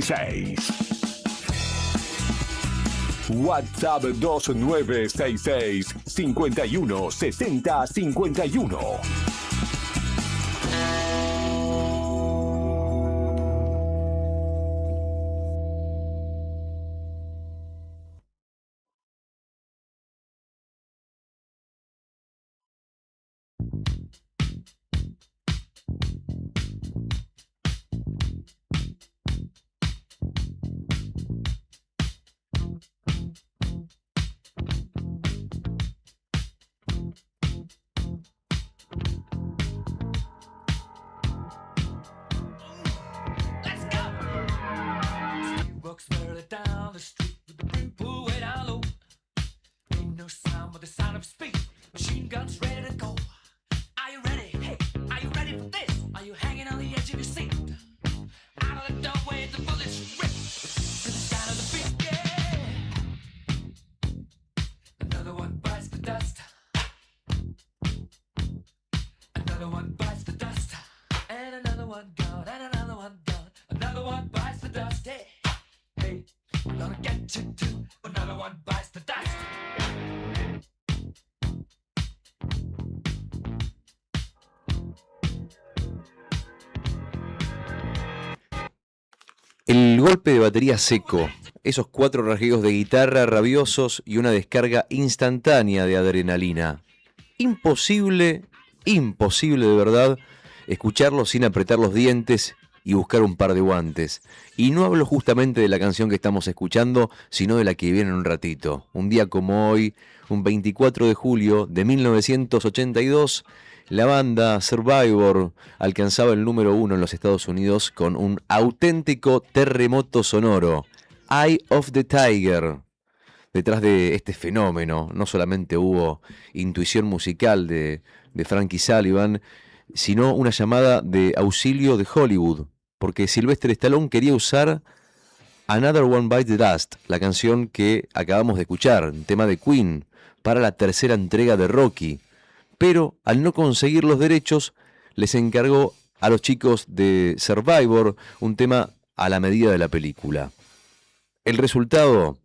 6. WhatsApp 2966 51 60 51. El golpe de batería seco, esos 4 rasgueos de guitarra rabiosos y una descarga instantánea de adrenalina. Imposible de verdad, escucharlo sin apretar los dientes y buscar un par de guantes. Y no hablo justamente de la canción que estamos escuchando, sino de la que viene en un ratito. Un día como hoy, un 24 de julio de 1982, la banda Survivor alcanzaba el número 1 en los Estados Unidos con un auténtico terremoto sonoro, Eye of the Tiger. Detrás de este fenómeno no solamente hubo intuición musical de Frankie Sullivan, sino una llamada de auxilio de Hollywood, porque Sylvester Stallone quería usar Another One Bites the Dust, la canción que acabamos de escuchar, un tema de Queen, para la tercera entrega de Rocky. Pero al no conseguir los derechos, les encargó a los chicos de Survivor un tema a la medida de la película. El resultado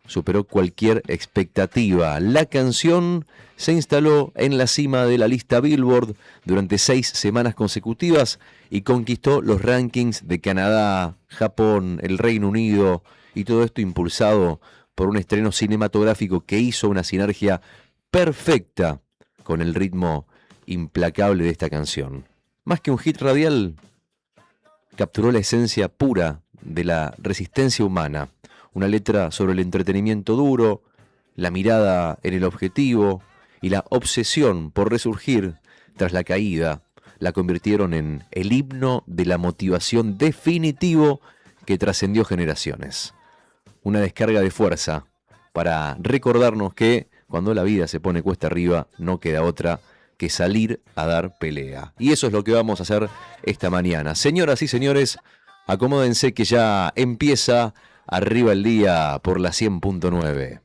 superó cualquier expectativa. La canción se instaló en la cima de la lista Billboard durante 6 semanas consecutivas y conquistó los rankings de Canadá, Japón, el Reino Unido, y todo esto impulsado por un estreno cinematográfico que hizo una sinergia perfecta con el ritmo implacable de esta canción. Más que un hit radial, capturó la esencia pura de la resistencia humana. Una letra sobre el entretenimiento duro, la mirada en el objetivo y la obsesión por resurgir tras la caída la convirtieron en el himno de la motivación definitivo que trascendió generaciones. Una descarga de fuerza para recordarnos que cuando la vida se pone cuesta arriba no queda otra que salir a dar pelea. Y eso es lo que vamos a hacer esta mañana. Señoras y señores, acomódense que ya empieza Arriba el Día por la 100.9.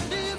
We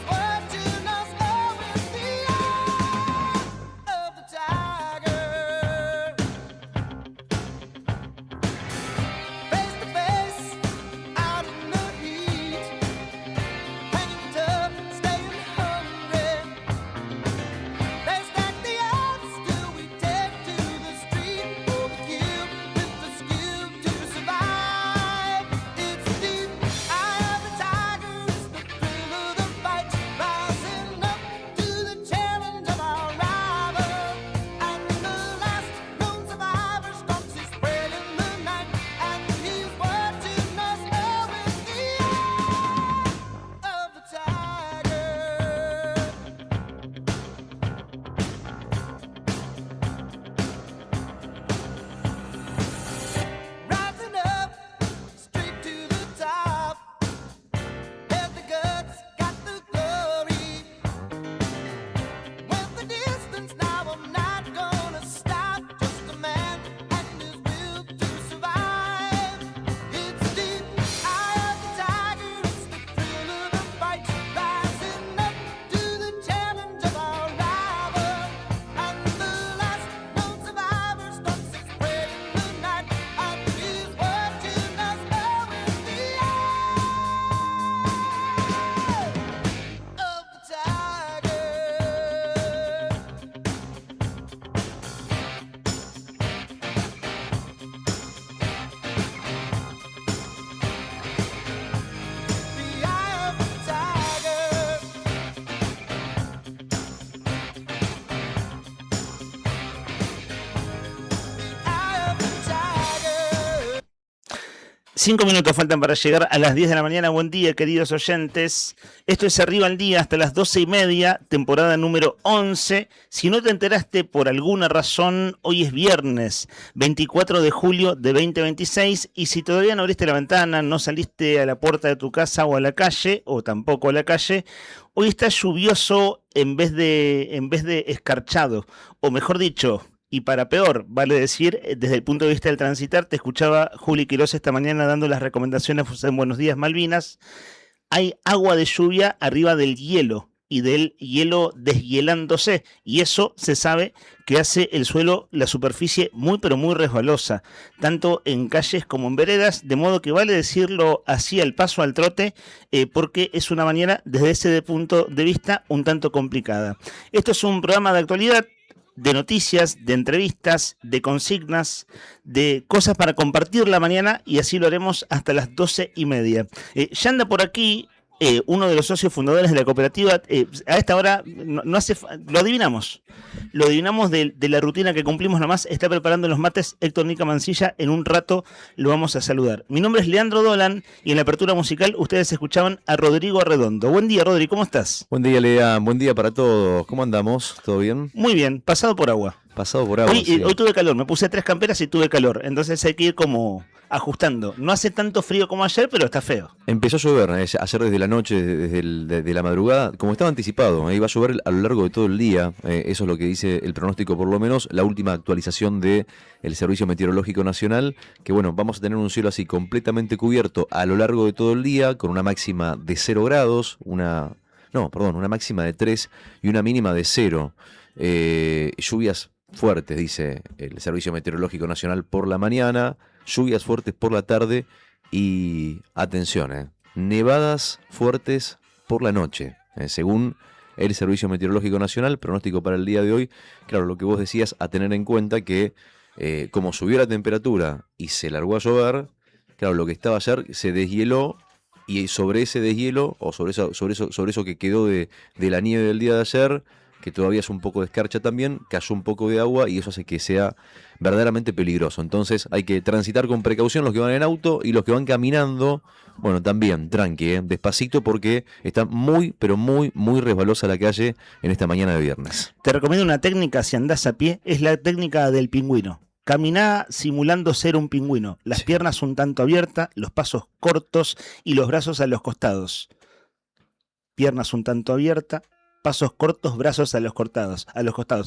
5 minutos faltan para llegar a las 10 de la mañana. Buen día, queridos oyentes. Esto es Arriba al Día hasta las 12:30, temporada número 11. Si no te enteraste por alguna razón, hoy es viernes 24 de julio de 2026. Y si todavía no abriste la ventana, no saliste a la puerta de tu casa o a la calle, o tampoco a la calle, hoy está lluvioso en vez de escarchado. O mejor dicho, y para peor, vale decir, desde el punto de vista del transitar, te escuchaba Juli Quiroz esta mañana dando las recomendaciones en Buenos Días Malvinas. Hay agua de lluvia arriba del hielo y del hielo deshielándose, y eso se sabe que hace el suelo, la superficie muy pero muy resbalosa, tanto en calles como en veredas, de modo que vale decirlo así al paso al trote, porque es una mañana desde ese punto de vista un tanto complicada. Esto es un programa de actualidad, de noticias, de entrevistas, de consignas, de cosas para compartir la mañana, y así lo haremos hasta las 12:30. Ya anda por aquí uno de los socios fundadores de la cooperativa. A esta hora lo adivinamos. Lo adivinamos de la rutina que cumplimos nomás. Está preparando los mates Héctor Nica Mancilla. En un rato lo vamos a saludar. Mi nombre es Leandro Dolan y en la apertura musical ustedes escuchaban a Rodrigo Arredondo. Buen día, Rodri, ¿cómo estás? Buen día, Lea. Buen día para todos. ¿Cómo andamos? ¿Todo bien? Muy bien, pasado por agua. Pasado por agua. Hoy tuve calor, me puse 3 camperas y tuve calor. Entonces hay que ir como ajustando. No hace tanto frío como ayer, pero está feo. Empezó a llover ayer desde la noche, desde la madrugada, como estaba anticipado. Iba a llover a lo largo de todo el día. Eso es lo que dice el pronóstico, por lo menos la última actualización del Servicio Meteorológico Nacional, que bueno, vamos a tener un cielo así completamente cubierto a lo largo de todo el día, con una máxima de 0 grados, una máxima de 3 y una mínima de 0. Lluvias fuertes, dice el Servicio Meteorológico Nacional, por la mañana, lluvias fuertes por la tarde y, atención, nevadas fuertes por la noche, según el Servicio Meteorológico Nacional. Pronóstico para el día de hoy, claro, lo que vos decías, a tener en cuenta que como subió la temperatura y se largó a llover, claro, lo que estaba ayer se deshieló, y sobre ese deshielo, o sobre eso que quedó de la nieve del día de ayer, que todavía es un poco de escarcha también, cayó un poco de agua y eso hace que sea verdaderamente peligroso. Entonces hay que transitar con precaución los que van en auto, y los que van caminando, bueno, también, tranqui, despacito, porque está muy, pero muy, muy resbalosa la calle en esta mañana de viernes. Te recomiendo una técnica si andás a pie, es la técnica del pingüino. Caminá simulando ser un pingüino, las piernas un tanto abiertas, los pasos cortos y los brazos a los costados. Piernas un tanto abiertas, pasos cortos, brazos a los costados.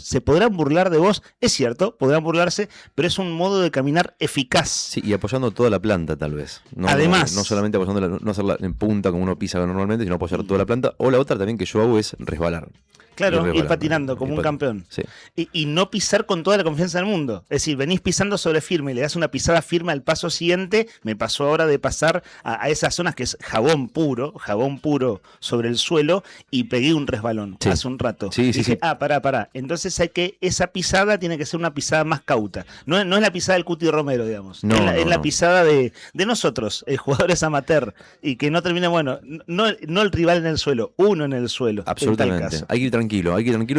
Se podrán burlar de vos, es cierto, podrán burlarse, pero es un modo de caminar eficaz. Sí, y apoyando toda la planta, tal vez. Además, no solamente apoyándola, no hacerla en punta como uno pisa normalmente, sino apoyar toda la planta. O la otra también que yo hago es resbalar. Claro, ir patinando como un campeón. Sí. Y no pisar con toda la confianza del mundo. Es decir, venís pisando sobre firme, le das una pisada firme al paso siguiente. Me pasó ahora de pasar a esas zonas que es jabón puro sobre el suelo, y pegué un resbalón hace un rato. Sí, dije, pará. Entonces esa pisada tiene que ser una pisada más cauta. No es la pisada del Cuti Romero, digamos. Es la pisada de nosotros, jugadores amateur, y que no termine, no el rival en el suelo, uno en el suelo. Absolutamente. Hay que ir tranquilo,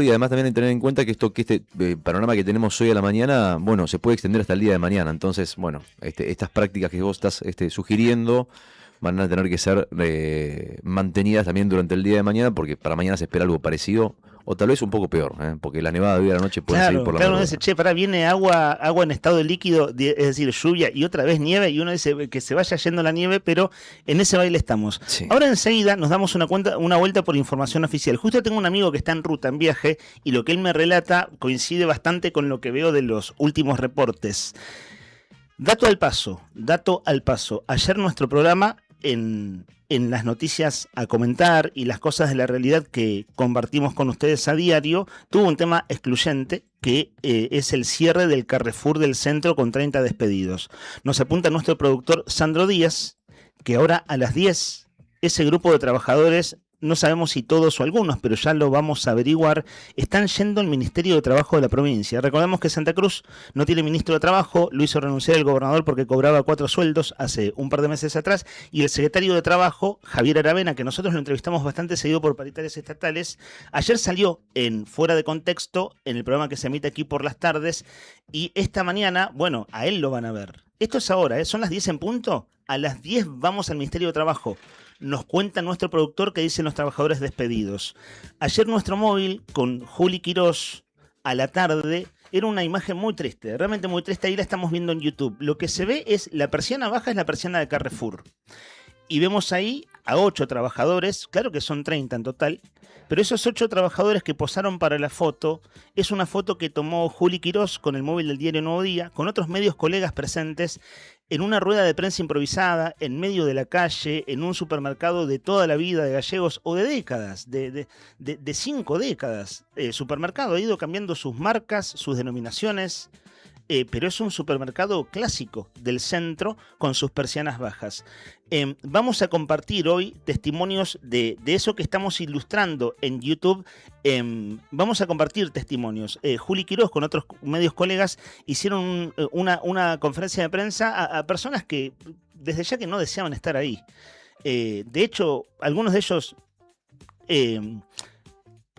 y además también hay que tener en cuenta que este panorama que tenemos hoy a la mañana, bueno, se puede extender hasta el día de mañana. Entonces, bueno, estas prácticas que vos estás sugiriendo van a tener que ser mantenidas también durante el día de mañana, porque para mañana se espera algo parecido, o tal vez un poco peor, porque la nevada de hoy a la noche puede seguir por la madrugada. Uno dice, viene agua en estado de líquido, es decir, lluvia, y otra vez nieve, y uno dice que se vaya yendo la nieve, pero en ese baile estamos. Sí. Ahora enseguida nos damos una vuelta por información oficial. Justo tengo un amigo que está en ruta, en viaje, y lo que él me relata coincide bastante con lo que veo de los últimos reportes. Dato al paso. Ayer nuestro programa, en las noticias a comentar y las cosas de la realidad que compartimos con ustedes a diario, tuvo un tema excluyente, que es el cierre del Carrefour del centro con 30 despedidos. Nos apunta nuestro productor Sandro Díaz que ahora a las 10 ese grupo de trabajadores no sabemos si todos o algunos, pero ya lo vamos a averiguar, están yendo al Ministerio de Trabajo de la provincia. Recordemos que Santa Cruz no tiene ministro de Trabajo, lo hizo renunciar el gobernador porque cobraba 4 sueldos hace un par de meses atrás, y el secretario de Trabajo, Javier Aravena, que nosotros lo entrevistamos bastante seguido por paritarias estatales, ayer salió en Fuera de Contexto, en el programa que se emite aquí por las tardes, y esta mañana, bueno, a él lo van a ver. Esto es ahora, son las 10 en punto, a las 10 vamos al Ministerio de Trabajo. Nos cuenta nuestro productor que dicen los trabajadores despedidos. Ayer nuestro móvil con Juli Quirós a la tarde era una imagen muy triste, realmente muy triste. Ahí la estamos viendo en YouTube. Lo que se ve es la persiana baja, es la persiana de Carrefour. Y vemos ahí a 8 trabajadores, claro que son 30 en total, pero esos 8 trabajadores que posaron para la foto, es una foto que tomó Juli Quirós con el móvil del diario Nuevo Día, con otros medios colegas presentes, en una rueda de prensa improvisada, en medio de la calle, en un supermercado de toda la vida de Gallegos, o de décadas, de 5 décadas. Supermercado ha ido cambiando sus marcas, sus denominaciones, pero es un supermercado clásico del centro con sus persianas bajas. Vamos a compartir hoy testimonios de eso que estamos ilustrando en YouTube. Vamos a compartir testimonios. Juli Quirós con otros medios colegas hicieron una conferencia de prensa a personas que desde ya que no deseaban estar ahí. De hecho, algunos de ellos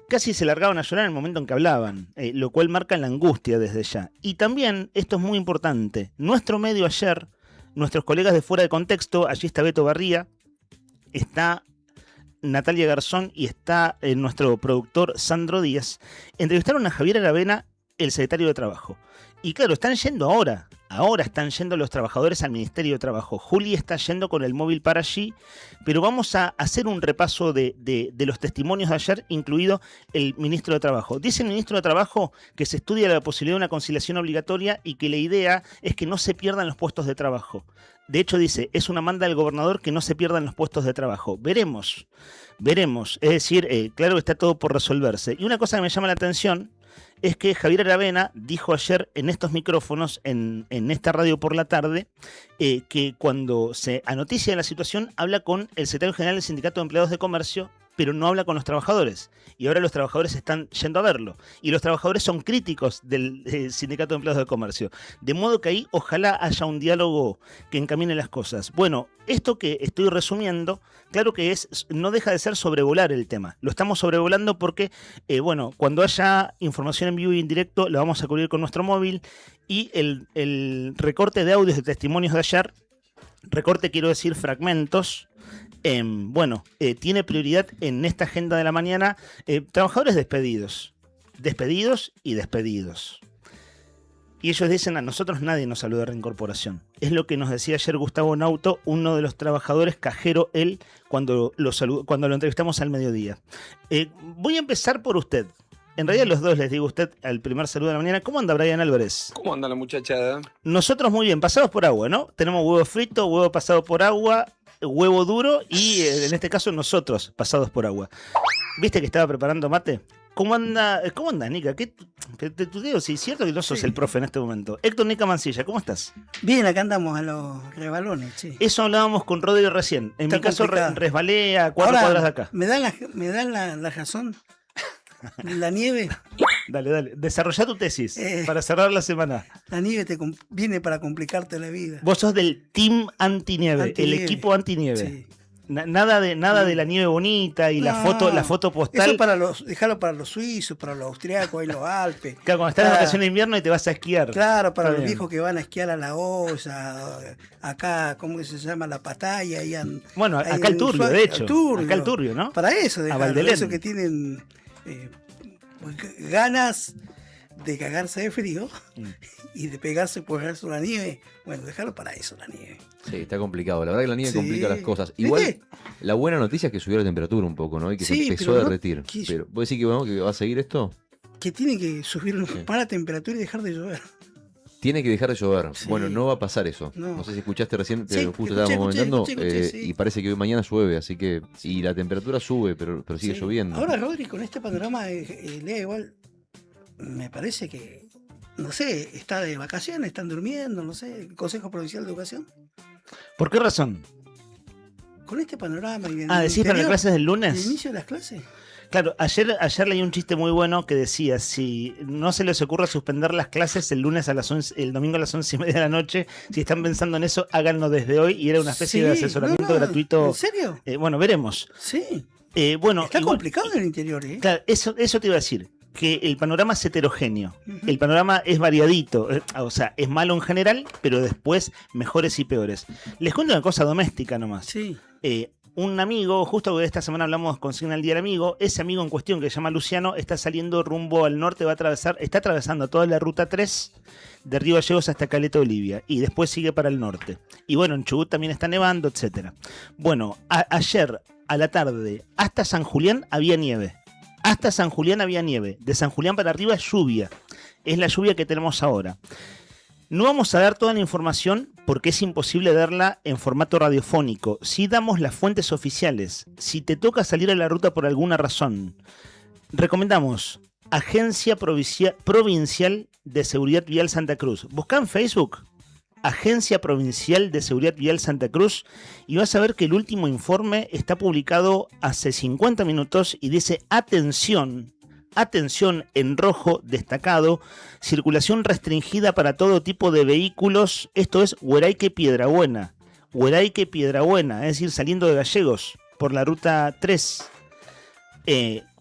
casi se largaban a llorar en el momento en que hablaban, lo cual marca la angustia desde ya. Y también, esto es muy importante, nuestro medio ayer, nuestros colegas de Fuera de Contexto, allí está Beto Barría, está Natalia Garzón y está nuestro productor Sandro Díaz, entrevistaron a Javier Aravena, el secretario de Trabajo. Y claro, están yendo ahora están yendo los trabajadores al Ministerio de Trabajo. Juli está yendo con el móvil para allí, pero vamos a hacer un repaso de los testimonios de ayer, incluido el ministro de Trabajo. Dice el ministro de Trabajo que se estudia la posibilidad de una conciliación obligatoria y que la idea es que no se pierdan los puestos de trabajo. De hecho, dice, es una manda del gobernador que no se pierdan los puestos de trabajo. Veremos. Es decir, claro que está todo por resolverse. Y una cosa que me llama la atención es que Javier Aravena dijo ayer en estos micrófonos, en esta radio por la tarde, que cuando se anoticia la situación habla con el secretario general del Sindicato de Empleados de Comercio, pero no habla con los trabajadores. Y ahora los trabajadores están yendo a verlo. Y los trabajadores son críticos del Sindicato de Empleados de Comercio. De modo que ahí ojalá haya un diálogo que encamine las cosas. Bueno, esto que estoy resumiendo, claro que no deja de ser sobrevolar el tema. Lo estamos sobrevolando porque, cuando haya información en vivo y en directo, la vamos a cubrir con nuestro móvil. Y el recorte de audios de testimonios de ayer, recorte quiero decir fragmentos, tiene prioridad en esta agenda de la mañana. Trabajadores despedidos y despedidos. Y ellos dicen, a nosotros nadie nos habló de reincorporación. Es lo que nos decía ayer Gustavo Nauto, uno de los trabajadores, cajero él, cuando lo entrevistamos al mediodía. Voy a empezar por usted. En realidad los dos les digo a usted al primer saludo de la mañana. ¿Cómo anda Brian Álvarez? ¿Cómo anda la muchachada? Nosotros muy bien, pasados por agua, ¿no? Tenemos huevo frito, huevo pasado por agua, huevo duro y en este caso nosotros pasados por agua. ¿Viste que estaba preparando mate? ¿Cómo anda, Nica? ¿Qué te tuteo? Sí, es cierto que no sos el profe en este momento. Héctor Nica Mancilla, ¿cómo estás? Bien, acá andamos a los rebalones, sí. Eso hablábamos con Rodrigo recién. En mi caso resbalé a 4 Ahora, cuadras de acá. ¿Me dan la razón? La nieve. Dale. Desarrollá tu tesis para cerrar la semana. La nieve viene para complicarte la vida. Vos sos del team antinieve, el equipo antinieve. Sí. Nada de la nieve bonita y la foto postal. Eso dejarlo para los suizos, para los austriacos, en los Alpes. Claro, cuando estás en vacaciones de invierno y te vas a esquiar. Claro, para los viejos que van a esquiar a la Osa, acá, ¿cómo se llama? La Pataya. Bueno, acá el Turbio, de hecho. Acá el Turbio, ¿no? Para eso, eso que tienen ganas de cagarse de frío y de pegarse por eso la nieve. Bueno, dejarlo para eso, la nieve. Sí, está complicado. La verdad que la nieve complica las cosas. Igual, la buena noticia es que subió la temperatura un poco, ¿no? Y que se empezó a derretir. Pero, ¿vos decís que va a seguir esto? Que tiene que subir más la temperatura y dejar de llover. Tiene que dejar de llover. Sí. Bueno, no va a pasar eso. No sé si escuchaste recién, justo estábamos comentando, y parece que hoy mañana llueve, así que, y la temperatura sube, pero sigue lloviendo. Ahora, Rodri, con este panorama, Lea igual, me parece que, no sé, está de vacaciones, están durmiendo, no sé, el Consejo Provincial de Educación. ¿Por qué razón? con este panorama y el ¿Decís para las clases del el lunes? inicio de las clases. Claro, ayer leí un chiste muy bueno que decía, si no se les ocurre suspender las clases el lunes a las 11, el domingo a las 11:30 de la noche, si están pensando en eso, háganlo desde hoy, y era una especie de asesoramiento gratuito. ¿En serio? Bueno, veremos. Sí. Bueno, Está igual, complicado en el interior, ¿eh? claro, eso te iba a decir, que el panorama es heterogéneo, el panorama es variadito, o sea, es malo en general, pero después mejores y peores. Les cuento una cosa doméstica nomás. Sí. Un amigo, justo esta semana hablamos con Signa el Día del Amigo, ese amigo en cuestión que se llama Luciano está saliendo rumbo al norte, está atravesando toda la ruta 3 de Río Gallegos hasta Caleta, Olivia, y después sigue para el norte. Y bueno, en Chubut también está nevando, etcétera. Bueno, ayer a la tarde hasta San Julián había nieve. Hasta San Julián había nieve. De San Julián para arriba lluvia. Es la lluvia que tenemos ahora. No vamos a dar toda la información porque es imposible darla en formato radiofónico. Sí damos las fuentes oficiales. Si te toca salir a la ruta por alguna razón, recomendamos Agencia Provincial de Seguridad Vial Santa Cruz. Busca en Facebook Agencia Provincial de Seguridad Vial Santa Cruz y vas a ver que el último informe está publicado hace 50 minutos y dice atención en rojo destacado, circulación restringida para todo tipo de vehículos, esto es Hueraique-Piedrabuena, es decir, saliendo de Gallegos por la ruta 3,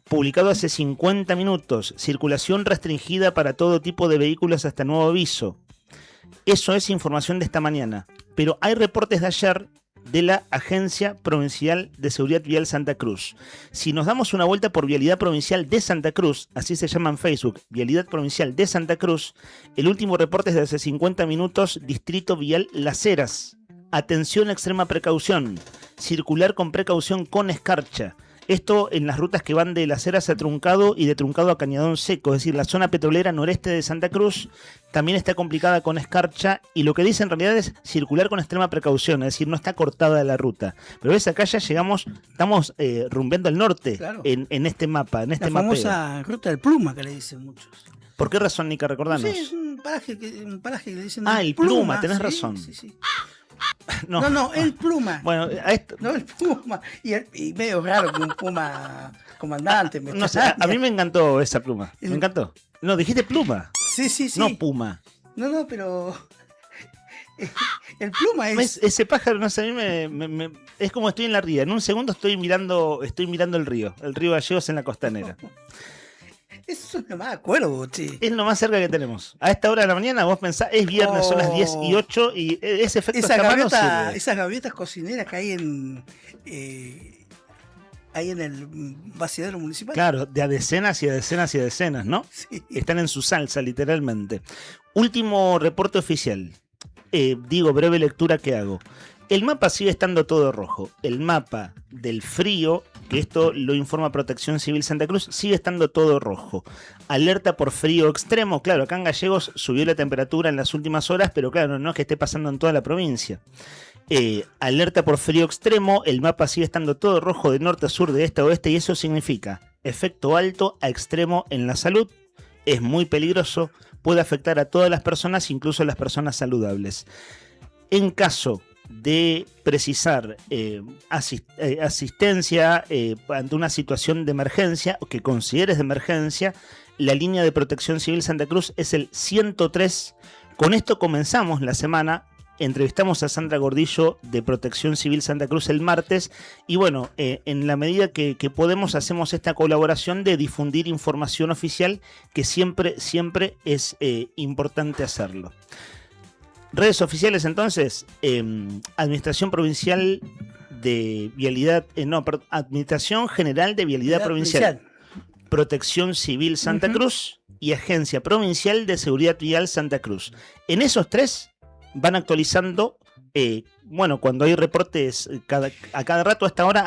publicado hace 50 minutos, circulación restringida para todo tipo de vehículos hasta nuevo aviso. Eso es información de esta mañana, pero hay reportes de ayer de la Agencia Provincial de Seguridad Vial Santa Cruz. Si nos damos una vuelta por Vialidad Provincial de Santa Cruz, así se llama en Facebook, Vialidad Provincial de Santa Cruz, el último reporte es de hace 50 minutos, Distrito Vial Las Heras. Atención, extrema precaución, circular con precaución con escarcha. Esto en las rutas que van de Las Heras a Truncado y de Truncado a Cañadón Seco, es decir, la zona petrolera noreste de Santa Cruz también está complicada con escarcha y lo que dice en realidad es circular con extrema precaución, es decir, no está cortada la ruta. Pero ves, acá ya estamos rumbeando al norte, claro, en este mapa, en este mapeo. La famosa ruta del Pluma que le dicen muchos. ¿Por qué razón, Nica? Recordanos. Sí, es un paraje que le dicen el Pluma, tenés razón. Sí. No, el Pluma. Bueno, no, el Puma. Y medio raro que un Puma comandante. No sé, a mí me encantó esa pluma. Me encantó. No, dijiste pluma. Sí. No Puma. No, pero el Pluma es... Ese pájaro, no sé, a mí es como estoy en la ría. En un segundo estoy mirando el río Gallegos en la costanera. Eso no me acuerdo, che. Es lo más cerca que tenemos. A esta hora de la mañana vos pensás, es viernes, son las 10:08 y ese efecto esas gaviotas cocineras que hay en el vaciadero municipal. Claro, de a decenas y a decenas y a decenas, ¿no? Sí. Están en su salsa, literalmente. Último reporte oficial. Breve lectura que hago. El mapa sigue estando todo rojo. El mapa del frío, que esto lo informa Protección Civil Santa Cruz, sigue estando todo rojo. Alerta por frío extremo. Claro, acá en Gallegos subió la temperatura en las últimas horas, pero claro, no es que esté pasando en toda la provincia. Alerta por frío extremo. El mapa sigue estando todo rojo de norte a sur, de este a oeste, y eso significa efecto alto a extremo en la salud. Es muy peligroso. Puede afectar a todas las personas, incluso a las personas saludables. En caso de precisar asistencia ante una situación de emergencia o que consideres de emergencia, la línea de Protección Civil Santa Cruz es el 103. Con esto comenzamos la semana. Entrevistamos a Sandra Gordillo de Protección Civil Santa Cruz el martes y bueno, en la medida que podemos hacemos esta colaboración de difundir información oficial que siempre es importante hacerlo. Redes oficiales entonces, Administración Provincial de Vialidad, Administración General de Vialidad Provincial, Protección Civil Santa Cruz y Agencia Provincial de Seguridad Vial Santa Cruz. En esos tres van actualizando, cuando hay reportes a cada rato, a esta hora,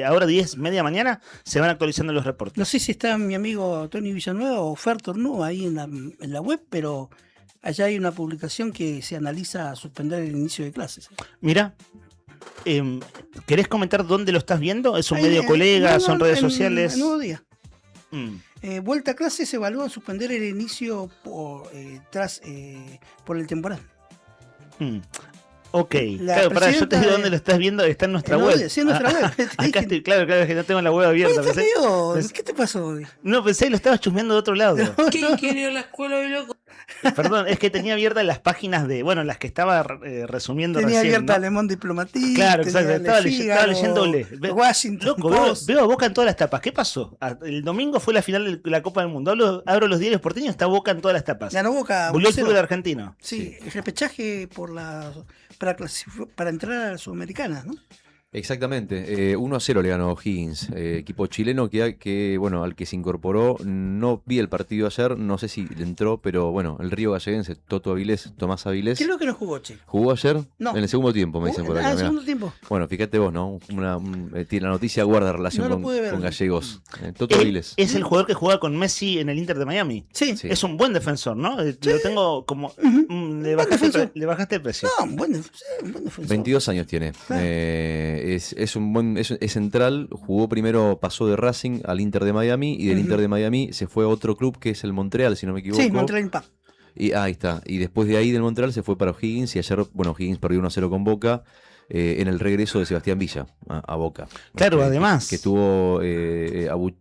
ahora 10, media mañana, se van actualizando los reportes. No sé si está mi amigo Tony Villanueva o Fer Tornú ahí en la web, pero allá hay una publicación que se analiza suspender el inicio de clases. Mira, ¿querés comentar dónde lo estás viendo? ¿Es un medio colega? ¿Son redes sociales? En Nuevo Día. Vuelta a clases, se evalúa suspender el inicio por el temporal. Ok, La claro, pará, yo te digo presidenta dónde lo estás viendo, está en nuestra No, web. sí, en nuestra web. Acá estoy, claro, que no tengo la web abierta. Oye, Pensé- ¿qué te pasó hoy? no, pensé que lo estabas chusmeando de otro lado. ¿Quién quiere ir a la escuela de loco? Perdón, es que tenía abiertas las páginas de, bueno, las que estaba resumiendo Tenía recién, abierta ¿no? Alemán Diplomatique. Claro, tenía exacto, estaba, Le estaba leyendo Figaro, Olé. Washington Loco, veo, Post. veo a Boca en todas las tapas. ¿Qué pasó? El domingo fue la final de la Copa del Mundo. Abro los diarios porteños, está Boca en todas las tapas. Ganó Boca. Volvió el 1-0. fútbol argentino. Sí, el repechaje para entrar a la Sudamericana, ¿no? Exactamente, 1-0 le ganó Higgins, equipo chileno que, bueno, al que se incorporó. No vi el partido ayer, no sé si le entró, pero bueno, el Río Galleguense, Tomás Avilés. Creo que no jugó, che. ¿Jugó ayer? No. En el segundo tiempo, me dicen por Ah, acá. en mirá. segundo tiempo. Bueno, fíjate vos, ¿no? La noticia guarda relación No lo pude ver. con gallegos. Toto Él Avilés. es el jugador que juega con Messi en el Inter de Miami. Sí. Sí. Es un buen defensor, ¿no? Lo tengo como... Ujú. le, Buen defensor. le bajaste el precio. No, un buen defensor. 22 años tiene. Claro. Es un buen, es central. Jugó primero, pasó de Racing al Inter de Miami, y del Ujú. Inter de Miami se fue a otro club que es el Montreal, si no me equivoco. Sí, Montreal Impact. Y ahí está. Y después de ahí del Montreal se fue para O'Higgins, y ayer, bueno, O'Higgins perdió 1-0 con Boca. En el regreso de Sebastián Villa a Boca. Claro, además. Que tuvo,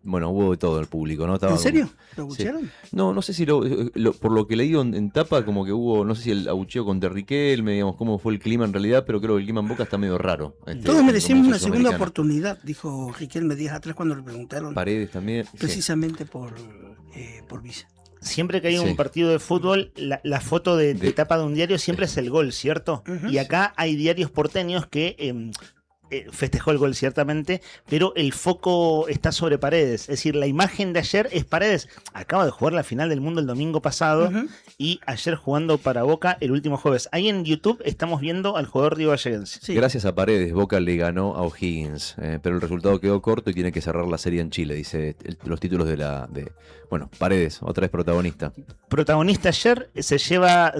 bueno, hubo de todo el público, ¿no? Estaba ¿En serio? como- ¿Lo abuchearon? No, no sé si por lo que leí en tapa, como que hubo, no sé si el abucheo contra Riquelme, digamos, cómo fue el clima en realidad, pero creo que el clima en Boca está medio raro. Todos merecíamos como una segunda sudamericana. oportunidad, dijo Riquelme días atrás cuando le preguntaron Paredes también. sí. precisamente por Villa. Siempre que hay Sí. un partido de fútbol, la foto de tapa de un diario siempre es el gol, ¿cierto? Ujú. Y acá hay diarios porteños que festejó el gol, ciertamente, pero el foco está sobre Paredes. Es decir, la imagen de ayer es Paredes. Acaba de jugar la final del mundo el domingo pasado Ujú. y ayer jugando para Boca el último jueves. Ahí en YouTube estamos viendo al jugador Río Galleguense. Sí. Gracias a Paredes, Boca le ganó a O'Higgins, pero el resultado quedó corto y tiene que cerrar la serie en Chile, dice los títulos bueno, Paredes, otra vez protagonista. Protagonista ayer, se lleva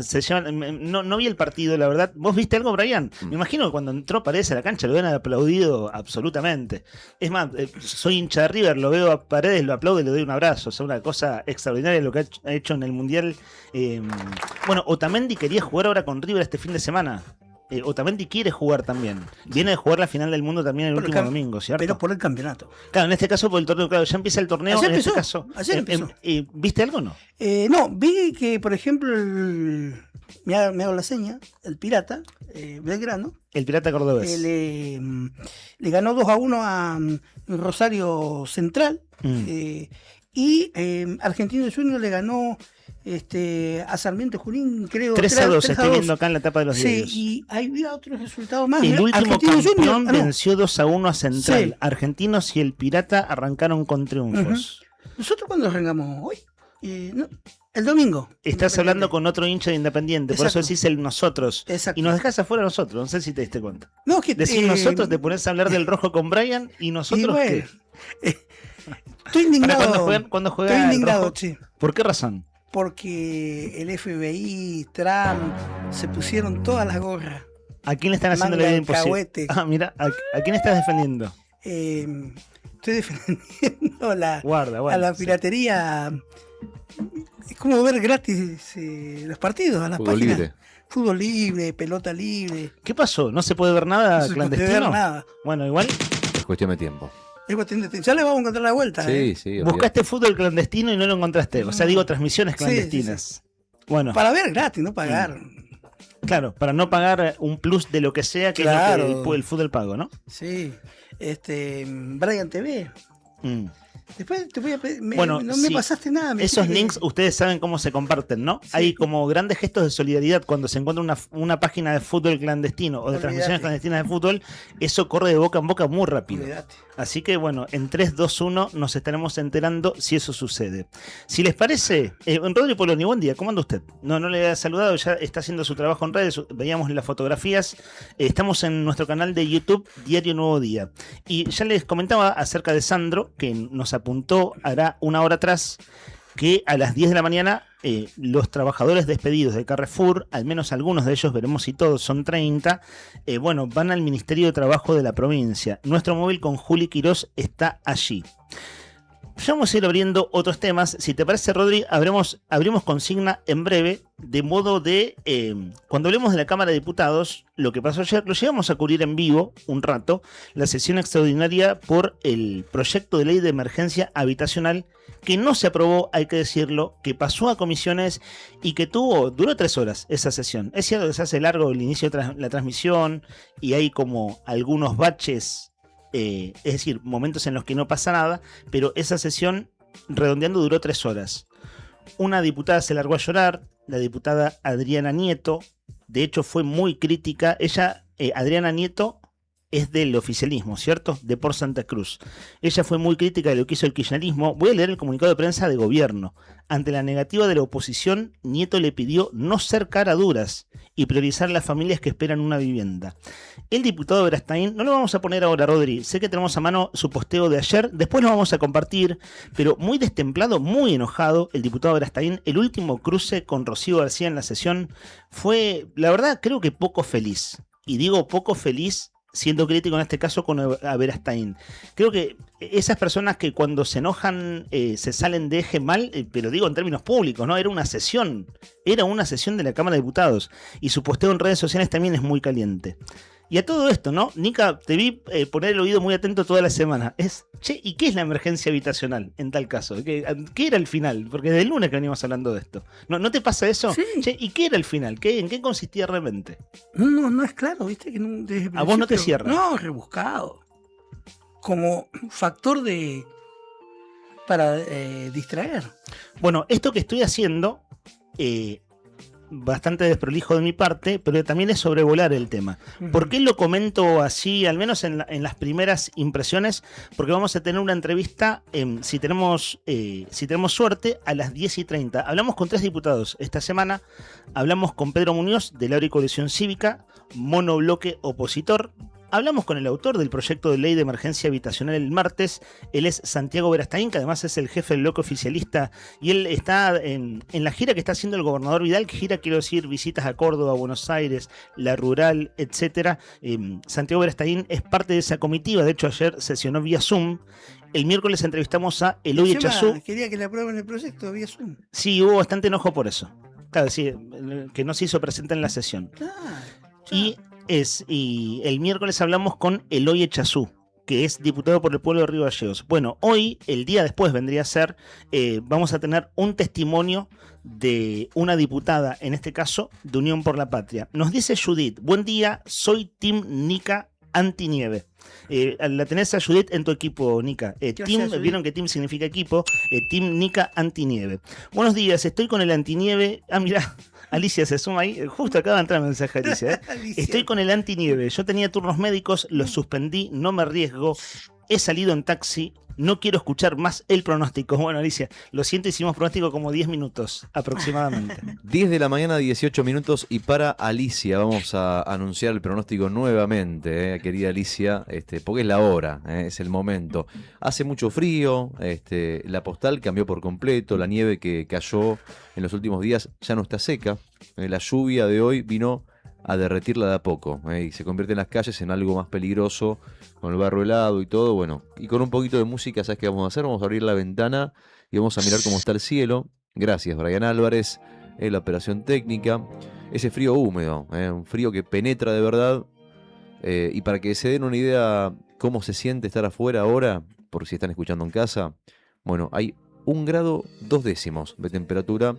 no vi el partido, la verdad. ¿Vos viste algo, Brian? Me imagino que cuando entró Paredes a la cancha lo habían aplaudido absolutamente. Es más, soy hincha de River, lo veo a Paredes, lo aplaudo y le doy un abrazo. O sea, una cosa extraordinaria lo que ha hecho en el Mundial. Bueno, Otamendi quería jugar ahora con River este fin de semana. Otamendi quiere jugar también. Viene de jugar la final del mundo también el Por el último cam- domingo, ¿cierto? Pero por el campeonato. Claro, en este caso por el torneo, claro, ya empieza el torneo. Ayer en este empezó, caso. ayer empezó. ¿Viste algo o no? No, vi que, por ejemplo, me hago la seña, el Pirata, Belgrano, El Pirata Cordobés. le ganó 2-1 a Rosario Central. Y Argentino Junior le ganó a Sarmiento Junín, creo. 3-2 estoy 3-2. viendo acá en la tapa de los Sí, diarios. y había otros resultados más. El Mirá, último Argentino campeón Junior, ah, no. venció 2-1 a Central. Sí. Argentinos y el Pirata arrancaron con triunfos. ¿Nosotros cuándo arrancamos? ¿Hoy? No, el domingo. Estás hablando con otro hincha de Independiente, por eso Exacto. decís el nosotros. Exacto. Y nos dejás afuera nosotros, no sé si te diste cuenta. No, que Decís nosotros, te pones a hablar del rojo con Brian y nosotros y bueno, ¿qué? estoy indignado. ¿Cuándo juega Estoy el indignado, rojo? che. ¿Por qué razón? Porque el FBI, Trump, se pusieron todas las gorras. ¿A quién le están haciendo Manga la vida de imposible? alcahuete. Ah, mira, ¿a quién estás defendiendo? Estoy defendiendo Guarda, a la sí. piratería. Es como ver gratis los partidos a las Fútbol páginas. libre. Fútbol libre, pelota libre. ¿Qué pasó? ¿No se puede ver nada No se puede clandestino? ver nada. Bueno, igual Es cuestión de tiempo. Es cuestión de ya le vamos a encontrar la vuelta. Sí, sí. olvídate. buscaste fútbol clandestino y no lo encontraste. O sea, digo transmisiones Sí, clandestinas. Bueno, Para ver gratis, no pagar. claro, para no pagar un plus de lo que sea que Claro. es lo que el fútbol pago, ¿no? Sí. Brian TV. Mm. Después te voy a pedir. Bueno, no me sí. pasaste nada. me Esos dijiste que- links ustedes saben cómo se comparten, ¿no? Sí. Hay como grandes gestos de solidaridad cuando se encuentra una página de fútbol clandestino o de Olvídate. transmisiones clandestinas de fútbol, eso corre de boca en boca muy rápido. Olvídate. Así que bueno, en 3, 2, 1 nos estaremos enterando si eso sucede. Si les parece, Rodri Poloni, buen día, ¿cómo anda usted? No le había saludado, ya está haciendo su trabajo en redes, veíamos las fotografías, estamos en nuestro canal de YouTube, Diario Nuevo Día. Y ya les comentaba acerca de Sandro, que nos apuntó hará una hora atrás, que a las 10 de la mañana los trabajadores despedidos de Carrefour, al menos algunos de ellos, veremos si todos son 30, van al Ministerio de Trabajo de la provincia. Nuestro móvil con Juli Quirós está allí. Ya vamos a ir abriendo otros temas. Si te parece, Rodri, abrimos consigna en breve, de modo de, cuando hablemos de la Cámara de Diputados, lo que pasó ayer, lo llevamos a cubrir en vivo un rato, la sesión extraordinaria por el proyecto de ley de emergencia habitacional, que no se aprobó, hay que decirlo, que pasó a comisiones y que duró 3 horas esa sesión. Es cierto que se hace largo el inicio de la transmisión y hay como algunos baches, es decir, momentos en los que no pasa nada, pero esa sesión, redondeando, duró 3 horas. Una diputada se largó a llorar, la diputada Adriana Nieto, de hecho fue muy crítica. Ella, Adriana Nieto, es del oficialismo, ¿cierto? De por Santa Cruz. Ella fue muy crítica de lo que hizo el kirchnerismo. Voy a leer el comunicado de prensa de gobierno. Ante la negativa de la oposición, Nieto le pidió no ser caraduras y priorizar las familias que esperan una vivienda. El diputado Berastain, no lo vamos a poner ahora, Rodri, sé que tenemos a mano su posteo de ayer, después lo vamos a compartir, pero muy destemplado, muy enojado, el diputado Berastain. El último cruce con Rocío García en la sesión fue, la verdad, creo que poco feliz. Y digo poco feliz siendo crítico en este caso con Berastain. Creo que esas personas que cuando se enojan se salen de eje mal, pero digo en términos públicos, ¿no? Era una sesión de la Cámara de Diputados y su posteo en redes sociales también es muy caliente. Y a todo esto, ¿no? Nica, te vi poner el oído muy atento toda la semana. Che, ¿y qué es la emergencia habitacional en tal caso? ¿Qué era el final? Porque desde el lunes que venimos hablando de esto. ¿No te pasa eso? Sí. Che, ¿y qué era el final? ¿En qué consistía realmente? No es claro, ¿viste? Que desde ¿A vos no te cierra? No, es rebuscado. Como factor para distraer. Bueno, esto que estoy haciendo, bastante desprolijo de mi parte, pero también es sobrevolar el tema. ¿Por qué lo comento así, al menos en las primeras impresiones? Porque vamos a tener una entrevista, si tenemos suerte, a las 10:30. Hablamos con 3 diputados esta semana. Hablamos con Pedro Muñoz, de la Área y Coalición Cívica, monobloque opositor. Hablamos con el autor del proyecto de ley de emergencia habitacional el martes. Él es Santiago Berastain, que además es el jefe del bloque oficialista, y él está en la gira que está haciendo el gobernador Vidal, que gira, quiero decir, visitas a Córdoba, Buenos Aires, La Rural, etc. Santiago Berastain es parte de esa comitiva, de hecho ayer sesionó vía Zoom. El miércoles entrevistamos a Eloy Echazú. Quería que le aprueben el proyecto vía Zoom. Sí, hubo bastante enojo por eso. Claro, sí, que no se hizo presente en la sesión. Y el miércoles hablamos con Eloy Echazú, que es diputado por el pueblo de Río Gallegos. Bueno, hoy, el día después vendría a ser, vamos a tener un testimonio de una diputada, en este caso, de Unión por la Patria. Nos dice Judith: buen día, soy Team Nica Antinieve. La tenés a Judith en tu equipo, Nica. Vieron que team significa equipo. Team Nica Antinieve. Buenos días, estoy con el antinieve. Ah, mirá, Alicia se suma ahí. Justo acaba de entrar el mensaje, Alicia. Alicia. Estoy con el antinieve. Yo tenía turnos médicos, los suspendí, no me arriesgo. He salido en taxi. No quiero escuchar más el pronóstico. Bueno, Alicia, lo siento, hicimos pronóstico como 10 minutos aproximadamente. 10 de la mañana, 18 minutos. Y para Alicia vamos a anunciar el pronóstico nuevamente, querida Alicia, porque es la hora, es el momento. Hace mucho frío, la postal cambió por completo, la nieve que cayó en los últimos días ya no está seca. La lluvia de hoy vino a derretirla de a poco, y se convierte en las calles en algo más peligroso, con el barro helado y todo. Bueno, y con un poquito de música, ¿sabes qué vamos a hacer? Vamos a abrir la ventana y vamos a mirar cómo está el cielo. Gracias, Brian Álvarez, la operación técnica. Ese frío húmedo, un frío que penetra de verdad. Y para que se den una idea cómo se siente estar afuera ahora, por si están escuchando en casa, bueno, hay 1 grado 2 décimos de temperatura.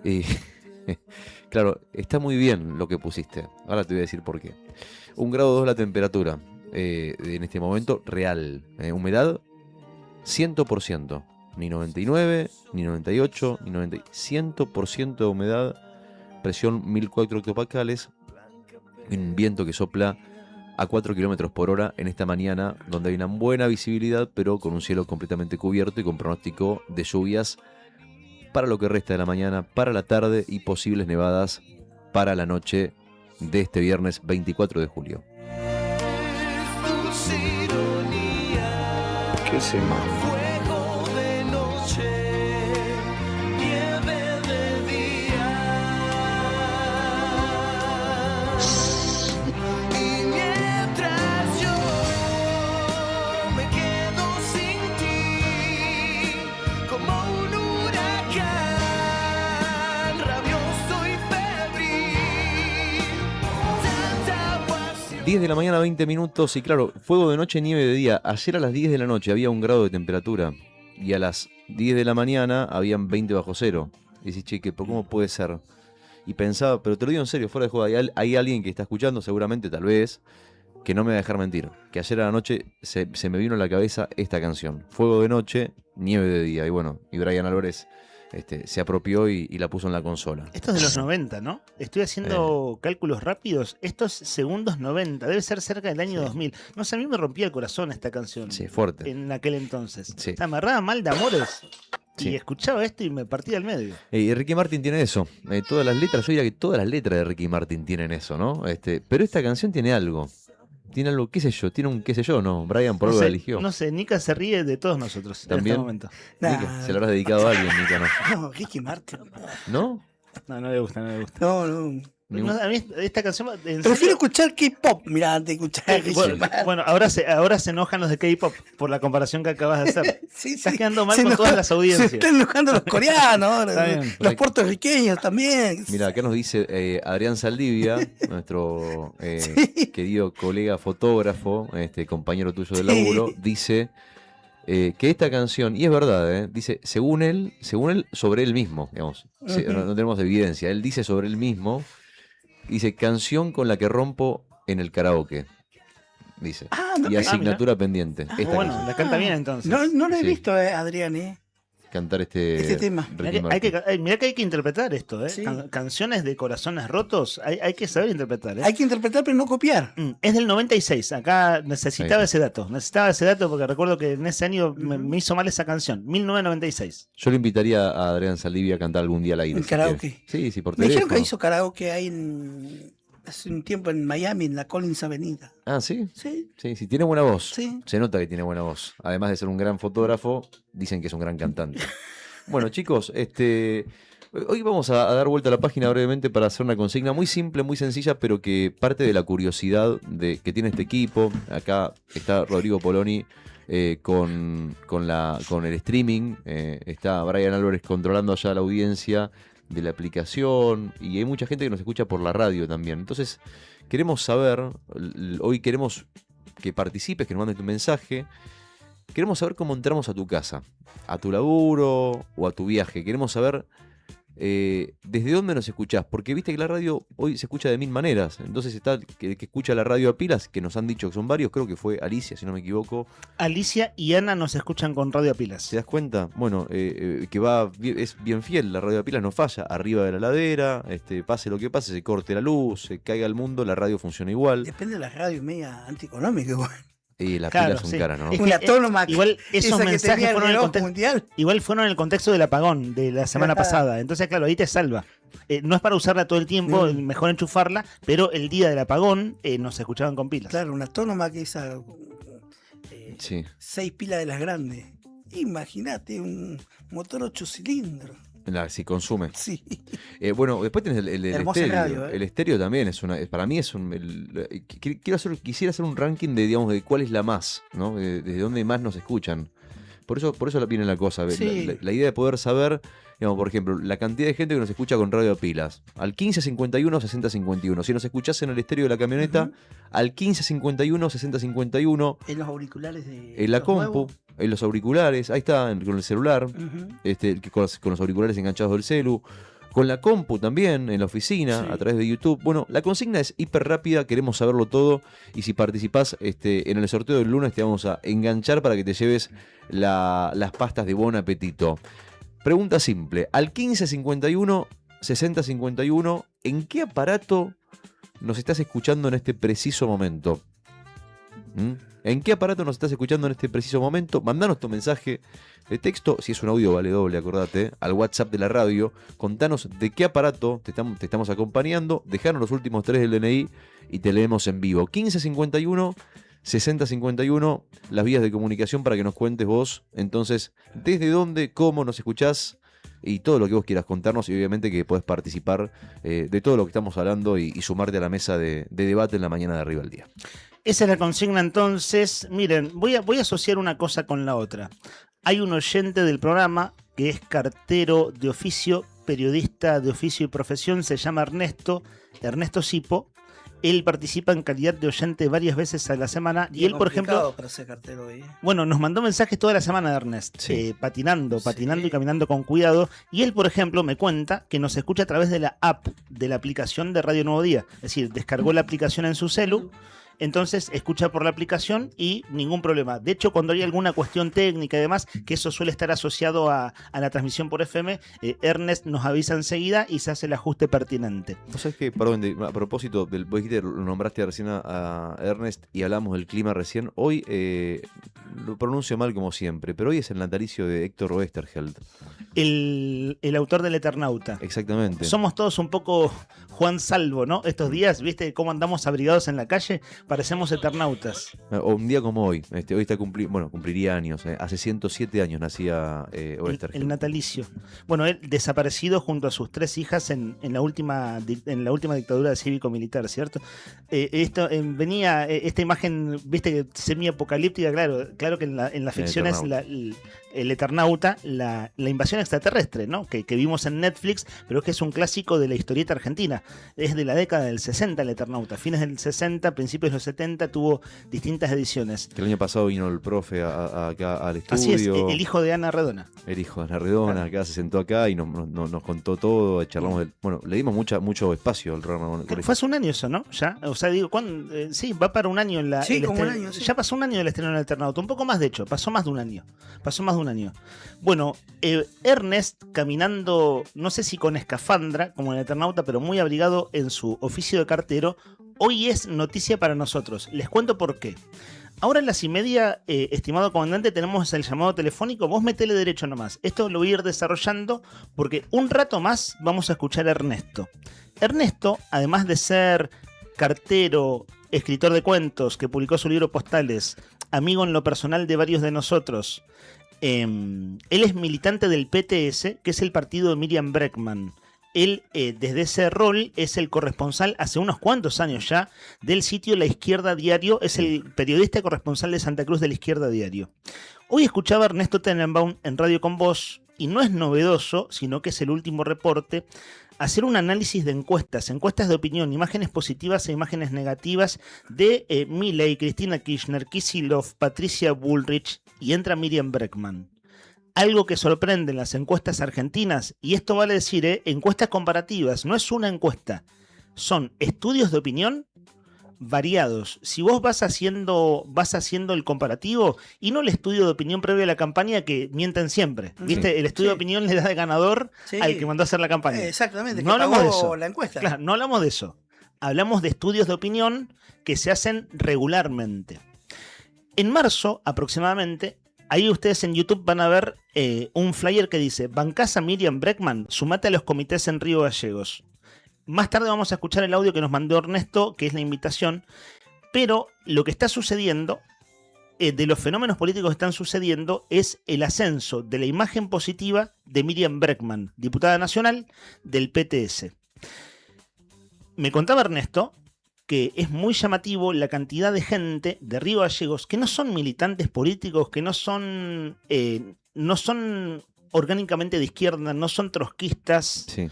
Y claro, está muy bien lo que pusiste. Ahora te voy a decir por qué. 1 grado 2 la temperatura en este momento real. Humedad 100%. Ni 99, ni 98, ni 90. 100% de humedad. Presión 1004 hectopascales. Un viento que sopla a 4 km por hora en esta mañana, donde hay una buena visibilidad, pero con un cielo completamente cubierto y con pronóstico de lluvias para lo que resta de la mañana, para la tarde y posibles nevadas para la noche de este viernes 24 de julio. ¿Qué se llama? 10 de la mañana, 20 minutos, y claro, fuego de noche, nieve de día. Ayer a las 10 de la noche había 1 grado de temperatura, y a las 10 de la mañana habían 20 bajo cero. Y decís, che, ¿cómo puede ser? Y pensaba, pero te lo digo en serio, fuera de juego, hay alguien que está escuchando, seguramente, tal vez, que no me va a dejar mentir. Que ayer a la noche se me vino a la cabeza esta canción. Fuego de noche, nieve de día. Y bueno, y Brian Álvarez se apropió y la puso en la consola. Esto es de los 90, ¿no? Estoy haciendo cálculos rápidos. Esto es segundos 90. Debe ser cerca del año 2000. No sé, a mí me rompía el corazón esta canción. Sí, fuerte. En aquel entonces. Sí. Se amarraba mal de amores. Sí. Y escuchaba esto y me partía al medio. Y Ricky Martin tiene eso. Todas las letras, yo diría que todas las letras de Ricky Martin tienen eso, ¿no? Pero esta canción tiene algo. Tiene algo, qué sé yo, tiene un qué sé yo, ¿no? Brian por algo la eligió. No sé, Nika se ríe de todos nosotros ¿También? en este momento. Nika, se lo habrás dedicado a alguien, Nika, ¿no? No, Ricky Martin. ¿No? No le gusta, no le gusta. No. No, a mí esta canción... Prefiero escuchar K-pop, mirá, antes de escuchar Ricky Martin. Bueno, ahora se enojan los de K-pop por la comparación que acabas de hacer. Sí, Estás sí. quedando mal con todas las audiencias. Se están enojando los coreanos, Está bien. los puertorriqueños también. Mira, acá nos dice Adrián Saldivia, nuestro querido colega fotógrafo, compañero tuyo de laburo, dice que esta canción, y es verdad, dice, según él, sobre él mismo, digamos, no tenemos evidencia, él dice sobre él mismo, dice, canción con la que rompo en el karaoke, dice, y asignatura pendiente. Esta Bueno, canción. la canta bien entonces. No lo he Sí. visto, Adrián, Cantar este tema. Ricky Mirá que hay que interpretar esto, Sí. Canciones de corazones rotos, hay que saber interpretar, Hay que interpretar, pero no copiar. Es del 96, acá necesitaba Sí. ese dato porque recuerdo que en ese año me hizo mal esa canción, 1996. Yo le invitaría a Adrián Saldivia a cantar algún día al aire. En si karaoke. quiere. Sí, por Me dijeron teléfono. que hizo karaoke ahí hace un tiempo en Miami, en la Collins Avenida. Ah, ¿sí? Sí. Sí, tiene buena voz. Sí. Se nota que tiene buena voz. Además de ser un gran fotógrafo, dicen que es un gran cantante. Bueno, chicos, hoy vamos a dar vuelta a la página brevemente para hacer una consigna muy simple, muy sencilla, pero que parte de la curiosidad que tiene este equipo. Acá está Rodrigo Poloni con el streaming. Está Brian Álvarez controlando allá la audiencia de la aplicación. Y hay mucha gente que nos escucha por la radio también. Entonces, queremos saber, hoy queremos que participes, que nos mandes tu mensaje. Queremos saber cómo entramos a tu casa, a tu laburo o a tu viaje. Queremos saber desde dónde nos escuchás, porque viste que la radio hoy se escucha de 1000 maneras. Entonces está el que escucha la radio a pilas, que nos han dicho que son varios, creo que fue Alicia, si no me equivoco. Alicia y Ana nos escuchan con radio a pilas. ¿Te das cuenta? Bueno, que es bien fiel, la radio a pilas no falla, arriba de la ladera, pase lo que pase, se corte la luz, se caiga el mundo, la radio funciona igual. Depende de la radio media antieconómica, igual. Y las Claro, pilas son sí. caras, ¿no? Es que, Una Tonomac, igual esos esa que mensajes tenía el fueron en el reloj contexto. mundial. Igual fueron en el contexto del apagón de la semana pasada. Entonces, claro, ahí te salva. No es para usarla todo el tiempo, mejor enchufarla, pero el día del apagón nos escuchaban con pilas. Claro, una Tonomac esa Sí. 6 pilas de las grandes. Imagínate un motor 8 cilindros. Si consume. Sí. Bueno, después tenés el Hermosa estéreo. radio, El estéreo también para mí es quisiera hacer un ranking de cuál es la más, ¿no? Desde dónde más nos escuchan. Por eso viene la cosa. Sí. La idea de poder saber, digamos, por ejemplo, la cantidad de gente que nos escucha con radio a pilas. Al 1551 6051. Si nos escuchás en el estéreo de la camioneta, al 1551 6051. En los auriculares de. En la los compu, nuevos. en los auriculares, ahí está, con el celular. Con los auriculares enganchados del celu, con la compu también, en la oficina, Sí. a través de YouTube. Bueno, la consigna es hiper rápida, queremos saberlo todo, y si participás en el sorteo del lunes te vamos a enganchar para que te lleves las pastas de Bon Apetito. Pregunta simple, al 1551 6051, ¿en qué aparato nos estás escuchando en este preciso momento? ¿En qué aparato nos estás escuchando en este preciso momento? Mandanos tu mensaje de texto, si es un audio vale doble, acordate, al WhatsApp de la radio. Contanos de qué aparato te estamos acompañando, dejanos los últimos 3 del DNI y te leemos en vivo. 1551 6051, las vías de comunicación para que nos cuentes vos, entonces, desde dónde, cómo nos escuchás y todo lo que vos quieras contarnos, y obviamente que podés participar de todo lo que estamos hablando y sumarte a la mesa de debate en la mañana de Arriba al Día. Esa es la consigna entonces. Miren, voy a asociar una cosa con la otra. Hay un oyente del programa que es cartero de oficio, periodista de oficio y profesión, se llama Ernesto Sipo. Él participa en calidad de oyente varias veces a la semana. Y Bien él, por ejemplo, complicado para ser cartero hoy. bueno, nos mandó mensajes toda la semana, Ernest, Sí. patinando Sí. y caminando con cuidado. Y él, por ejemplo, me cuenta que nos escucha a través de la app, de la aplicación de Radio Nuevo Día. Es decir, descargó la aplicación en su celu, entonces escucha por la aplicación y ningún problema. De hecho, cuando hay alguna cuestión técnica y demás, que eso suele estar asociado a la transmisión por FM, Ernest nos avisa enseguida y se hace el ajuste pertinente. ¿Vos sabés que, perdón, a propósito, vos dijiste, lo nombraste recién a Ernest y hablamos del clima recién? Hoy, lo pronuncio mal como siempre, pero hoy es el natalicio de Héctor Oesterheld. El autor del Eternauta. Exactamente. Somos todos un poco Juan Salvo, ¿no? Estos días, ¿viste cómo andamos abrigados en la calle? Parecemos eternautas. O un día como hoy. Hoy está cumpliría años. Hace 107 años nacía Oesterheld. El natalicio. Bueno, él desaparecido junto a sus 3 hijas en la última dictadura cívico-militar, ¿cierto? Venía esta imagen, viste, semi-apocalíptica, claro que en la ficción es el Eternauta, la invasión extraterrestre, ¿no? Que vimos en Netflix, pero es que es un clásico de la historieta argentina. Es de la década del 60 el Eternauta. Fines del 60, principios de los 70, tuvo distintas ediciones. Que el año pasado vino el profe acá al estudio. Así es, el hijo de Ana Redona. El hijo de Ana Redona, acá se sentó acá y nos contó todo, charlamos le dimos mucho espacio al programa. Fue hace un año eso, ¿no? Ya, o sea, digo, sí, va para un año Sí, como un año, sí. Ya pasó un año del estreno del Eternauta, un poco más de hecho, pasó más de un año. Bueno, Ernest caminando, no sé si con escafandra, como en el Eternauta, pero muy abrigado en su oficio de cartero, hoy es noticia para nosotros. Les cuento por qué. Ahora en las 1:30, estimado comandante, tenemos el llamado telefónico. Vos metele derecho nomás. Esto lo voy a ir desarrollando porque un rato más vamos a escuchar a Ernesto. Ernesto, además de ser cartero, escritor de cuentos, que publicó su libro Postales, amigo en lo personal de varios de nosotros, él es militante del PTS, que es el partido de Miriam Bregman. Él, desde ese rol, es el corresponsal hace unos cuantos años ya del sitio La Izquierda Diario. Es el periodista corresponsal de Santa Cruz de La Izquierda Diario. Hoy escuchaba a Ernesto Tenenbaum en Radio con Vos, y no es novedoso, sino que es el último reporte, hacer un análisis de encuestas de opinión, imágenes positivas e imágenes negativas de Milei, Cristina Kirchner, Kicillof, Patricia Bullrich, y entra Miriam Bregman. Algo que sorprende en las encuestas argentinas, y esto vale decir, encuestas comparativas, no es una encuesta, son estudios de opinión variados. Si vos vas haciendo el comparativo y no el estudio de opinión previo a la campaña, que mienten siempre, ¿viste? Sí. El estudio de Sí. opinión le da de ganador Sí. al que mandó a hacer la campaña. Exactamente, No que hablamos de pagó eso. la encuesta. Claro, no hablamos de eso. Hablamos de estudios de opinión que se hacen regularmente. En marzo, aproximadamente, ahí ustedes en YouTube van a ver un flyer que dice: bancás a Miriam Bregman, sumate a los comités en Río Gallegos. Más tarde vamos a escuchar el audio que nos mandó Ernesto, que es la invitación. Pero lo que está sucediendo, de los fenómenos políticos que están sucediendo, es el ascenso de la imagen positiva de Miriam Bregman, diputada nacional del PTS. Me contaba Ernesto que es muy llamativo la cantidad de gente de Río Gallegos que no son militantes políticos, que no son orgánicamente de izquierda, no son trotskistas, Sí.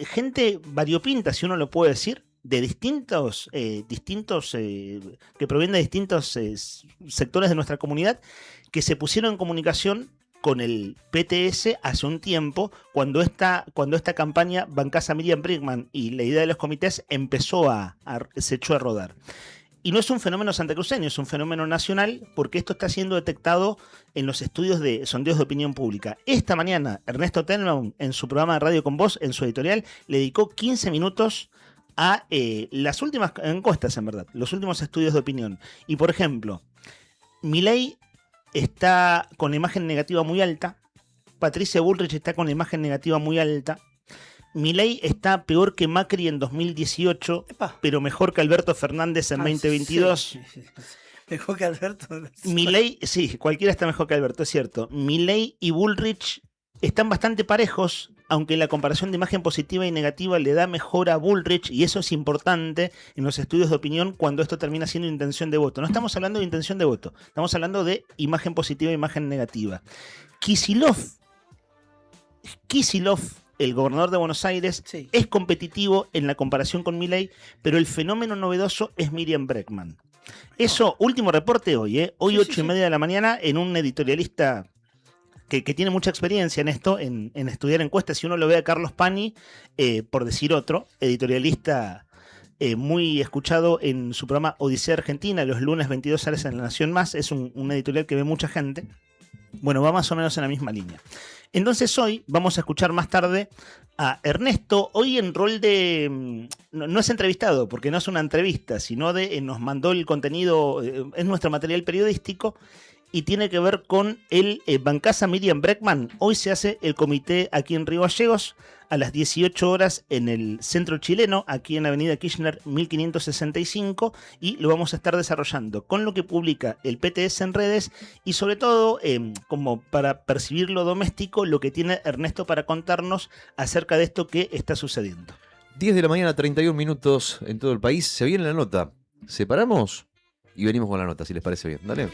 Gente variopinta, si uno lo puede decir, de distintos que provienen de distintos sectores de nuestra comunidad, que se pusieron en comunicación con el PTS hace un tiempo, cuando esta campaña Bancás a Miriam Bregman y la idea de los comités se echó a rodar. Y no es un fenómeno santacruceño, es un fenómeno nacional, porque esto está siendo detectado en los estudios de sondeos de opinión pública. Esta mañana, Ernesto Tenenbaum, en su programa de Radio con Vos, en su editorial, le dedicó 15 minutos a las últimas encuestas, en verdad, los últimos estudios de opinión. Y, por ejemplo, Milei está con la imagen negativa muy alta, Patricia Bullrich está con la imagen negativa muy alta, Milei está peor que Macri en 2018, Epa. pero mejor que Alberto Fernández en 2022. Sí. Mejor que Alberto. Milei, sí, cualquiera está mejor que Alberto, es cierto. Milei y Bullrich están bastante parejos, aunque la comparación de imagen positiva y negativa le da mejor a Bullrich, y eso es importante en los estudios de opinión cuando esto termina siendo intención de voto. No estamos hablando de intención de voto, estamos hablando de imagen positiva e imagen negativa. Kicillof el gobernador de Buenos Aires, Sí. es competitivo en la comparación con Milei, pero el fenómeno novedoso es Miriam Bregman. Eso, último reporte hoy, hoy Sí, 8:30 de la mañana, en un editorialista que tiene mucha experiencia en esto, en estudiar encuestas. Si uno lo ve a Carlos Pani, por decir otro, editorialista muy escuchado en su programa Odisea Argentina, los lunes 22 horas en La Nación Más, es un editorial que ve mucha gente. Bueno, va más o menos en la misma línea. Entonces hoy vamos a escuchar más tarde a Ernesto, hoy en rol de... No es entrevistado, porque no es una entrevista, sino nos mandó el contenido, es nuestro material periodístico, y tiene que ver con el Bancasa Miriam Bregman. Hoy se hace el comité aquí en Río Gallegos a las 18 horas en el centro chileno, aquí en Avenida Kirchner 1565, y lo vamos a estar desarrollando con lo que publica el PTS en redes y sobre todo, como para percibir lo doméstico, lo que tiene Ernesto para contarnos acerca de esto que está sucediendo. 10 de la mañana, 31 minutos en todo el país. Se viene la nota. Separamos y venimos con la nota, si les parece bien. Dale.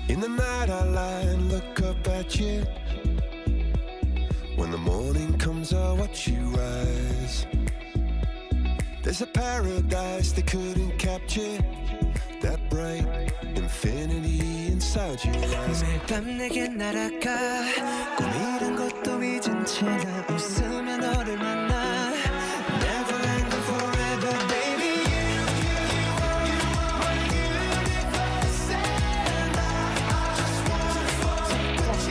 In the night I lie and look up at you. When the morning comes I watch you rise. There's a paradise they couldn't capture. That bright infinity inside your eyes. 매일 밤 내게 날아가 꿈이란 것도 잊은 채 나 웃으며 너를 만나 Never ending forever baby You are my universe and I just wanna put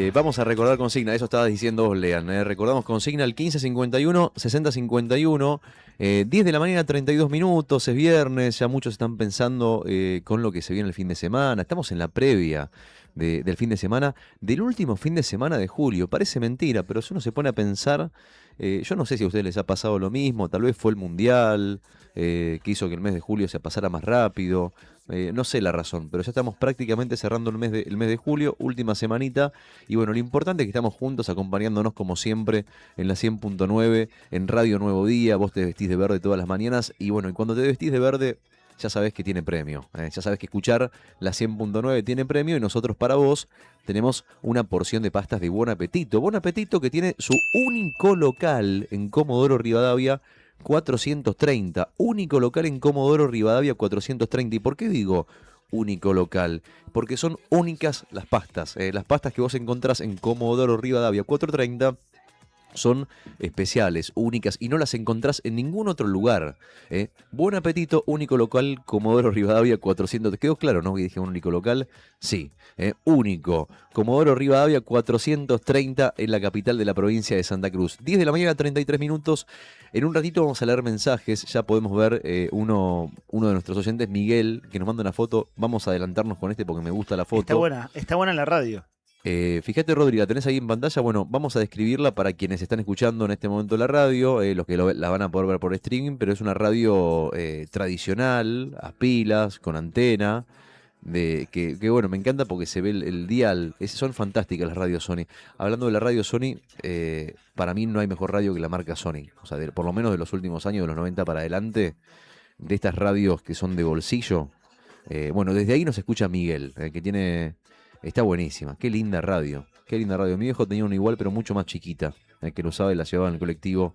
you Vamos a recordar consigna, eso estabas diciendo vos, Lean. Recordamos consigna al 1551 6051. 10 de la mañana, 32 minutos, es viernes, ya muchos están pensando con lo que se viene el fin de semana. Estamos en la previa del fin de semana, del último fin de semana de julio. Parece mentira, pero si uno se pone a pensar, yo no sé si a ustedes les ha pasado lo mismo, tal vez fue el Mundial, que hizo que el mes de julio se pasara más rápido. No sé la razón, pero ya estamos prácticamente cerrando el mes de julio, última semanita. Y bueno, lo importante es que estamos juntos acompañándonos como siempre en la 100.9, en Radio Nuevo Día. Vos te vestís de verde todas las mañanas. Y bueno, y cuando te vestís de verde, ya sabés que tiene premio. Ya sabés que escuchar la 100.9 tiene premio. Y nosotros para vos tenemos una porción de pastas de Buon Appetito. Buon Appetito que tiene su único local en Comodoro Rivadavia 430, único local en Comodoro Rivadavia 430. ¿Y por qué digo único local? Porque son únicas las pastas. Las pastas que vos encontrás en Comodoro Rivadavia 430 son especiales, únicas, y no las encontrás en ningún otro lugar. Buen Apetito, único local, Comodoro Rivadavia 400. ¿Te quedó claro, no? Que dije un único local. Sí, único. Comodoro Rivadavia 430 en la capital de la provincia de Santa Cruz. 10 de la mañana, 33 minutos. En un ratito vamos a leer mensajes. Ya podemos ver uno de nuestros oyentes, Miguel, que nos manda una foto. Vamos a adelantarnos con este porque me gusta la foto. Está buena la radio. Fíjate, Rodri, la tenés ahí en pantalla. Bueno, vamos a describirla para quienes están escuchando en este momento la radio, los que la van a poder ver por streaming, pero es una radio tradicional, a pilas, con antena, que bueno, me encanta porque se ve el dial. Son fantásticas las radios Sony. Hablando de la radio Sony, para mí no hay mejor radio que la marca Sony. O sea, por lo menos de los últimos años, de los 90 para adelante, de estas radios que son de bolsillo. Bueno, desde ahí nos escucha Miguel, que está buenísima. Qué linda radio. Qué linda radio. Mi viejo tenía una igual, pero mucho más chiquita, que lo usaba y la llevaba en el colectivo.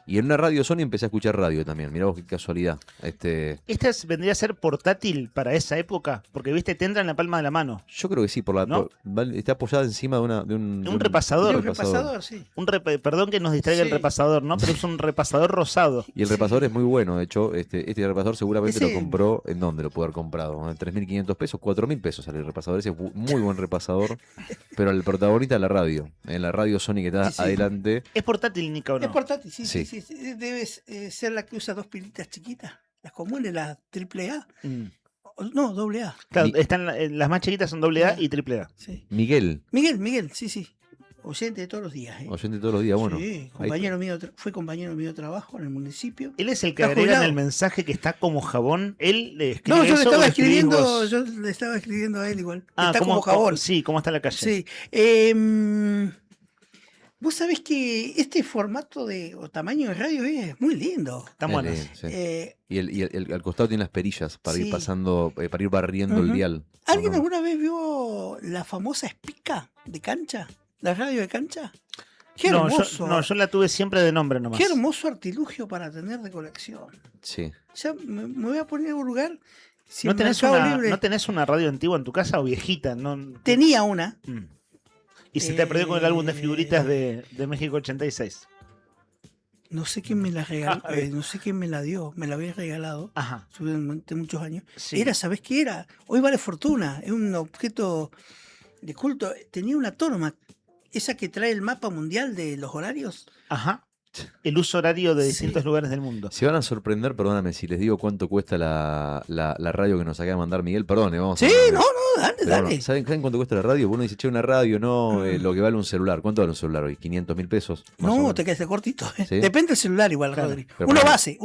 Y en una radio Sony empecé a escuchar radio también. Mirá vos qué casualidad. ¿Esta vendría a ser portátil para esa época? Porque, viste, te entra en la palma de la mano. Yo creo que sí, ¿No? está apoyada encima de un repasador. Un repasador, sí. Perdón que nos distraiga el repasador, ¿no? Pero es un repasador rosado. Y el repasador es muy bueno. De hecho, este repasador seguramente Ese- lo compró. ¿En dónde lo pudo haber comprado? En 3.500 pesos, 4.000 pesos sale el repasador. Ese es muy buen repasador. Pero el protagonista de la radio. En la radio Sony que está Sí. adelante. ¿Es portátil, Nico, o no? Es portátil, sí, Sí. sí. Debe ser la que usa dos pilitas chiquitas, las comunes, la AAA. Mm. No, AA. Claro, Mi- las más chiquitas son AA y AAA. Sí. Miguel. Miguel, sí, sí. Oyente de todos los días. Oyente todos los días, bueno. Sí, ahí compañero mío, fue compañero mío de trabajo en el municipio. Él es el que Está agrega en jubilado. el mensaje que está como jabón. Él le escribe No, yo le eso, estaba ¿o lo escribís escribiendo, vos? yo le estaba escribiendo a él igual. Ah, Está ¿cómo- como jabón. Sí, ¿cómo está la calle? Sí. Vos sabés que este formato o tamaño de radio es muy lindo. Están es buenas. lindo, sí. Eh, Y al costado tiene las perillas para ir Sí. pasando, para ir barriendo el Ujú. dial. ¿Alguien ¿O no? alguna vez vio la famosa Espica de cancha? ¿La radio de cancha? Qué No, hermoso. yo la tuve siempre de nombre nomás. Qué hermoso artilugio para tener de colección. Sí. Ya me voy a poner en un lugar. Si ¿No en tenés, Mercado Libre ¿No tenés una radio antigua en tu casa o viejita? No, tenía una. Mm. Y se te perdió con el álbum de figuritas de México 86. No sé quién me la regaló, no sé quién me la dio, me la había regalado Ajá. durante muchos años. Sí. Era, ¿sabés qué era? Hoy vale fortuna, es un objeto de culto. Tenía una tónoma, esa que trae el mapa mundial de los horarios. Ajá. El uso horario de Sí. distintos lugares del mundo. Se van a sorprender, perdóname, si les digo cuánto cuesta la radio que nos acaba de mandar Miguel. Perdón, vamos Sí, a... no, dale, Pero dale. bueno, ¿saben cuánto cuesta la radio? Uno dice, che, una radio, no, lo que vale un celular. ¿Cuánto vale un celular hoy? ¿500.000 pesos? Más o No, menos. te quedaste cortito. ¿Sí? Depende del celular igual, Claro. Rodri. Pero Uno para- base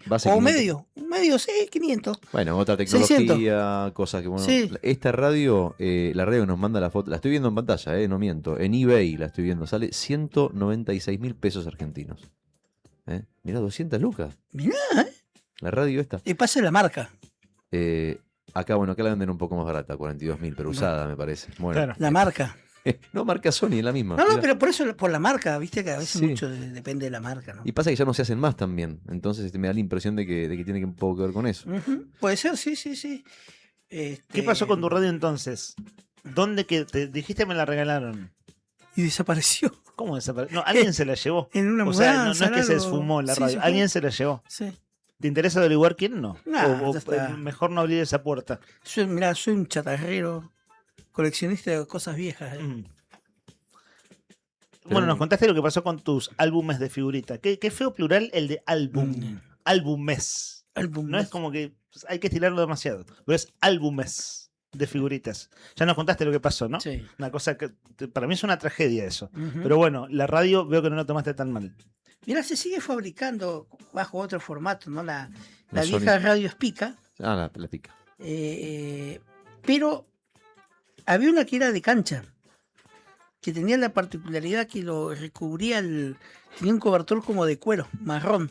Base o 500. medio. Un medio, sí, 500. Bueno, otra 600. tecnología, cosas que, bueno, Sí. esta radio, la radio que nos manda la foto, la estoy viendo en pantalla, no miento, en eBay la estoy viendo, sale 196.000 pesos argentinos. Mirá, 200 lucas, Mirá, la radio esta. y pase la marca. Acá la venden un poco más barata, 42.000, pero usada me parece. Bueno, Claro. La marca. no, marca Sony, es la misma. No, Mirá. pero por eso, por la marca, viste que a veces Sí. mucho depende de la marca, ¿no? Y pasa que ya no se hacen más también, entonces me da la impresión de que tiene un poco que ver con eso. Ujú, puede ser, sí. ¿Qué pasó con tu radio entonces? ¿Dónde que te dijiste me la regalaron? Y desapareció. ¿Cómo desapareció? No, alguien se la llevó. En una O sea, no mudanza. es que se algo. esfumó la Sí, radio. se fue. Alguien se la llevó. Sí. ¿Te interesa averiguar quién no? Nah, o ya está. mejor no abrir esa puerta. Mirá, soy un chatarrero, coleccionista de cosas viejas. Mm. Bueno, nos contaste lo que pasó con tus álbumes de figurita. Qué feo plural el de álbum. Mm. Álbumes. Álbum No es como que pues, hay que estirarlo demasiado. Pero es álbumes de figuritas. Ya nos contaste lo que pasó, ¿no? Sí. Una cosa que para mí es una tragedia eso. Ujú. Pero bueno, la radio veo que no lo tomaste tan mal. Mirá, se sigue fabricando bajo otro formato, ¿no? La Sony. vieja radio Espica, La pica. pero había una que era de cancha, que tenía la particularidad que lo recubría tenía un cobertor como de cuero, marrón.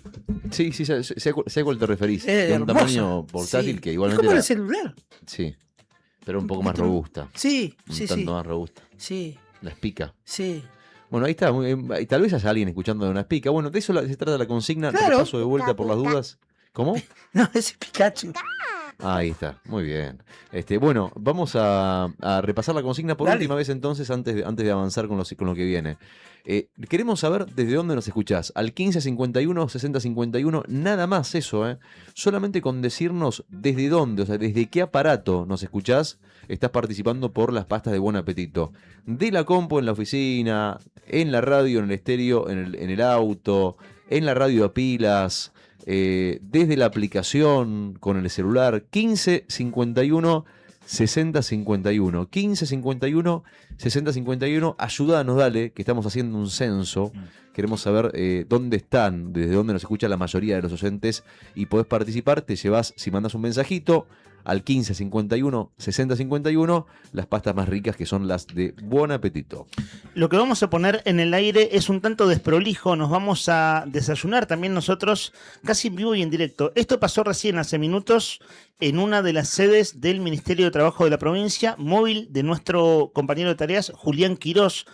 Sí, sé a cuál te referís. De un Hermosa. tamaño portátil Sí. que Es igualmente como era, el celular. sí, pero un Un poco más poquito- robusta. Sí, Un sí, tanto sí. más robusta. Sí, La espica. sí. Bueno, ahí está. Y tal vez haya alguien escuchando de una espica. Bueno, de eso se trata la consigna. Te Claro. paso de vuelta por las dudas. ¿Cómo? No, ese Pikachu. Ahí está, muy bien. Bueno, vamos a repasar la consigna por Dale. última vez entonces, antes de avanzar con lo que viene. Queremos saber desde dónde nos escuchás. Al 1551 6051, nada más eso, solamente con decirnos desde dónde, o sea, desde qué aparato nos escuchás, estás participando por las pastas de Buen Apetito. De la compu en la oficina, en la radio, en el estéreo, en el auto, en la radio a pilas, desde la aplicación con el celular. 1551 6051 1551 6051, ayúdanos, dale, que estamos haciendo un censo. Queremos saber dónde están, desde dónde nos escucha la mayoría de los oyentes, y podés participar. Te llevas, si mandas un mensajito al 1551 6051, las pastas más ricas, que son las de Buen Apetito. Lo que vamos a poner en el aire es un tanto desprolijo. Nos vamos a desayunar también nosotros, casi en vivo y en directo. Esto pasó recién hace minutos en una de las sedes del Ministerio de Trabajo de la provincia, móvil de nuestro compañero de tareas, Julián Quirós.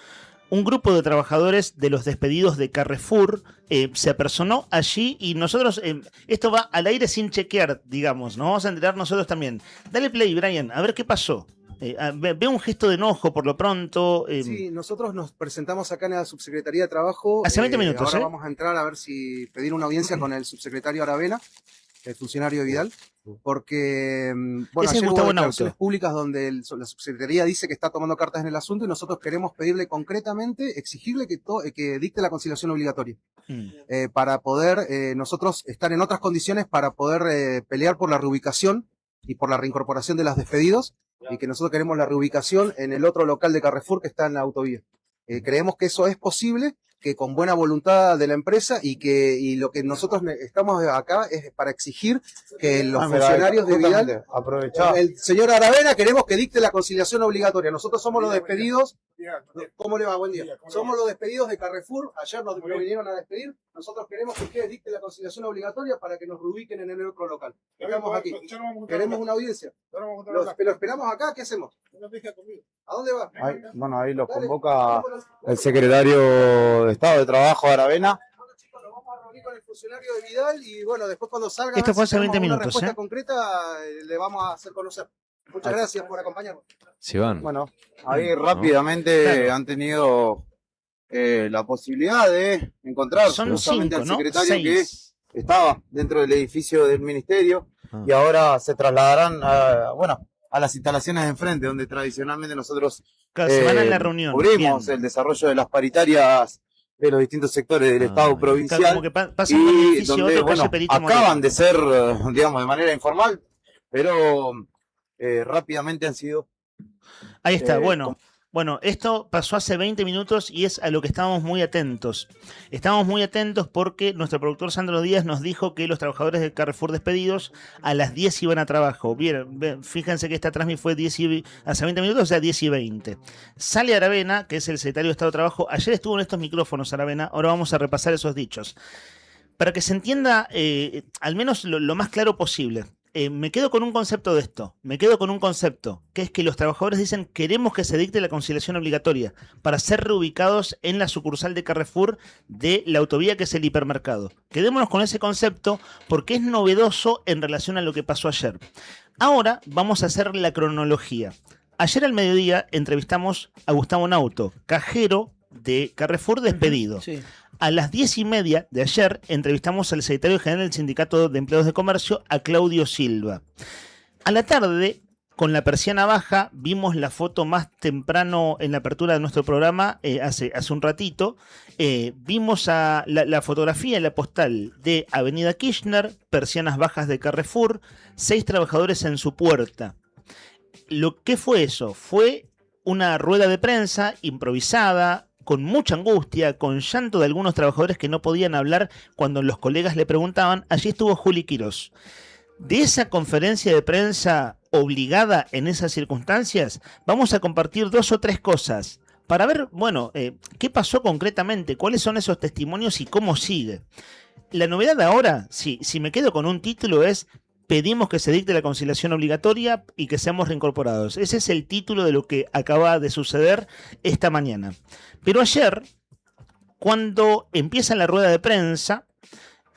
Un grupo de trabajadores de los despedidos de Carrefour se apersonó allí y nosotros, esto va al aire sin chequear, digamos, nos vamos a enterar nosotros también. Dale play, Brian, a ver qué pasó. Veo un gesto de enojo por lo pronto. Sí, nosotros nos presentamos acá en la Subsecretaría de Trabajo. Hace 20 minutos, Ahora ¿eh? vamos a entrar a ver si pedir una audiencia con el subsecretario Aravena, el funcionario Vidal, porque bueno, Ese es ayer hubo Gustavo declaraciones Nauto. públicas donde la subsecretaría dice que está tomando cartas en el asunto y nosotros queremos pedirle concretamente, exigirle que dicte la conciliación obligatoria. Para poder nosotros estar en otras condiciones para poder pelear por la reubicación y por la reincorporación de los despedidos, y que nosotros queremos la reubicación en el otro local de Carrefour que está en la autovía. Creemos que eso es posible, que con buena voluntad de la empresa y lo que nosotros estamos acá es para exigir que los funcionarios de Vidal, el señor Aravena, queremos que dicte la conciliación obligatoria. Nosotros somos los despedidos. ¿Cómo le va? Buen día. Somos los despedidos de Carrefour. Ayer nos vinieron a despedir. Nosotros queremos que ustedes dicten la conciliación obligatoria para que nos reubiquen en el otro local. Estamos aquí. Queremos una audiencia. Pero esperamos acá. ¿Qué hacemos? ¿A dónde va? Bueno, ahí los convoca el secretario de Estado de Trabajo de Aravena. Bueno, chicos, nos vamos a reunir con el funcionario de Vidal y bueno, después cuando salga Esto fue hace 20 una minutos, respuesta concreta, le vamos a hacer conocer. Muchas gracias por acompañarnos. Se van. Bueno, ahí rápidamente han tenido la posibilidad de encontrar Son justamente 5, al ¿no? secretario 6. que estaba dentro del edificio del ministerio y ahora se trasladarán a las instalaciones de enfrente, donde tradicionalmente nosotros Claro, se van a la reunión. cubrimos Bien. el desarrollo de las paritarias de los distintos sectores del Estado provincial. Claro, como que pasan de un Y edificio a donde, otro, calle bueno, Perito acaban Moreno. de ser, digamos, de manera informal, pero rápidamente han sido... Ahí está, bueno, esto pasó hace 20 minutos y es a lo que estábamos muy atentos. Estábamos muy atentos porque nuestro productor Sandro Díaz nos dijo que los trabajadores de Carrefour despedidos a las 10 iban a trabajo. Bien, fíjense que esta transmisión fue hace 20 minutos, o sea, 10 y 20. Sale Aravena, que es el secretario de Estado de Trabajo. Ayer estuvo en estos micrófonos Aravena, ahora vamos a repasar esos dichos. Para que se entienda al menos lo más claro posible. Me quedo con un concepto de esto, que es que los trabajadores dicen queremos que se dicte la conciliación obligatoria para ser reubicados en la sucursal de Carrefour de la autovía que es el hipermercado. Quedémonos con ese concepto porque es novedoso en relación a lo que pasó ayer. Ahora vamos a hacer la cronología. Ayer al mediodía entrevistamos a Gustavo Nauto, cajero de Carrefour despedido. Sí. A las 10:30 de ayer entrevistamos al secretario general del Sindicato de Empleados de Comercio, a Claudio Silva. A la tarde, con la persiana baja, vimos la foto más temprano en la apertura de nuestro programa, hace un ratito. Vimos la fotografía en la postal de Avenida Kirchner, persianas bajas de Carrefour, 6 trabajadores en su puerta. ¿Qué fue eso? Fue una rueda de prensa improvisada, con mucha angustia, con llanto de algunos trabajadores que no podían hablar cuando los colegas le preguntaban. Allí estuvo Juli Quirós. De esa conferencia de prensa obligada en esas circunstancias, vamos a compartir 2 o 3 cosas para ver, qué pasó concretamente, cuáles son esos testimonios y cómo sigue. La novedad de ahora, si me quedo con un título, es: pedimos que se dicte la conciliación obligatoria y que seamos reincorporados. Ese es el título de lo que acaba de suceder esta mañana. Pero ayer, cuando empieza la rueda de prensa,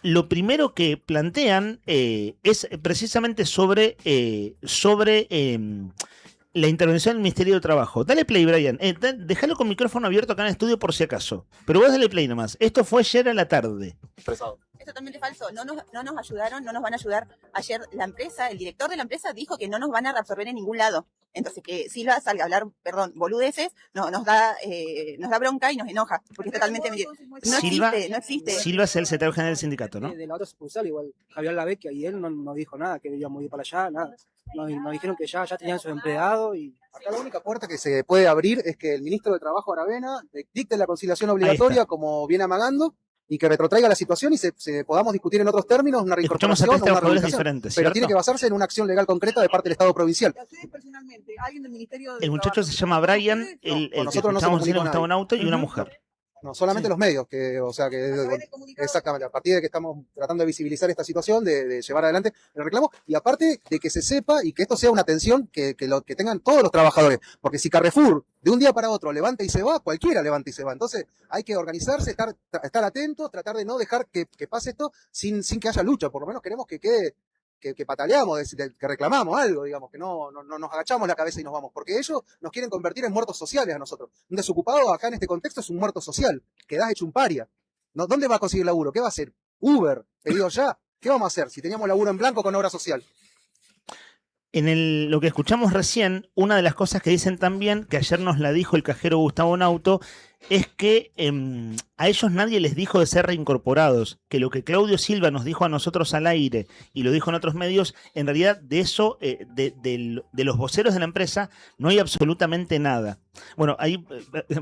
lo primero que plantean es precisamente sobre la intervención del Ministerio de Trabajo. Dale play, Brian. Déjalo con micrófono abierto acá en el estudio por si acaso. Pero vos dale play nomás. Esto fue ayer a la tarde. Es totalmente falso. No nos ayudaron, no nos van a ayudar. Ayer la empresa, el director de la empresa dijo que no nos van a reabsorber en ningún lado. Entonces que Silva salga a hablar, boludeces, nos da bronca y nos enoja, porque es totalmente mentira. No existe. Silva es el secretario general del sindicato, ¿no? De la otra sucursal, igual Javier Lavecchia, y él no dijo nada, que íbamos a ir para allá, nada. Nos dijeron que ya tenían sus empleados y... Acá la única puerta que se puede abrir es que el ministro de Trabajo, Aravena, dicte la conciliación obligatoria como viene amagando y que retrotraiga la situación y se podamos discutir en otros términos una reincorporación o una reubicación. Pero tiene que basarse en una acción legal concreta de parte del Estado provincial. El muchacho se llama Brian, el que estamos diciendo que estaba en auto y una mujer. No, solamente los medios, exactamente, a partir de que estamos tratando de visibilizar esta situación, de llevar adelante el reclamo, y aparte de que se sepa y que esto sea una atención que tengan todos los trabajadores, porque si Carrefour de un día para otro levanta y se va, cualquiera levanta y se va, entonces hay que organizarse, estar atentos, tratar de no dejar que pase esto sin que haya lucha, por lo menos queremos que quede, que pataleamos, que reclamamos algo, digamos, que no nos agachamos la cabeza y nos vamos, porque ellos nos quieren convertir en muertos sociales a nosotros. Un desocupado acá en este contexto es un muerto social, quedás hecho un paria. ¿No? ¿Dónde va a conseguir laburo? ¿Qué va a hacer? Uber, pedido ya. ¿Qué vamos a hacer si teníamos laburo en blanco con obra social? lo que escuchamos recién, una de las cosas que dicen también, que ayer nos la dijo el cajero Gustavo Nauto, es que a ellos nadie les dijo de ser reincorporados, que lo que Claudio Silva nos dijo a nosotros al aire y lo dijo en otros medios, en realidad de eso, de los voceros de la empresa, no hay absolutamente nada. Bueno, ahí,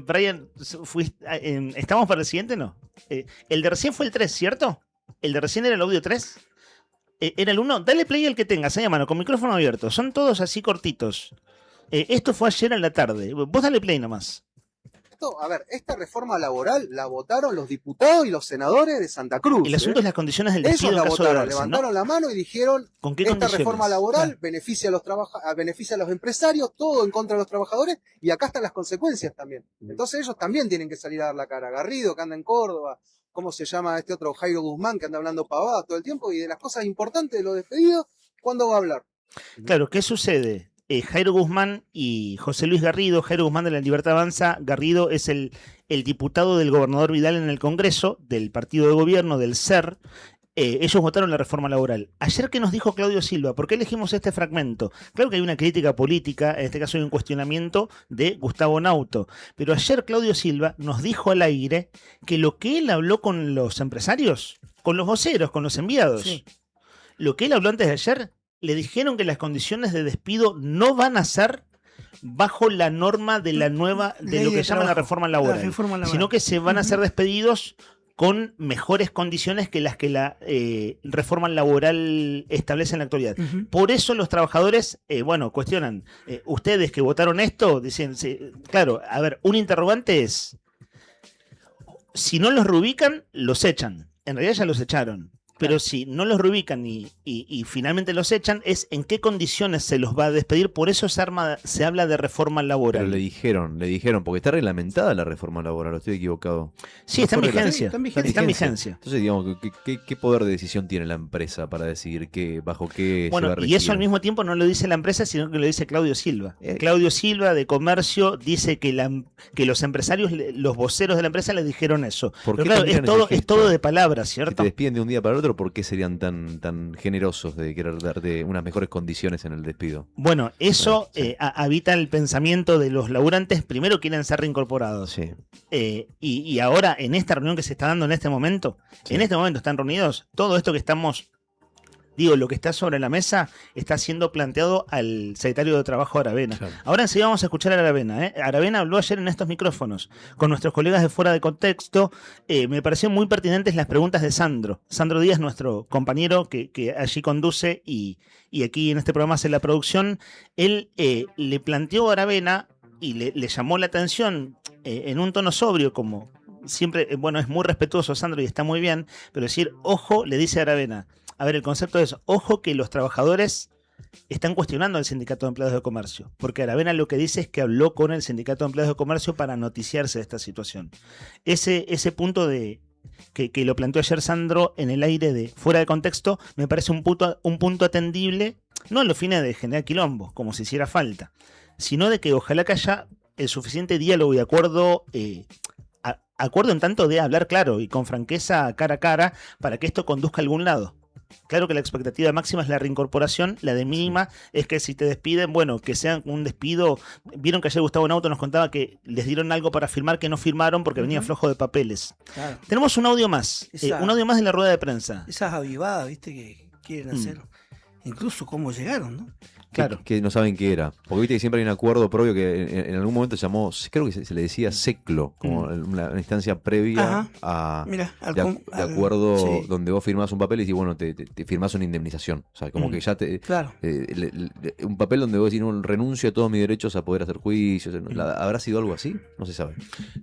Brian, ¿estamos para el siguiente? No. El de recién fue el 3, ¿cierto? ¿El de recién era el audio 3? ¿Era el 1? Dale play al que tengas, ahí a mano, con micrófono abierto. Son todos así cortitos. Esto fue ayer en la tarde. Vos dale play nomás. A ver, esta reforma laboral la votaron los diputados y los senadores de Santa Cruz. El asunto es las condiciones del despido. Ellos la en caso de votaron, darse, levantaron ¿no? la mano y dijeron ¿Con qué esta condiciones? reforma laboral beneficia a los empresarios, todo en contra de los trabajadores, y acá están las consecuencias también. Entonces ellos también tienen que salir a dar la cara. Garrido, que anda en Córdoba, ¿cómo se llama este otro? Jairo Guzmán, que anda hablando pavadas todo el tiempo, y de las cosas importantes de los despedidos, ¿cuándo va a hablar? Claro, ¿qué sucede? Jairo Guzmán y José Luis Garrido, Jairo Guzmán de la Libertad Avanza, Garrido es el diputado del gobernador Vidal en el Congreso, del partido de gobierno, del SER. Ellos votaron la reforma laboral. Ayer, ¿qué nos dijo Claudio Silva? ¿Por qué elegimos este fragmento? Claro que hay una crítica política, en este caso hay un cuestionamiento de Gustavo Nauto, pero ayer Claudio Silva nos dijo al aire que lo que él habló con los empresarios, con los voceros, con los enviados, sí, lo que él habló antes de ayer, le dijeron que las condiciones de despido no van a ser bajo la norma de la nueva, de lo que llaman la reforma laboral, sino que se van a ser despedidos con mejores condiciones que las que la reforma laboral establece en la actualidad. Por eso los trabajadores, cuestionan, ustedes que votaron esto, dicen, claro, a ver, un interrogante es, si no los reubican, los echan. En realidad ya los echaron. Pero si no los reubican y finalmente los echan, es en qué condiciones se los va a despedir. Por eso se habla de reforma laboral. Pero le dijeron, porque está reglamentada la reforma laboral, ¿o estoy equivocado? Sí, ¿No está en fue vigencia. Está en vigencia. Entonces, digamos, ¿qué poder de decisión tiene la empresa para decidir bajo qué se va a regir? Y eso al mismo tiempo no lo dice la empresa, sino que lo dice Claudio Silva. Claudio Silva de Comercio dice que los empresarios, los voceros de la empresa les dijeron eso. Pero claro, es todo de palabras, ¿cierto? Si te despiden de un día para el otro, ¿por qué serían tan generosos de querer darte unas mejores condiciones en el despido? Bueno, eso habita el pensamiento de los laburantes. Primero quieren ser reincorporados. Sí. Y ahora, en esta reunión que se está dando en este momento, están reunidos, todo esto que estamos... lo que está sobre la mesa está siendo planteado al secretario de Trabajo Aravena. Claro. Ahora enseguida vamos a escuchar a Aravena. Aravena habló ayer en estos micrófonos con nuestros colegas de Fuera de Contexto. Me parecieron muy pertinentes las preguntas de Sandro. Sandro Díaz, nuestro compañero que allí conduce y aquí en este programa hace la producción. Él le planteó a Aravena y le llamó la atención en un tono sobrio, como siempre, es muy respetuoso Sandro y está muy bien, pero decir, ojo, le dice a Aravena. A ver, el concepto es, ojo que los trabajadores están cuestionando al Sindicato de Empleados de Comercio, porque Aravena lo que dice es que habló con el Sindicato de Empleados de Comercio para noticiarse de esta situación. Ese punto que lo planteó ayer Sandro en el aire de Fuera de Contexto, me parece un punto atendible, no a los fines de generar quilombo, como si hiciera falta, sino de que ojalá que haya el suficiente diálogo y acuerdo en tanto de hablar claro y con franqueza cara a cara para que esto conduzca a algún lado. Claro que la expectativa máxima es la reincorporación, la de mínima es que si te despiden, que sea un despido. Vieron que ayer Gustavo Nauto nos contaba que les dieron algo para firmar que no firmaron porque venía flojo de papeles. Claro. Tenemos un audio más, un audio más de la rueda de prensa. Esas avivadas, viste, que quieren hacer. Incluso cómo llegaron, ¿no? Claro. Que no saben qué era. Porque viste que siempre hay un acuerdo propio que en algún momento se llamó, creo que se le decía SECLO, como una instancia previa de acuerdo donde vos firmás un papel y decís, te firmás una indemnización. O sea, como que ya un papel donde vos decís, no, renuncio a todos mis derechos a poder hacer juicios. ¿Habrá sido algo así? No se sabe.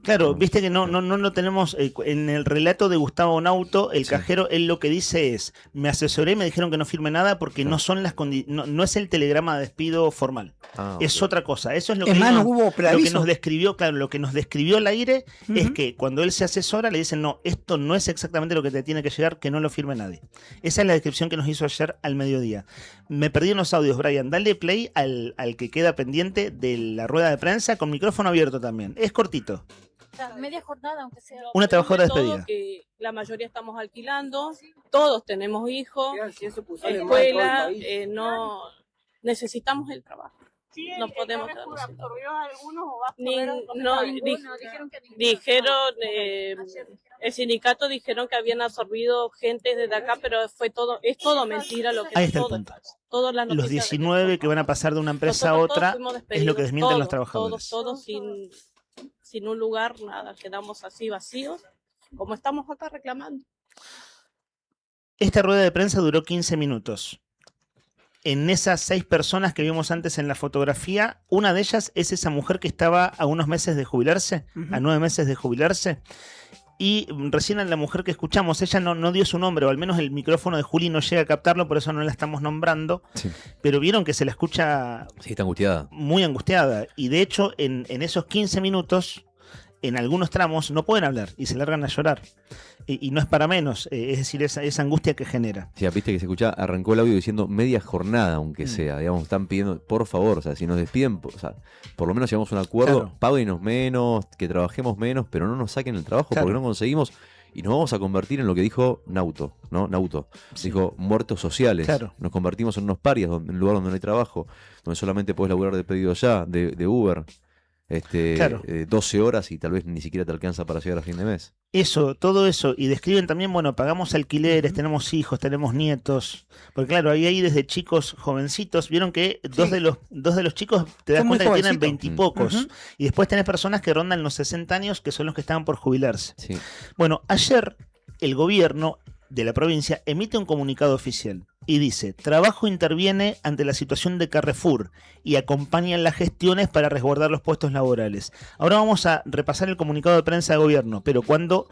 Claro, viste que no lo tenemos. En el relato de Gustavo Nauto, el cajero, él lo que dice es, me asesoré, me dijeron que no firme nada porque no son las condiciones, no es el telegrama de despido formal. Es otra cosa. Eso es lo que nos describió, lo que nos describió al aire es que cuando él se asesora le dicen, no, esto no es exactamente lo que te tiene que llegar, que no lo firme nadie. Esa es la descripción que nos hizo ayer al mediodía. Me perdí en los audios, Brian. Dale play al que queda pendiente de la rueda de prensa con micrófono abierto también. Es cortito. Media jornada, aunque sea. Una trabajadora despedida. Que la estamos alquilando, todos tenemos hijos, escuela, necesitamos el trabajo. No podemos absorbió a algunos o va a Ni- absorber a no, algunos. dijeron, el sindicato dijeron que habían absorbido gente desde acá, pero es todo mentira lo que Ahí está el todo punto. es falso. Todas las Los noticias 19 que van a pasar de una empresa a Nosotros otra todos fuimos es lo que despedidos, desmienten los todos, trabajadores. Todos sin un lugar, nada, quedamos así vacíos, como estamos acá reclamando. Esta rueda de prensa duró 15 minutos. En esas 6 personas que vimos antes en la fotografía, una de ellas es esa mujer que estaba a unos meses de jubilarse, a 9 meses de jubilarse. Y recién a la mujer que escuchamos, ella no dio su nombre, o al menos el micrófono de Juli no llega a captarlo, por eso no la estamos nombrando. Sí. Pero vieron que se la escucha Sí, está angustiada. muy angustiada. Y de hecho, en esos 15 minutos, en algunos tramos, no pueden hablar y se largan a llorar. Y no es para menos, es decir, esa angustia que genera. Sí, viste que se escucha, arrancó el audio diciendo media jornada, aunque sea, digamos, están pidiendo, por favor, o sea, si nos despiden, o sea, por lo menos llevamos un acuerdo, Claro. páguenos menos, que trabajemos menos, pero no nos saquen el trabajo Claro. porque no conseguimos y nos vamos a convertir en lo que dijo Nauto, ¿no? Nauto, dijo muertos sociales, Claro. nos convertimos en unos parias, en un lugar donde no hay trabajo, donde solamente podés laburar de pedido ya, de Uber, Claro. 12 horas y tal vez ni siquiera te alcanza para llegar a fin de mes. Eso, todo eso. Y describen también, bueno, pagamos alquileres, tenemos hijos, tenemos nietos. Porque claro, ahí desde chicos jovencitos, vieron que dos de los chicos te das Son muy cuenta que tienen jovencitos. 20 y pocos. Ujú. Y después tenés personas que rondan los 60 años, que son los que estaban por jubilarse. Sí. Bueno, ayer el gobierno de la provincia emite un comunicado oficial y dice: Trabajo interviene ante la situación de Carrefour y acompaña en las gestiones para resguardar los puestos laborales. Ahora vamos a repasar el comunicado de prensa de gobierno, pero cuando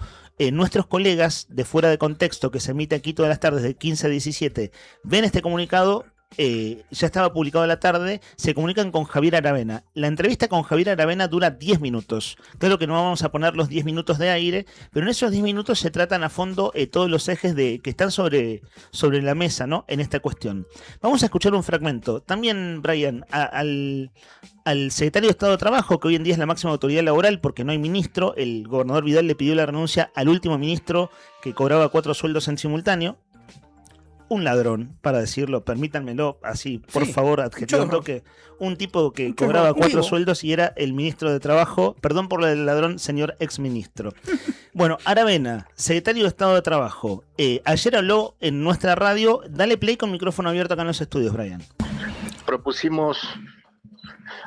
nuestros colegas de Fuera de Contexto, que se emite aquí todas las tardes de 15 a 17, ven este comunicado, ya estaba publicado a la tarde, se comunican con Javier Aravena. La entrevista con Javier Aravena dura 10 minutos. Claro que no vamos a poner los 10 minutos de aire, pero en esos 10 minutos se tratan a fondo todos los ejes que están sobre la mesa, ¿no? En esta cuestión. Vamos a escuchar un fragmento. También, Brian, al secretario de Estado de Trabajo, que hoy en día es la máxima autoridad laboral porque no hay ministro, el gobernador Vidal le pidió la renuncia al último ministro que cobraba 4 sueldos en simultáneo. Un ladrón, para decirlo, permítanmelo así, por Sí, favor, un adjetivando chorro. que un tipo que Un chorro, cobraba un 4 vivo. sueldos y era el ministro de Trabajo, perdón por lo del ladrón, señor exministro. Bueno, Aravena, secretario de Estado de Trabajo, ayer habló en nuestra radio. Dale play con micrófono abierto acá en los estudios, Brian. Propusimos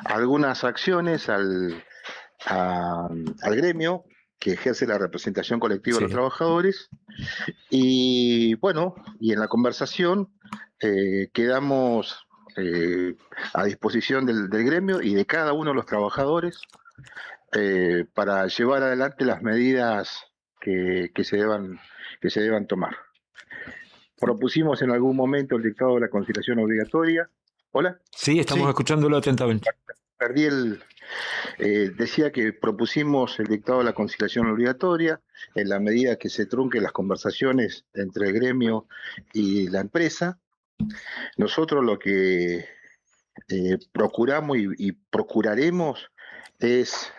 algunas acciones al gremio que ejerce la representación colectiva de los trabajadores y bueno, y en la conversación quedamos a disposición del gremio y de cada uno de los trabajadores para llevar adelante las medidas que se deban tomar. Propusimos en algún momento el dictado de la conciliación obligatoria. ¿Hola? Sí, estamos escuchándolo atentamente. Perdí decía que propusimos el dictado de la conciliación obligatoria en la medida que se trunquen las conversaciones entre el gremio y la empresa. Nosotros lo que procuramos y procuraremos es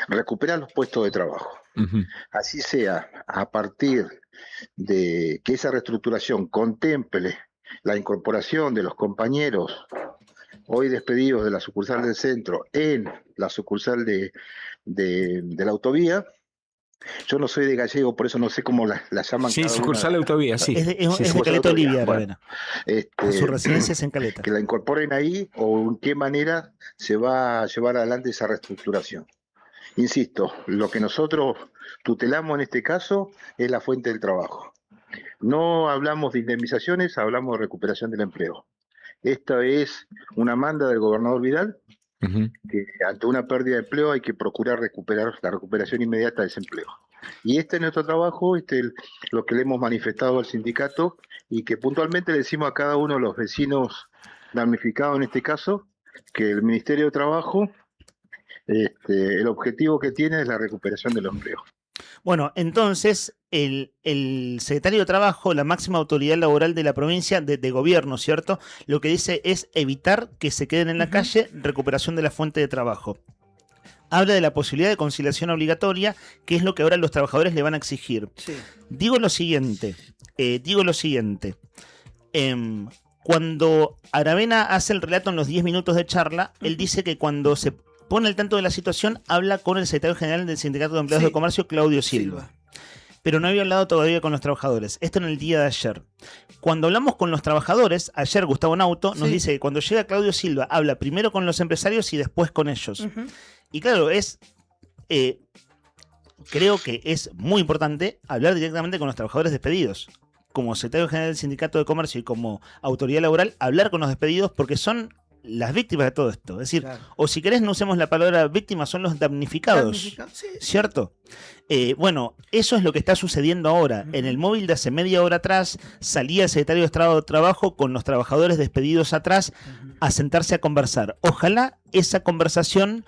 recuperar los puestos de trabajo. Así sea, a partir de que esa reestructuración contemple la incorporación de los compañeros hoy despedidos de la sucursal del centro en la sucursal de la autovía. Yo no soy de Gallego, por eso no sé cómo la llaman. Sí, cada sucursal una. de autovía, sí. Es de Sucursal Caleta autovía. Olivia, Bueno, Aravena. Su residencia es en Caleta. que la incorporen ahí o en qué manera se va a llevar adelante esa reestructuración. Insisto, lo que nosotros tutelamos en este caso es la fuente del trabajo. No hablamos de indemnizaciones, hablamos de recuperación del empleo. Esta es una manda del gobernador Vidal, que ante una pérdida de empleo hay que procurar recuperar la recuperación inmediata de ese empleo. Y este es nuestro trabajo, lo que le hemos manifestado al sindicato y que puntualmente le decimos a cada uno de los vecinos damnificados en este caso, que el Ministerio de Trabajo, el objetivo que tiene es la recuperación del empleo. Bueno, entonces el secretario de Trabajo, la máxima autoridad laboral de la provincia, de gobierno, ¿cierto? Lo que dice es evitar que se queden en la calle, recuperación de la fuente de trabajo. Habla de la posibilidad de conciliación obligatoria, que es lo que ahora los trabajadores le van a exigir. Sí. Digo lo siguiente. Cuando Aravena hace el relato en los 10 minutos de charla, él dice que cuando se pone al tanto de la situación, habla con el secretario general del Sindicato de Empleados de Comercio, Claudio Silva. Pero no había hablado todavía con los trabajadores. Esto en el día de ayer. Cuando hablamos con los trabajadores, ayer Gustavo Nauto nos dice que cuando llega Claudio Silva, habla primero con los empresarios y después con ellos. Y claro, creo que es muy importante hablar directamente con los trabajadores despedidos. Como secretario general del Sindicato de Comercio y como autoridad laboral, hablar con los despedidos porque son las víctimas de todo esto. Es decir, o si querés no usemos la palabra víctima, son los damnificados. ¿Cierto? Bueno, eso es lo que está sucediendo ahora. En el móvil de hace media hora atrás salía el secretario de Estado de Trabajo con los trabajadores despedidos atrás a sentarse a conversar. Ojalá esa conversación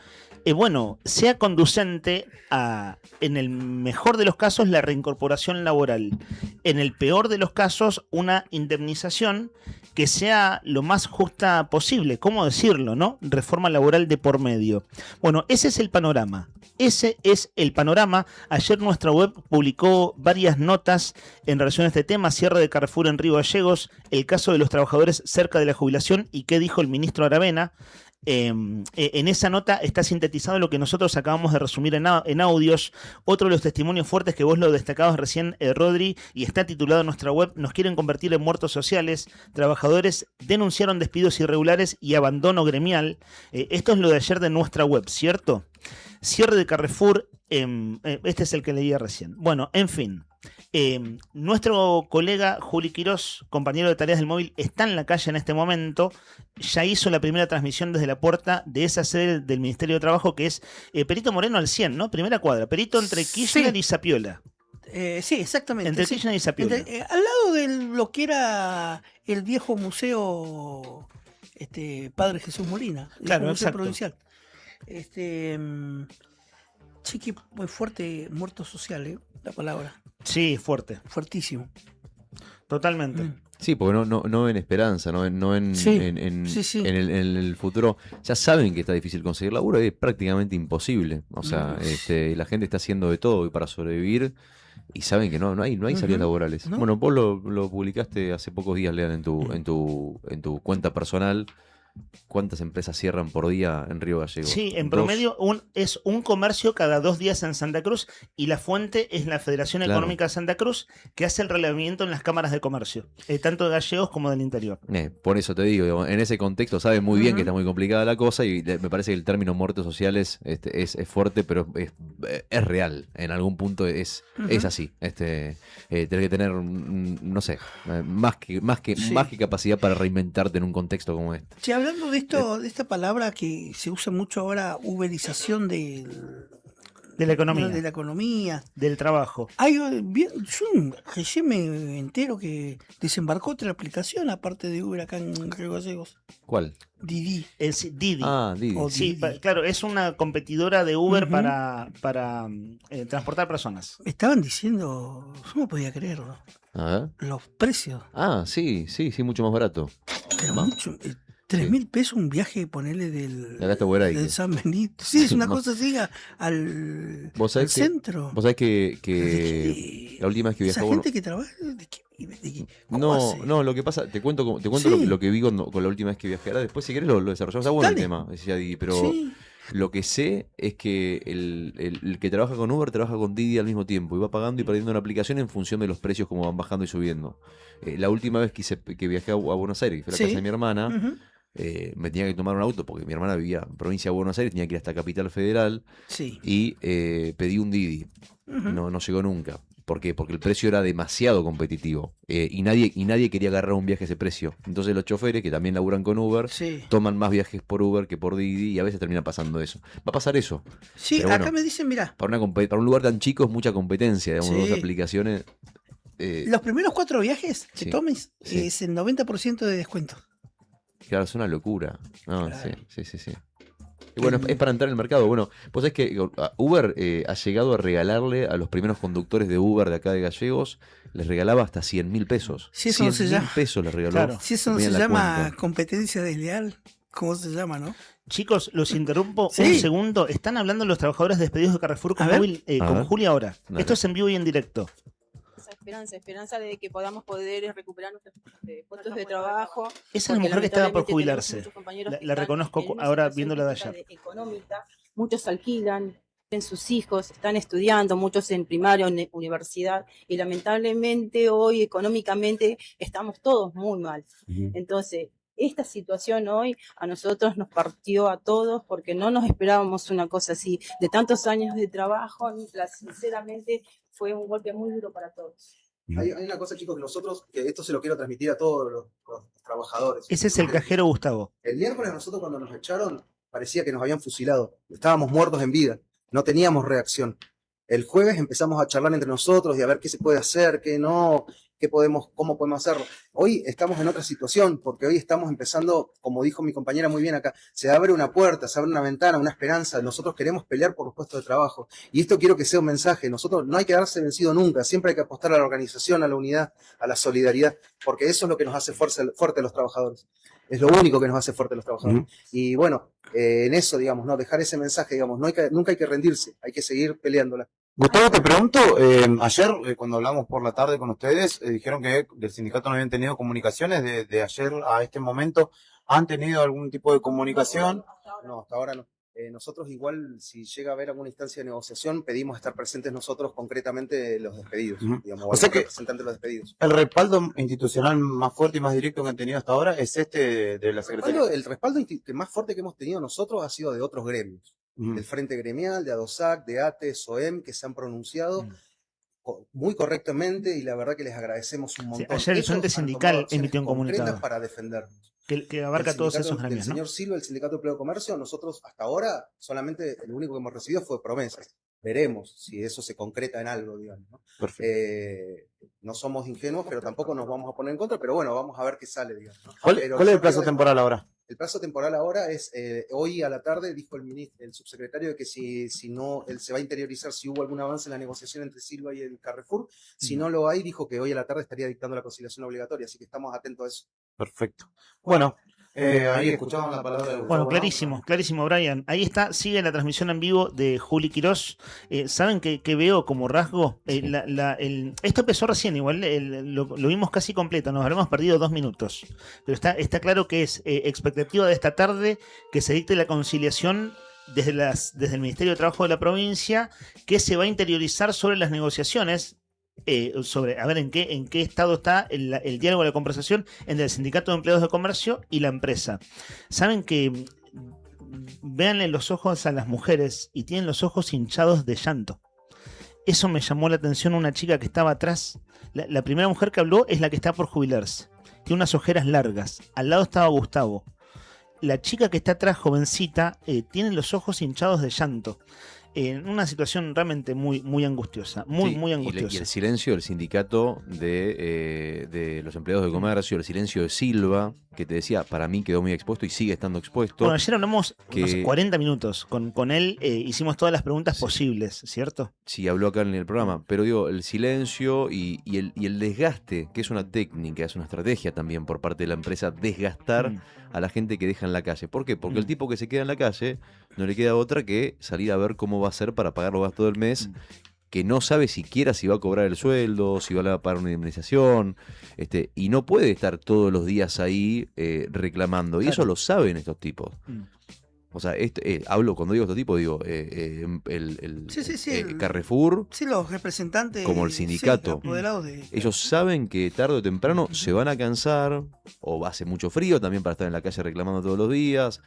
sea conducente a, en el mejor de los casos, la reincorporación laboral. En el peor de los casos, una indemnización que sea lo más justa posible. ¿Cómo decirlo, no? Reforma laboral de por medio. Bueno, ese es el panorama. Ese es el panorama. Ayer nuestra web publicó varias notas en relación a este tema. Cierre de Carrefour en Río Gallegos, el caso de los trabajadores cerca de la jubilación y qué dijo el ministro Aravena. En esa nota está sintetizado lo que nosotros acabamos de resumir en audios. Otro de los testimonios fuertes que vos lo destacabas recién, Rodri, y está titulado en nuestra web: nos quieren convertir en muertos sociales. Trabajadores denunciaron despidos irregulares y abandono gremial. Esto es lo de ayer de nuestra web, ¿cierto? Cierre de Carrefour, este es el que leía recién. Bueno, en fin. Nuestro colega Juli Quirós, compañero de tareas del móvil, está en la calle en este momento. Ya hizo la primera transmisión desde la puerta de esa sede del Ministerio de Trabajo, que es Perito Moreno al 100, ¿no? Primera cuadra. Perito entre Kirchner y Zapiola. Sí, exactamente. Entre Kirchner y Zapiola. Al lado de lo que era el viejo museo Padre Jesús Molina. Claro, museo exacto. provincial. Chiqui, muy fuerte, muerto social, la palabra. Sí, fuerte. Fuertísimo. Totalmente. Sí, porque no ven esperanza, no ven en el futuro. Ya saben que está difícil conseguir laburo, es prácticamente imposible. O sea, la gente está haciendo de todo para sobrevivir y saben que no hay salidas laborales. No. Bueno, vos lo publicaste hace pocos días, Lean, en tu cuenta personal. ¿Cuántas empresas cierran por día en Río Gallegos? Sí, en promedio es un comercio cada 2 días en Santa Cruz, y la fuente es la Federación Económica de Santa Cruz, que hace el relevamiento en las cámaras de comercio, tanto de Gallegos como del interior. Por eso te digo, en ese contexto saben muy bien que está muy complicada la cosa, y me parece que el término muertes sociales es fuerte, pero es real. En algún punto es así. Tenés que tener, no sé, más que capacidad para reinventarte en un contexto como este. Sí, hablando de esto, de esta palabra que se usa mucho ahora, uberización de la economía. De la economía. Del trabajo. Hay un régimen entero que desembarcó otra aplicación, aparte de Uber, acá en Río Gallegos. ¿Cuál? Didi. Es Didi. Ah, Didi. Sí, claro, es una competidora de Uber para transportar personas. Estaban diciendo, yo no podía creerlo, A ver. los precios. Ah, sí, mucho más barato. Pero mucho, 3.000 pesos un viaje, ponerle del San Benito. Sí, es una cosa así al centro. Vos sabés que la última vez que viajé... Esa gente que trabaja... No, lo que pasa, te cuento lo que vi con la última vez que viajé. Ahora después, si querés, lo desarrollamos. Está bueno el tema, decía Didi, pero lo que sé es que el que trabaja con Uber trabaja con Didi al mismo tiempo y va pagando y perdiendo una aplicación en función de los precios como van bajando y subiendo. La última vez que viajé a Buenos Aires, que fue a la casa de mi hermana, me tenía que tomar un auto porque mi hermana vivía en provincia de Buenos Aires, tenía que ir hasta Capital Federal y pedí un Didi. No llegó nunca. ¿Por qué? Porque el precio era demasiado competitivo y nadie quería agarrar un viaje a ese precio. Entonces los choferes, que también laburan con Uber, toman más viajes por Uber que por Didi, y a veces termina pasando eso. Va a pasar eso. Sí, pero acá bueno, me dicen, mirá. Para un lugar tan chico es mucha competencia, digamos, dos aplicaciones. Los primeros 4 viajes que tomes es el 90% de descuento. Claro, es una locura. No, sí. Y bueno, es para entrar en el mercado. Bueno, pues es que Uber ha llegado a regalarle a los primeros conductores de Uber de acá de Gallegos, les regalaba hasta 100.000 pesos. Si eso no se llama, pesos les regaló. Claro. Si eso no se llama competencia desleal, ¿cómo se llama, no? Chicos, los interrumpo un segundo. Están hablando los trabajadores despedidos de Carrefour con Julia ahora. Esto es en vivo y en directo. esperanza de que podamos poder recuperar nuestros puestos de trabajo. Esa es la mujer que estaba por jubilarse. La reconozco ahora viéndola de ayer. Económica, muchos alquilan, en sus hijos, están estudiando, muchos en primaria o en universidad, y lamentablemente hoy económicamente estamos todos muy mal. Entonces, esta situación hoy a nosotros nos partió a todos porque no nos esperábamos una cosa así. De tantos años de trabajo, sinceramente fue un golpe muy duro para todos. Hay una cosa, chicos, que nosotros, que esto se lo quiero transmitir a todos los trabajadores. Ese es el cajero Gustavo. El miércoles nosotros cuando nos echaron parecía que nos habían fusilado. Estábamos muertos en vida. No teníamos reacción. El jueves empezamos a charlar entre nosotros y a ver qué se puede hacer, qué no, cómo podemos hacerlo. Hoy estamos en otra situación, porque hoy estamos empezando, como dijo mi compañera muy bien acá, se abre una puerta, se abre una ventana, una esperanza. Nosotros queremos pelear por los puestos de trabajo. Y esto quiero que sea un mensaje. Nosotros no hay que darse vencido nunca. Siempre hay que apostar a la organización, a la unidad, a la solidaridad, porque eso es lo que nos hace fuerte a los trabajadores. Es lo único que nos hace fuerte a los trabajadores. Y bueno, en eso, digamos, no dejar ese mensaje, digamos, nunca hay que rendirse, hay que seguir peleándola. Gustavo, te pregunto, ayer cuando hablamos por la tarde con ustedes, dijeron que del sindicato no habían tenido comunicaciones de ayer a este momento. ¿Han tenido algún tipo de comunicación? No, hasta ahora no. Nosotros igual, si llega a haber alguna instancia de negociación, pedimos estar presentes nosotros concretamente los despedidos, digamos, o sea que representantes de los despedidos. El respaldo institucional más fuerte y más directo que han tenido hasta ahora es de la Secretaría. El respaldo más fuerte que hemos tenido nosotros ha sido de otros gremios, del Frente Gremial, de ADOSAC, de ATE, SOEM, que se han pronunciado muy correctamente y la verdad que les agradecemos un montón. Ayer el Frente Sindical emitió un comunicado para defendernos. Que abarca todos esos gremios, ¿no? El señor Silva, el Sindicato de Empleo y Comercio, nosotros hasta ahora solamente lo único que hemos recibido fue promesas. Veremos si eso se concreta en algo, digamos, ¿no? No somos ingenuos, pero tampoco nos vamos a poner en contra, pero bueno, vamos a ver qué sale, digamos, ¿no? ¿Cuál es el plazo temporal ahora? El plazo temporal ahora es, hoy a la tarde dijo el subsecretario de que si no, él se va a interiorizar si hubo algún avance en la negociación entre Silva y el Carrefour. Si no lo hay, dijo que hoy a la tarde estaría dictando la conciliación obligatoria, así que estamos atentos a eso. Perfecto. Bueno, ahí escuchaban la palabra de Gustavo. Bueno, clarísimo, Brian. Ahí está, sigue la transmisión en vivo de Juli Quirós. ¿Saben qué veo como rasgo? Esto empezó recién, igual lo vimos casi completo, nos habremos perdido 2 minutos. Pero está claro que es expectativa de esta tarde que se dicte la conciliación desde el Ministerio de Trabajo de la provincia, que se va a interiorizar sobre las negociaciones. Sobre a ver en qué estado está el diálogo, la conversación entre el Sindicato de Empleados de Comercio y la empresa. Saben que véanle los ojos a las mujeres y tienen los ojos hinchados de llanto. Eso me llamó la atención. Una chica que estaba atrás, la primera mujer que habló es la que está por jubilarse, tiene unas ojeras largas, al lado estaba Gustavo. La chica que está atrás, jovencita, tiene los ojos hinchados de llanto. En una situación realmente muy angustiosa, muy angustiosa. Y el silencio del sindicato de los empleados de comercio, el silencio de Silva, que te decía, para mí quedó muy expuesto y sigue estando expuesto. Bueno, ayer hablamos unos 40 minutos con él, hicimos todas las preguntas posibles, ¿cierto? Sí, habló acá en el programa, pero digo, el silencio y el desgaste, que es una técnica, es una estrategia también por parte de la empresa, desgastar a la gente que deja en la calle. ¿Por qué? Porque el tipo que se queda en la calle no le queda otra que salir a ver cómo va a hacer para pagar los gastos del mes, que no sabe siquiera si va a cobrar el sueldo, si va a pagar una indemnización, y no puede estar todos los días ahí reclamando. Y eso lo saben estos tipos. O sea, cuando digo estos tipos, digo el Carrefour, los representantes, como el sindicato. Ellos saben que tarde o temprano se van a cansar, o hace mucho frío también para estar en la calle reclamando todos los días,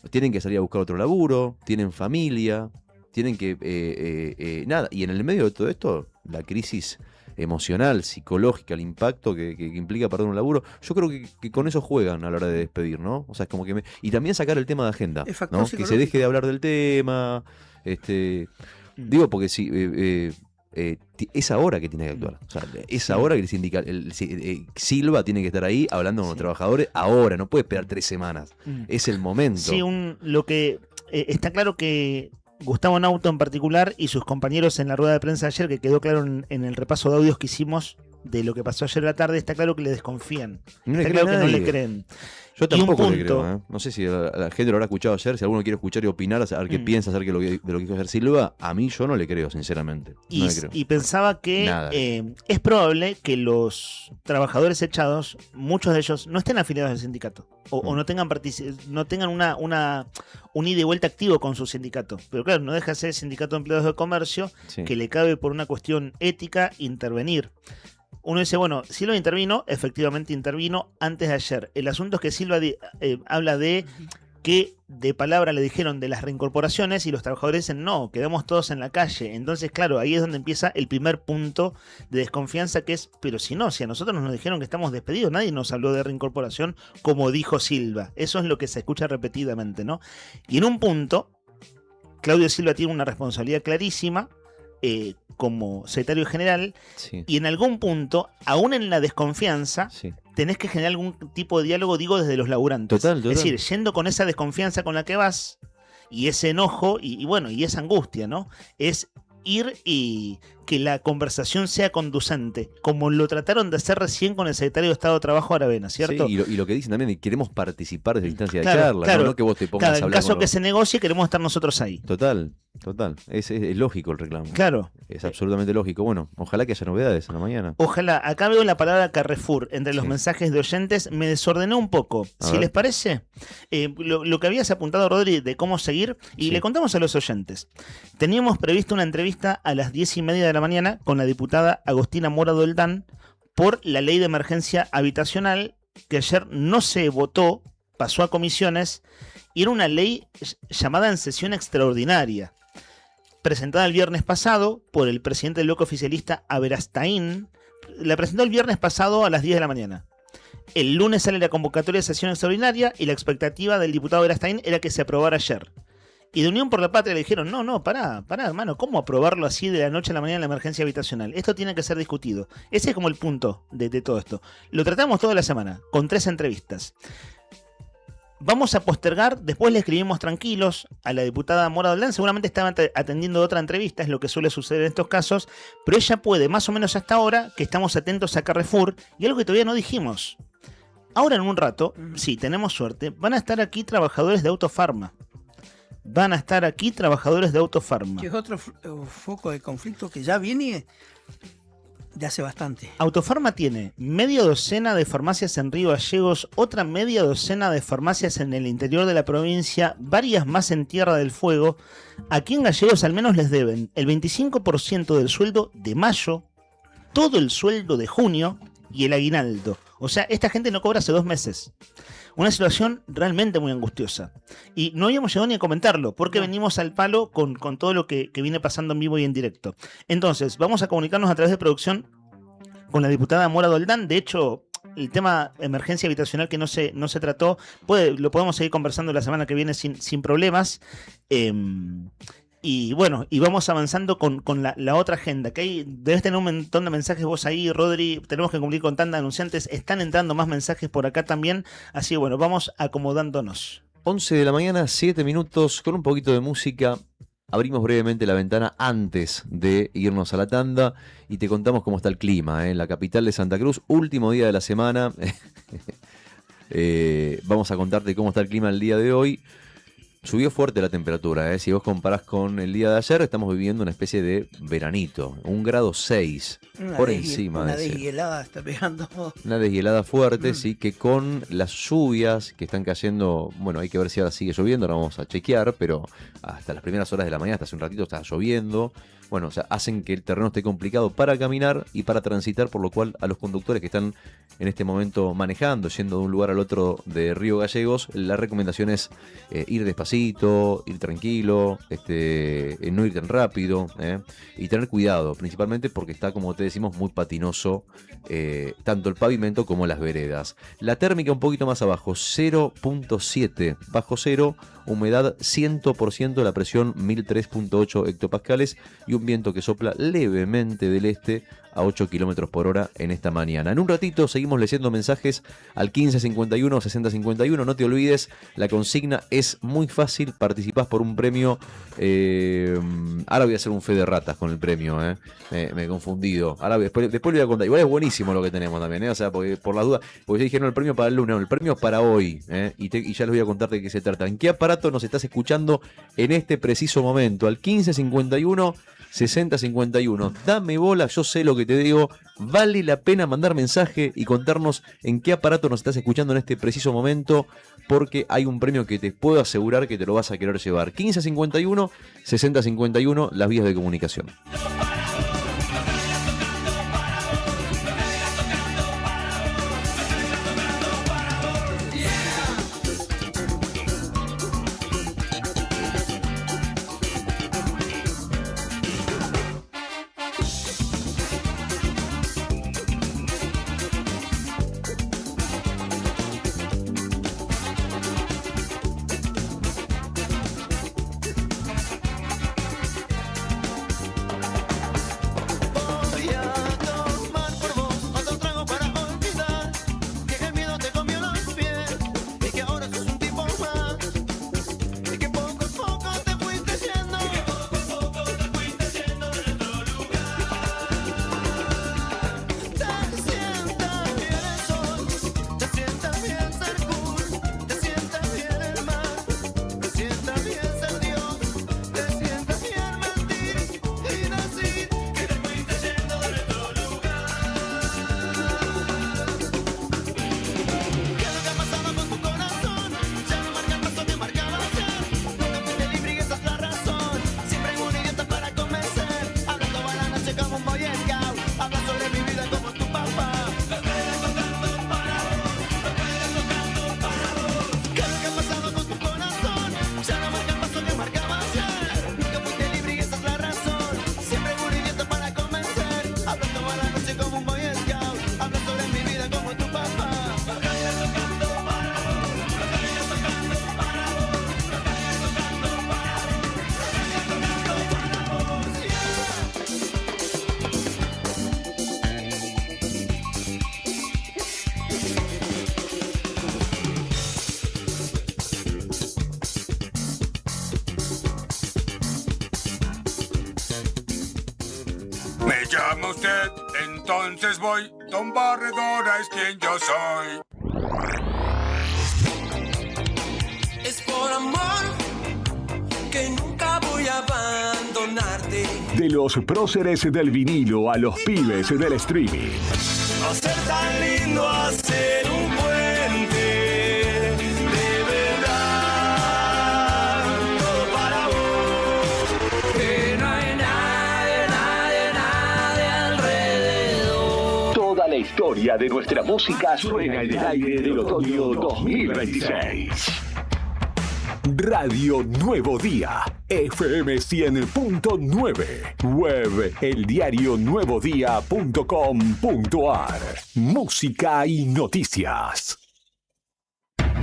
tienen que salir a buscar otro laburo, tienen familia, tienen que... nada, y en el medio de todo esto, la crisis emocional, psicológica, el impacto que implica perder un laburo, yo creo que con eso juegan a la hora de despedir, ¿no? O sea, es como que y también sacar el tema de agenda, ¿no? Que se deje de hablar del tema, digo, porque si es ahora que tiene que actuar, o sea, es ahora que el sindical, Silva tiene que estar ahí hablando con los trabajadores, ahora, no puede esperar 3 semanas, es el momento. Sí, lo que está claro que Gustavo Nauto en particular y sus compañeros en la rueda de prensa ayer, que quedó claro en el repaso de audios que hicimos, de lo que pasó ayer a la tarde, está claro que le desconfían. No le Está cree claro que no nadie. le creen. Yo Y un tampoco le punto- creo. No sé si la gente lo habrá escuchado ayer. Si alguno quiere escuchar y opinar, a ver qué Mm. piensa acerca de lo que dijo ayer Silva, a mí yo no le creo, sinceramente. Y, No le creo. y pensaba que Nada. es probable que los trabajadores echados, muchos de ellos, no estén afiliados al sindicato o no tengan no tengan un ida y vuelta activo con su sindicato. Pero claro, no deja de ser el sindicato de empleados de comercio, Sí. que le cabe por una cuestión ética intervenir. Uno dice, bueno, Silva intervino, efectivamente intervino antes de ayer. El asunto es que Silva habla de que de palabra le dijeron de las reincorporaciones y los trabajadores dicen, no, quedamos todos en la calle. Entonces, claro, ahí es donde empieza el primer punto de desconfianza, que es, pero si no, si a nosotros nos dijeron que estamos despedidos, nadie nos habló de reincorporación como dijo Silva. Eso es lo que se escucha repetidamente, ¿no? Y en un punto, Claudio Silva tiene una responsabilidad clarísima como secretario general, Sí. y en algún punto, aún en la desconfianza, tenés que generar algún tipo de diálogo, digo, desde los laburantes. Total. Es decir, yendo con esa desconfianza con la que vas, y ese enojo, y bueno, y esa angustia, ¿no? Es ir y que la conversación sea conducente, como lo trataron de hacer recién con el secretario de Estado de Trabajo Aravena, ¿cierto? Sí, y lo que dicen también, queremos participar desde la instancia de Claro, charla, claro. no que vos te pongas Claro, a en hablar caso con que los- se negocie, queremos estar nosotros ahí. Total. Es lógico el reclamo. Claro. Es absolutamente lógico. Bueno, ojalá que haya novedades en la mañana. Ojalá, acá veo la palabra Carrefour entre los mensajes de oyentes, me desordenó un poco. A Si ver. les parece, lo que habías apuntado, Rodri, de cómo seguir, y le contamos a los oyentes. Teníamos previsto una entrevista a las 10:30 de la mañana con la diputada Agostina Mora Doldán por la ley de emergencia habitacional, que ayer no se votó, pasó a comisiones, y era una ley llamada en sesión extraordinaria, presentada el viernes pasado por el presidente del bloque oficialista Aberastain. La presentó el viernes pasado a las 10 de la mañana. El lunes sale la convocatoria de sesión extraordinaria y la expectativa del diputado Aberastain era que se aprobara ayer. Y de Unión por la Patria le dijeron, no, pará, hermano, ¿cómo aprobarlo así de la noche a la mañana en la emergencia habitacional? Esto tiene que ser discutido. Ese es como el punto de todo esto. Lo tratamos toda la semana, con 3 entrevistas. Vamos a postergar, después le escribimos tranquilos a la diputada Mora Doldán, seguramente estaba atendiendo otra entrevista, es lo que suele suceder en estos casos, pero ella puede, más o menos hasta ahora, que estamos atentos a Carrefour, y algo que todavía no dijimos. Ahora en un rato, si tenemos suerte, van a estar aquí trabajadores de Autofarma. Que es otro foco de conflicto que ya viene de hace bastante. Autofarma tiene media docena de farmacias en Río Gallegos, otra media docena de farmacias en el interior de la provincia, varias más en Tierra del Fuego. Aquí en Gallegos al menos les deben el 25% del sueldo de mayo, todo el sueldo de junio y el aguinaldo. O sea, esta gente no cobra hace 2 meses. Una situación realmente muy angustiosa. Y no habíamos llegado ni a comentarlo, porque venimos al palo con todo lo que viene pasando en vivo y en directo. Entonces, vamos a comunicarnos a través de producción con la diputada Mora Doldán. De hecho, el tema emergencia habitacional que no se trató, lo podemos seguir conversando la semana que viene sin problemas. Y bueno, y vamos avanzando con la otra agenda, que hay, debes tener un montón de mensajes vos ahí, Rodri, tenemos que cumplir con tanta anunciantes, están entrando más mensajes por acá también, así que bueno, vamos acomodándonos. 11 de la mañana, 7 minutos, con un poquito de música. Abrimos brevemente la ventana antes de irnos a la tanda y te contamos cómo está el clima en la capital de Santa Cruz, último día de la semana. Vamos a contarte cómo está el clima el día de hoy. Subió fuerte la temperatura, si vos comparás con el día de ayer, estamos viviendo una especie de veranito, 1,6 grados por encima Una de ese. deshielada está pegando. Una deshielada fuerte, sí, que con las lluvias que están cayendo, bueno, hay que ver si ahora sigue lloviendo, ahora vamos a chequear, pero hasta las primeras horas de la mañana, hasta hace un ratito, está lloviendo. Bueno, o sea, hacen que el terreno esté complicado para caminar y para transitar, por lo cual a los conductores que están en este momento manejando, yendo de un lugar al otro de Río Gallegos, la recomendación es ir despacito, ir tranquilo, no ir tan rápido, y tener cuidado, principalmente porque está, como te decimos, muy patinoso tanto el pavimento como las veredas. La térmica un poquito más abajo, 0.7 bajo cero, humedad 100%, la presión 1003.8 hectopascales y un viento que sopla levemente del este a 8 kilómetros por hora en esta mañana. En un ratito seguimos leyendo mensajes al 1551 6051. No te olvides, la consigna es muy fácil. fácil, participás por un premio. Ahora voy a hacer un fe de ratas con el premio, me he confundido. Ahora después lo voy a contar. Igual es buenísimo lo que tenemos también, o sea, porque, por las dudas, porque ya dijeron el premio para el lunes, no, el premio es para hoy, y ya les voy a contar de qué se trata. ¿En qué aparato nos estás escuchando en este preciso momento? Al 1551 6051. Dame bola, yo sé lo que te digo. Vale la pena mandar mensaje y contarnos en qué aparato nos estás escuchando en este preciso momento, porque hay un premio que te puedo asegurar que te lo vas a querer llevar. 1551 6051, las vías de comunicación. llama usted, entonces voy. Don Barredora es quien yo soy. Es por amor que nunca voy a abandonarte. De los próceres del vinilo a los pibes del streaming. No ser tan lindo hacer un puente. De verdad, todo para vos. Que no hay nadie alrededor. Toda la historia de nuestra música suena en el aire del otoño 2026. Radio Nuevo Día, FM 100.9, web eldiarionuevodía.com.ar. Música y noticias.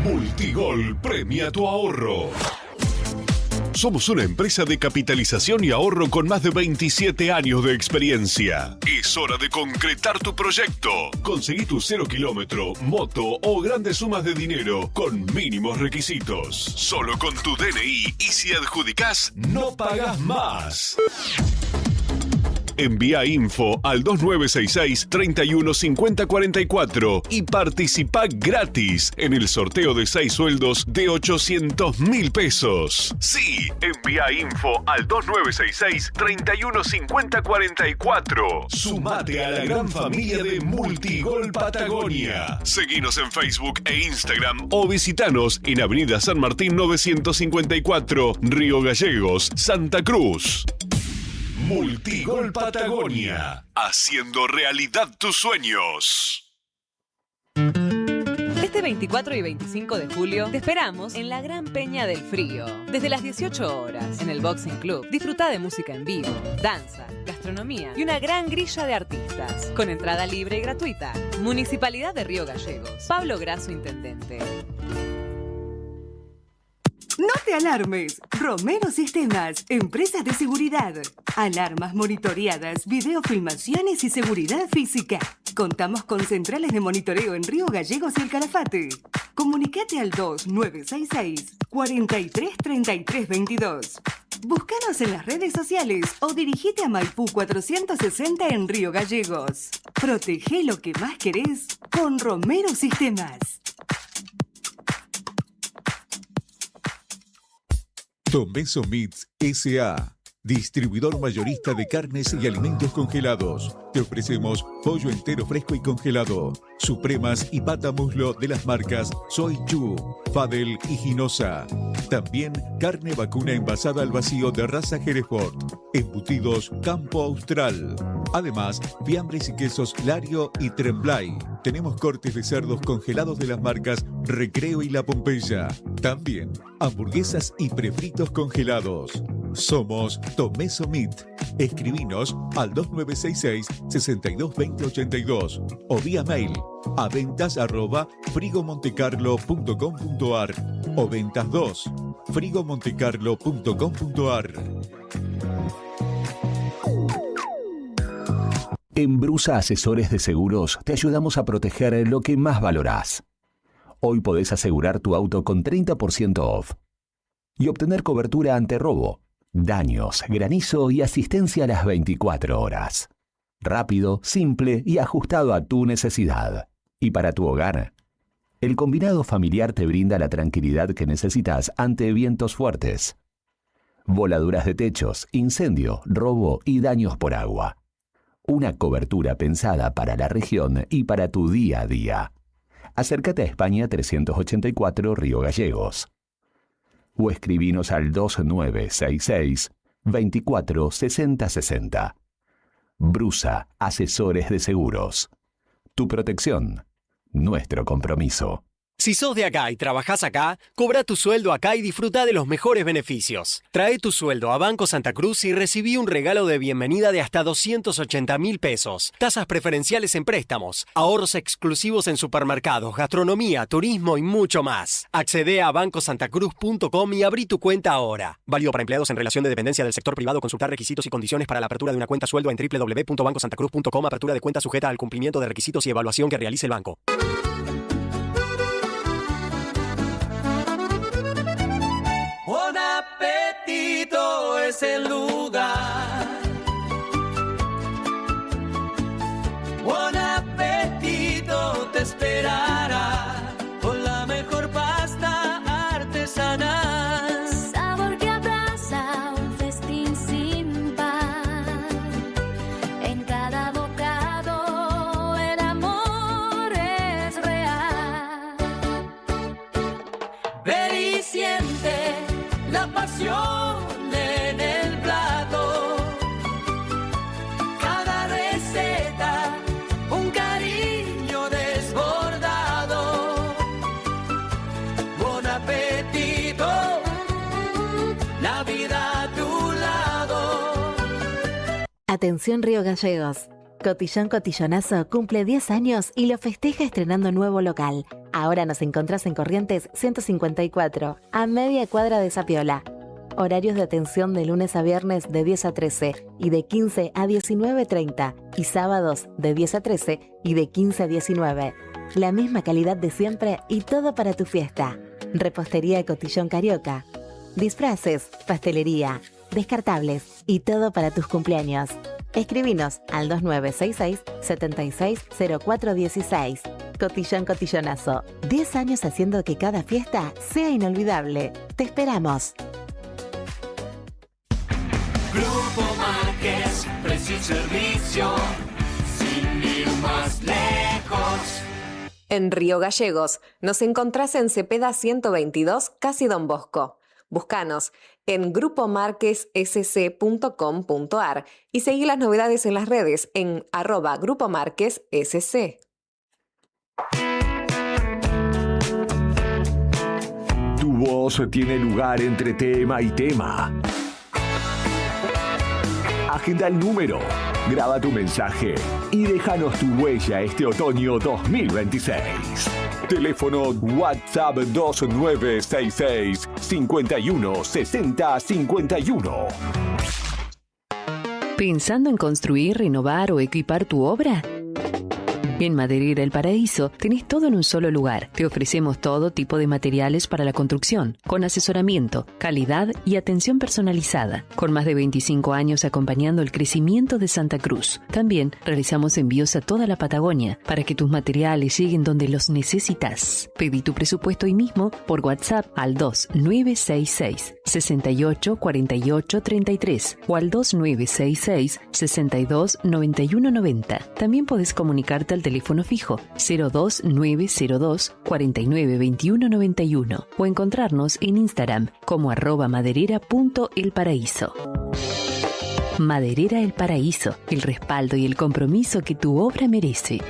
Multigol premia tu ahorro. Somos una empresa de capitalización y ahorro con más de 27 años de experiencia. Es hora de concretar tu proyecto. Conseguí tu 0 kilómetro, moto o grandes sumas de dinero con mínimos requisitos. Solo con tu DNI y si adjudicás, no pagas más. Envía info al 2966-315044 y participa gratis en el sorteo de 6 sueldos de 800.000 pesos. Sí, envía info al 2966-315044. Sumate a la gran familia de Multigol Patagonia. Seguinos en Facebook e Instagram o visitanos en Avenida San Martín 954, Río Gallegos, Santa Cruz. Multigol Patagonia, haciendo realidad tus sueños. Este 24 y 25 de julio te esperamos en la Gran Peña del Frío. Desde las 18 horas, en el Boxing Club, disfruta de música en vivo, danza, gastronomía y una gran grilla de artistas, con entrada libre y gratuita. Municipalidad de Río Gallegos. Pablo Grasso, intendente. ¿No te alarmes. Romero Sistemas, empresa de seguridad. Alarmas monitoreadas, videofilmaciones y seguridad física. Contamos con centrales de monitoreo en Río Gallegos y El Calafate. Comunicate al 2966 43 33 22. Búscanos en las redes sociales o dirigite a Maipú 460 en Río Gallegos. Protege lo que más querés con Romero Sistemas. Tomeso Meats S.A., distribuidor mayorista de carnes y alimentos congelados. Te ofrecemos pollo entero fresco y congelado, supremas y pata muslo de las marcas Soy Chu, Fadel y Ginosa. También carne vacuna envasada al vacío de raza Hereford, embutidos Campo Austral. Además, fiambres y quesos Lario y Tremblay. Tenemos cortes de cerdos congelados de las marcas Recreo y La Pompeya. También hamburguesas y prefritos congelados. Somos Tomeso Meat. Escribinos al 2966-622082 o vía mail a ventas@frigomontecarlo.com.ar o ventas 2 frigomontecarlo.com.ar. En Brusa Asesores de Seguros te ayudamos a proteger lo que más valorás. Hoy podés asegurar tu auto con 30% off y obtener cobertura ante robo, daños, granizo y asistencia a las 24 horas. Rápido, simple y ajustado a tu necesidad. Y para tu hogar, el combinado familiar te brinda la tranquilidad que necesitas ante vientos fuertes, voladuras de techos, incendio, robo y daños por agua. Una cobertura pensada para la región y para tu día a día. Acércate a España 384 Río Gallegos. O escribinos al 2966 24 60 60. Brusa Asesores de Seguros. Tu protección, nuestro compromiso. Si sos de acá y trabajás acá, cobra tu sueldo acá y disfruta de los mejores beneficios. Trae tu sueldo a Banco Santa Cruz y recibí un regalo de bienvenida de hasta 280.000 pesos. Tasas preferenciales en préstamos, ahorros exclusivos en supermercados, gastronomía, turismo y mucho más. Accede a bancosantacruz.com y abrí tu cuenta ahora. Válido para empleados en relación de dependencia del sector privado. Consultar requisitos y condiciones para la apertura de una cuenta sueldo en www.bancosantacruz.com. Apertura de cuenta sujeta al cumplimiento de requisitos y evaluación que realice el banco. Buon Appetito es el lugar. Buon Appetito te esperará con la mejor pasta artesanal. Sabor que abraza un festín sin par. En cada bocado el amor es real. Ver y siente la pasión en el plato. Cada receta, un cariño desbordado. Buen apetito, la vida a tu lado. Atención Río Gallegos. Cotillón Cotillonazo cumple 10 años y lo festeja estrenando nuevo local. Ahora nos encontrás en Corrientes 154, a media cuadra de Zapiola. Horarios de atención de lunes a viernes de 10 a 13 y de 15 a 19:30 y sábados de 10 a 13 y de 15 a 19. La misma calidad de siempre y todo para tu fiesta. Repostería Cotillón Carioca. Disfraces, pastelería, descartables y todo para tus cumpleaños. Escribinos al 2966 760416. Cotillón Cotillonazo. 10 años haciendo que cada fiesta sea inolvidable. Te esperamos. Grupo Márquez, precio y servicio, sin ir más lejos. En Río Gallegos nos encontrás en Cepeda 122, casi Don Bosco. Búscanos en grupomarquessc.com.ar y seguí las novedades en las redes en @grupomarquessc. Tu voz tiene lugar entre tema y tema. Agenda el número, graba tu mensaje y déjanos tu huella este otoño 2026. Teléfono WhatsApp 2966 51 60 51. ¿Pensando en construir, renovar o equipar tu obra? En Maderera El Paraíso tenés todo en un solo lugar. Te ofrecemos todo tipo de materiales para la construcción, con asesoramiento, calidad y atención personalizada. Con más de 25 años acompañando el crecimiento de Santa Cruz. También realizamos envíos a toda la Patagonia para que tus materiales lleguen donde los necesitas. Pedí tu presupuesto hoy mismo por WhatsApp al 2966 68 48 33 o al 2966 62 91 90. También podés comunicarte al teléfono fijo 02902 49 21 91 o encontrarnos en Instagram como @maderera.elparaíso. Maderera El Paraíso, el respaldo y el compromiso que tu obra merece.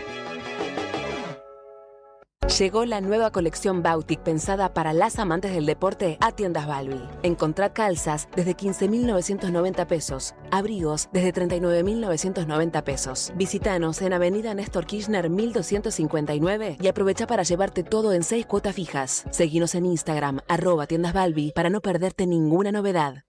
Llegó la nueva colección Bautic pensada para las amantes del deporte a Tiendas Balbi. Encontrá calzas desde 15.990 pesos, abrigos desde 39.990 pesos. Visítanos en Avenida Néstor Kirchner 1259 y aprovecha para llevarte todo en 6 cuotas fijas. Seguinos en Instagram @Tiendas Balbi para no perderte ninguna novedad.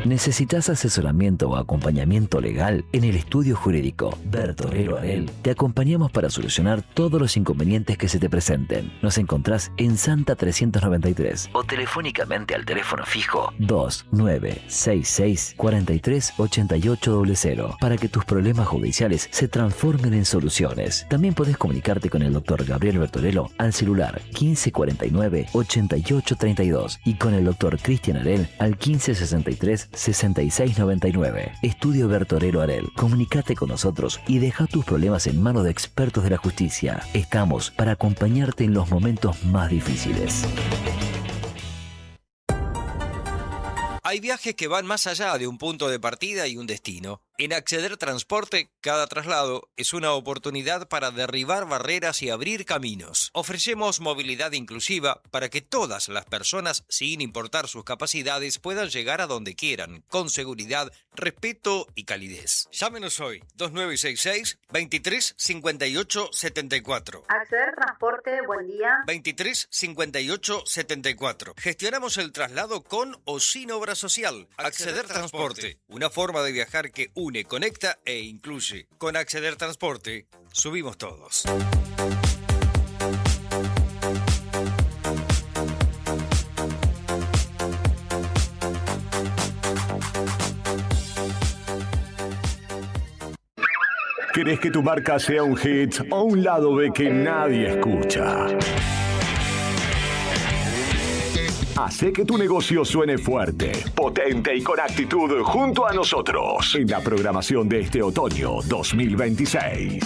¿Necesitas asesoramiento o acompañamiento legal? En el estudio jurídico Bertorero Arel te acompañamos para solucionar todos los inconvenientes que se te presenten. Nos encontrás en Santa 393 o telefónicamente al teléfono fijo 2966 43 8800 para que tus problemas judiciales se transformen en soluciones. También podés comunicarte con el doctor Gabriel Bertorello al celular 1549 8832 y con el doctor Cristian Arel al 1563 6699. Estudio Bertorello Arel. Comunicate con nosotros y deja tus problemas en manos de expertos de la justicia. Estamos para acompañarte en los momentos más difíciles. Hay viajes que van más allá de un punto de partida y un destino. En Acceder Transporte, cada traslado es una oportunidad para derribar barreras y abrir caminos. Ofrecemos movilidad inclusiva para que todas las personas, sin importar sus capacidades, puedan llegar a donde quieran, con seguridad, respeto y calidez. Llámenos hoy, 2966 23 58 74. Acceder Transporte, buen día. 23 58 74. Gestionamos el traslado con o sin obra social. Acceder Transporte, una forma de viajar que une, conecta e incluye. Con Acceder Transporte, subimos todos. ¿Querés que tu marca sea un hit o un lado B que nadie escucha? Hace que tu negocio suene fuerte, potente y con actitud junto a nosotros en la programación de este otoño 2026.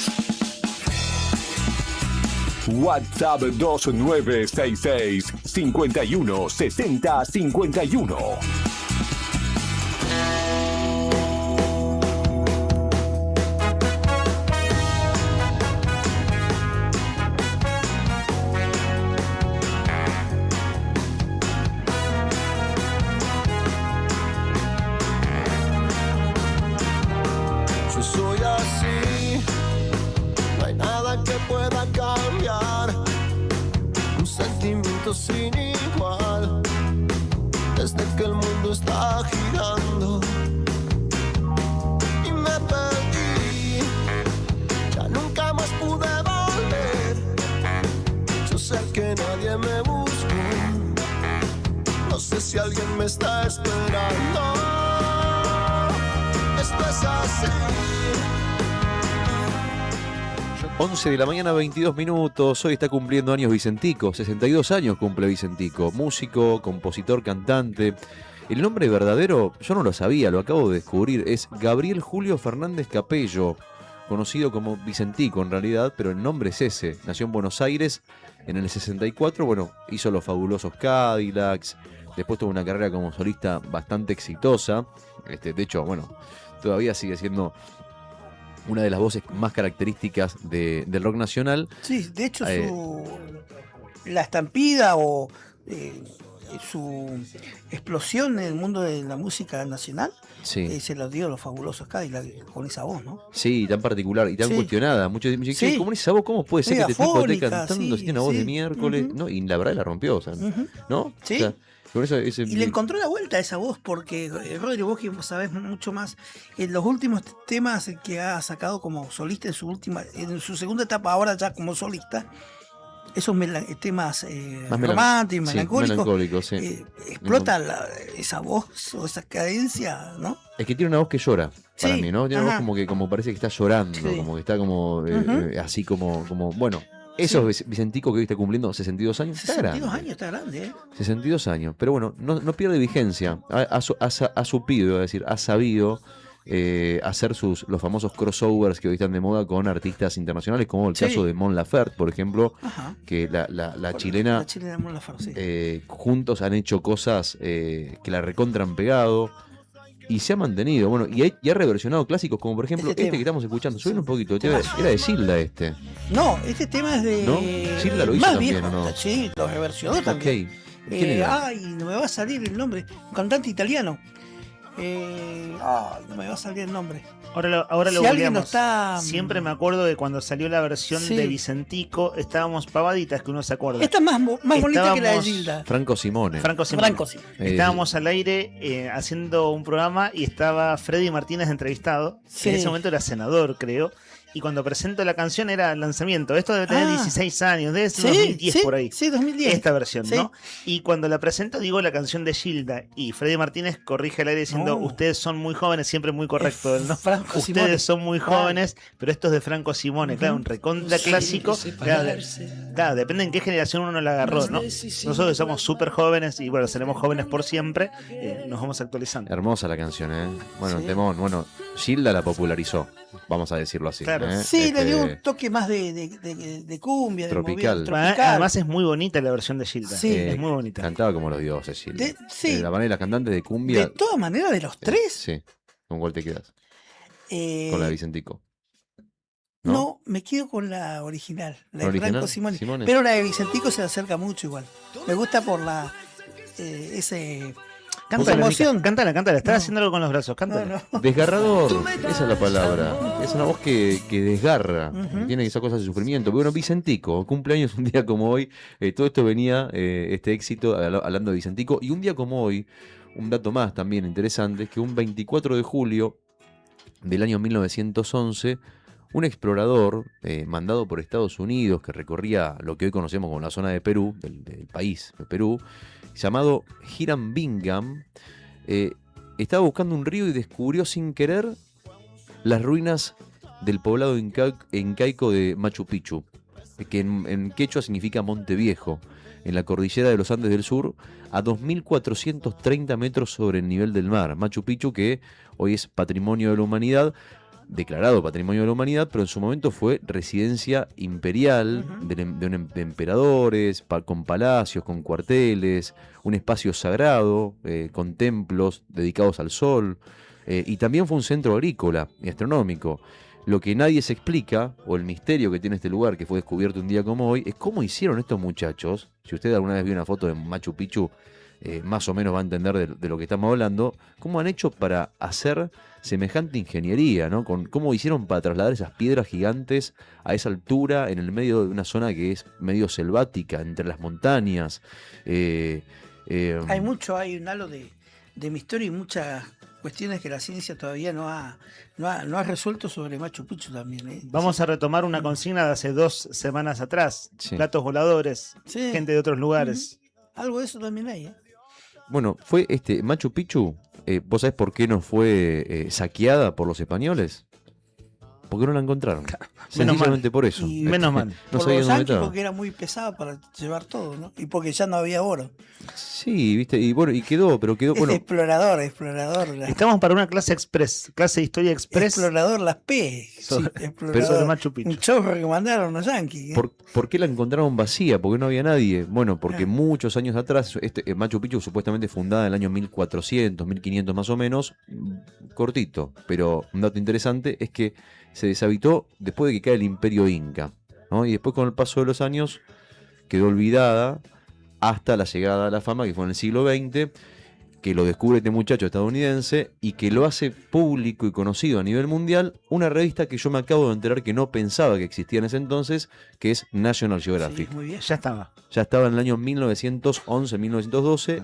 WhatsApp 2966 51 60 51. Sin igual, desde que el mundo está girando y me perdí, ya nunca más pude volver. Yo sé que nadie me buscó, no sé si alguien me está esperando. Esto es así. 11 de la mañana, 22 minutos. Hoy está cumpliendo años Vicentico. 62 años cumple Vicentico. Músico, compositor, cantante. El nombre verdadero, yo no lo sabía, lo acabo de descubrir. Es Gabriel Julio Fernández Capello, conocido como Vicentico en realidad, pero el nombre es ese. Nació en Buenos Aires en el 64. Bueno, hizo Los Fabulosos Cadillacs. Después tuvo una carrera como solista bastante exitosa. De hecho, bueno, todavía sigue siendo una de las voces más características del rock nacional. Sí, de hecho la estampida o su explosión en el mundo de la música nacional Sí. se lo dio a los fabulosos Cadillacs con esa voz, ¿no? Sí, tan particular y tan Sí. cuestionada. Muchos dicen, Sí. ¿cómo esa voz? ¿Cómo puede ser que este tipo esté Megafónica, cantando? sí, Tiene una voz de sí. miércoles. Ujú. ¿No? Y la verdad la rompió, o sea, Ujú. ¿no? Sí. O sea, con eso, ese, Y le encontró la vuelta a esa voz porque, Rodri, vos que sabés mucho más, en los últimos temas que ha sacado como solista en su segunda etapa, ahora ya como solista, esos temas más románticos, sí, melancólicos, melancólico, sí. explota esa voz o esa cadencia, ¿no? Es que tiene una voz que llora, para Sí, mí, ¿no? Tiene una ajá. voz como parece que está llorando, Sí. como que está como Ujú. así como, bueno. Eso es Vicentico que hoy está cumpliendo 62 años. Está 62 grande. años, está grande, ¿eh? 62 años. Pero bueno, no pierde vigencia. Ha supido, es decir, ha sabido hacer los famosos crossovers que hoy están de moda con artistas internacionales, como el Sí. caso de Mon Laferte, por ejemplo, Ajá. que la chilena, La chilena Mon Laferte, sí. juntos han hecho cosas que la recontran pegado. Y se ha mantenido, bueno, y ha reversionado clásicos como por ejemplo este tema. que estamos escuchando. Suben un poquito, era de Gilda este. No, este tema es de. ¿No? Gilda lo hizo más también, viejo. ¿o no? Sí, lo reversionó también. Ok. ¿Quién era? Ay, no me va a salir el nombre. Un cantante italiano. No me va a salir el nombre. Ahora Si lo alguien no googleamos. está. Siempre me acuerdo de cuando salió la versión Sí. de Vicentico, estábamos pavaditas que uno se acuerda. Esta es más bonita que la de Estábamos- Gilda. Franco Simone. Franco Simone. Franco Simone. Estábamos al aire haciendo un programa y estaba Freddy Martínez entrevistado. Sí. En ese momento era senador, creo. Y cuando presento la canción era el lanzamiento. Esto debe tener 16 años, debe ser 2010 por ahí. Sí, 2010. Esta versión, Sí. ¿no? Y cuando la presento digo la canción de Gilda y Freddy Martínez corrige al aire diciendo No. ustedes son muy jóvenes, siempre muy correcto, ¿no? Franco Ustedes Simone. son muy jóvenes, pero esto es de Franco Simone, claro, un recontra Sí, clásico. Claro, depende en qué generación uno la agarró, ¿no? Nosotros que somos súper jóvenes y bueno, seremos jóvenes por siempre, nos vamos actualizando. Hermosa la canción, ¿eh? Bueno, Sí. temón. Bueno, Gilda la popularizó, vamos a decirlo así. Claro. ¿eh? Sí, le dio Este, un toque más de cumbia, de Tropical. movida tropical. Además es muy bonita la versión de Gilda. Sí. Es muy bonita. Cantaba como los dioses, Gilda. sí. La manera de las cantantes de cumbia. De todas maneras, de los tres. Sí. ¿Con cuál te quedas? eh, Con la de Vicentico. no, me quedo con la original, la ¿La de original? Franco Simone. Simone. Pero la de Vicentico se acerca mucho igual. Me gusta por esa emoción. Cántala, estás haciendo algo con los brazos, cántala. Desgarrador, esa es la palabra. Es una voz que desgarra, Ujú. tiene esas cosas de sufrimiento. Bueno, Vicentico, cumpleaños un día como hoy. Todo esto venía, este éxito, hablando de Vicentico. Y un día como hoy, un dato más también interesante, es que un 24 de julio del año 1911, un explorador mandado por Estados Unidos que recorría lo que hoy conocemos como la zona de Perú, del país de Perú, llamado Hiram Bingham, estaba buscando un río y descubrió sin querer las ruinas del poblado incaico de Machu Picchu, que en quechua significa Monte Viejo, en la cordillera de los Andes del Sur, a 2.430 metros sobre el nivel del mar. Machu Picchu, que hoy es Patrimonio de la Humanidad, declarado Patrimonio de la Humanidad, pero en su momento fue residencia imperial de emperadores, con palacios, con cuarteles, un espacio sagrado, con templos dedicados al sol, y también fue un centro agrícola y astronómico. Lo que nadie se explica, o el misterio que tiene este lugar, que fue descubierto un día como hoy, es cómo hicieron estos muchachos. Si usted alguna vez vio una foto de Machu Picchu, más o menos va a entender de lo que estamos hablando, cómo han hecho para hacer semejante ingeniería, ¿no? Cómo hicieron para trasladar esas piedras gigantes a esa altura, en el medio de una zona que es medio selvática, entre las montañas. Hay un halo de misterio y muchas cuestiones que la ciencia todavía no ha resuelto sobre Machu Picchu también. Vamos a retomar una consigna de hace 2 semanas atrás. Sí. Platos voladores, Sí. gente de otros lugares. Algo de eso también hay, ¿eh? Bueno, fue Machu Picchu, ¿vos sabés por qué no fue saqueada por los españoles? Porque no la encontraron. Sencillamente por eso. Y Menos mal. No por sabían los dónde yanquis, estaba. porque era muy pesada para llevar todo, ¿no? Y porque ya no había oro. Sí, viste, y bueno, y quedó, pero quedó, bueno, Explorador. Estamos para una clase express, clase de historia express. Explorador las P. Sobre- Explorador. sobre Machu Picchu. Un chorro que mandaron los yanquis. ¿eh? ¿por qué la encontraron vacía? Porque no había nadie. Bueno, porque muchos años atrás, Machu Picchu supuestamente fundada en el año 1400, 1500 más o menos, cortito, pero un dato interesante es que se deshabitó después de que cae el Imperio Inca, ¿no? Y después con el paso de los años quedó olvidada hasta la llegada a la fama, que fue en el siglo XX, que lo descubre este muchacho estadounidense y que lo hace público y conocido a nivel mundial, una revista que yo me acabo de enterar que no pensaba que existía en ese entonces, que es National Geographic. Muy bien. Ya estaba. Ya estaba en el año 1911, 1912.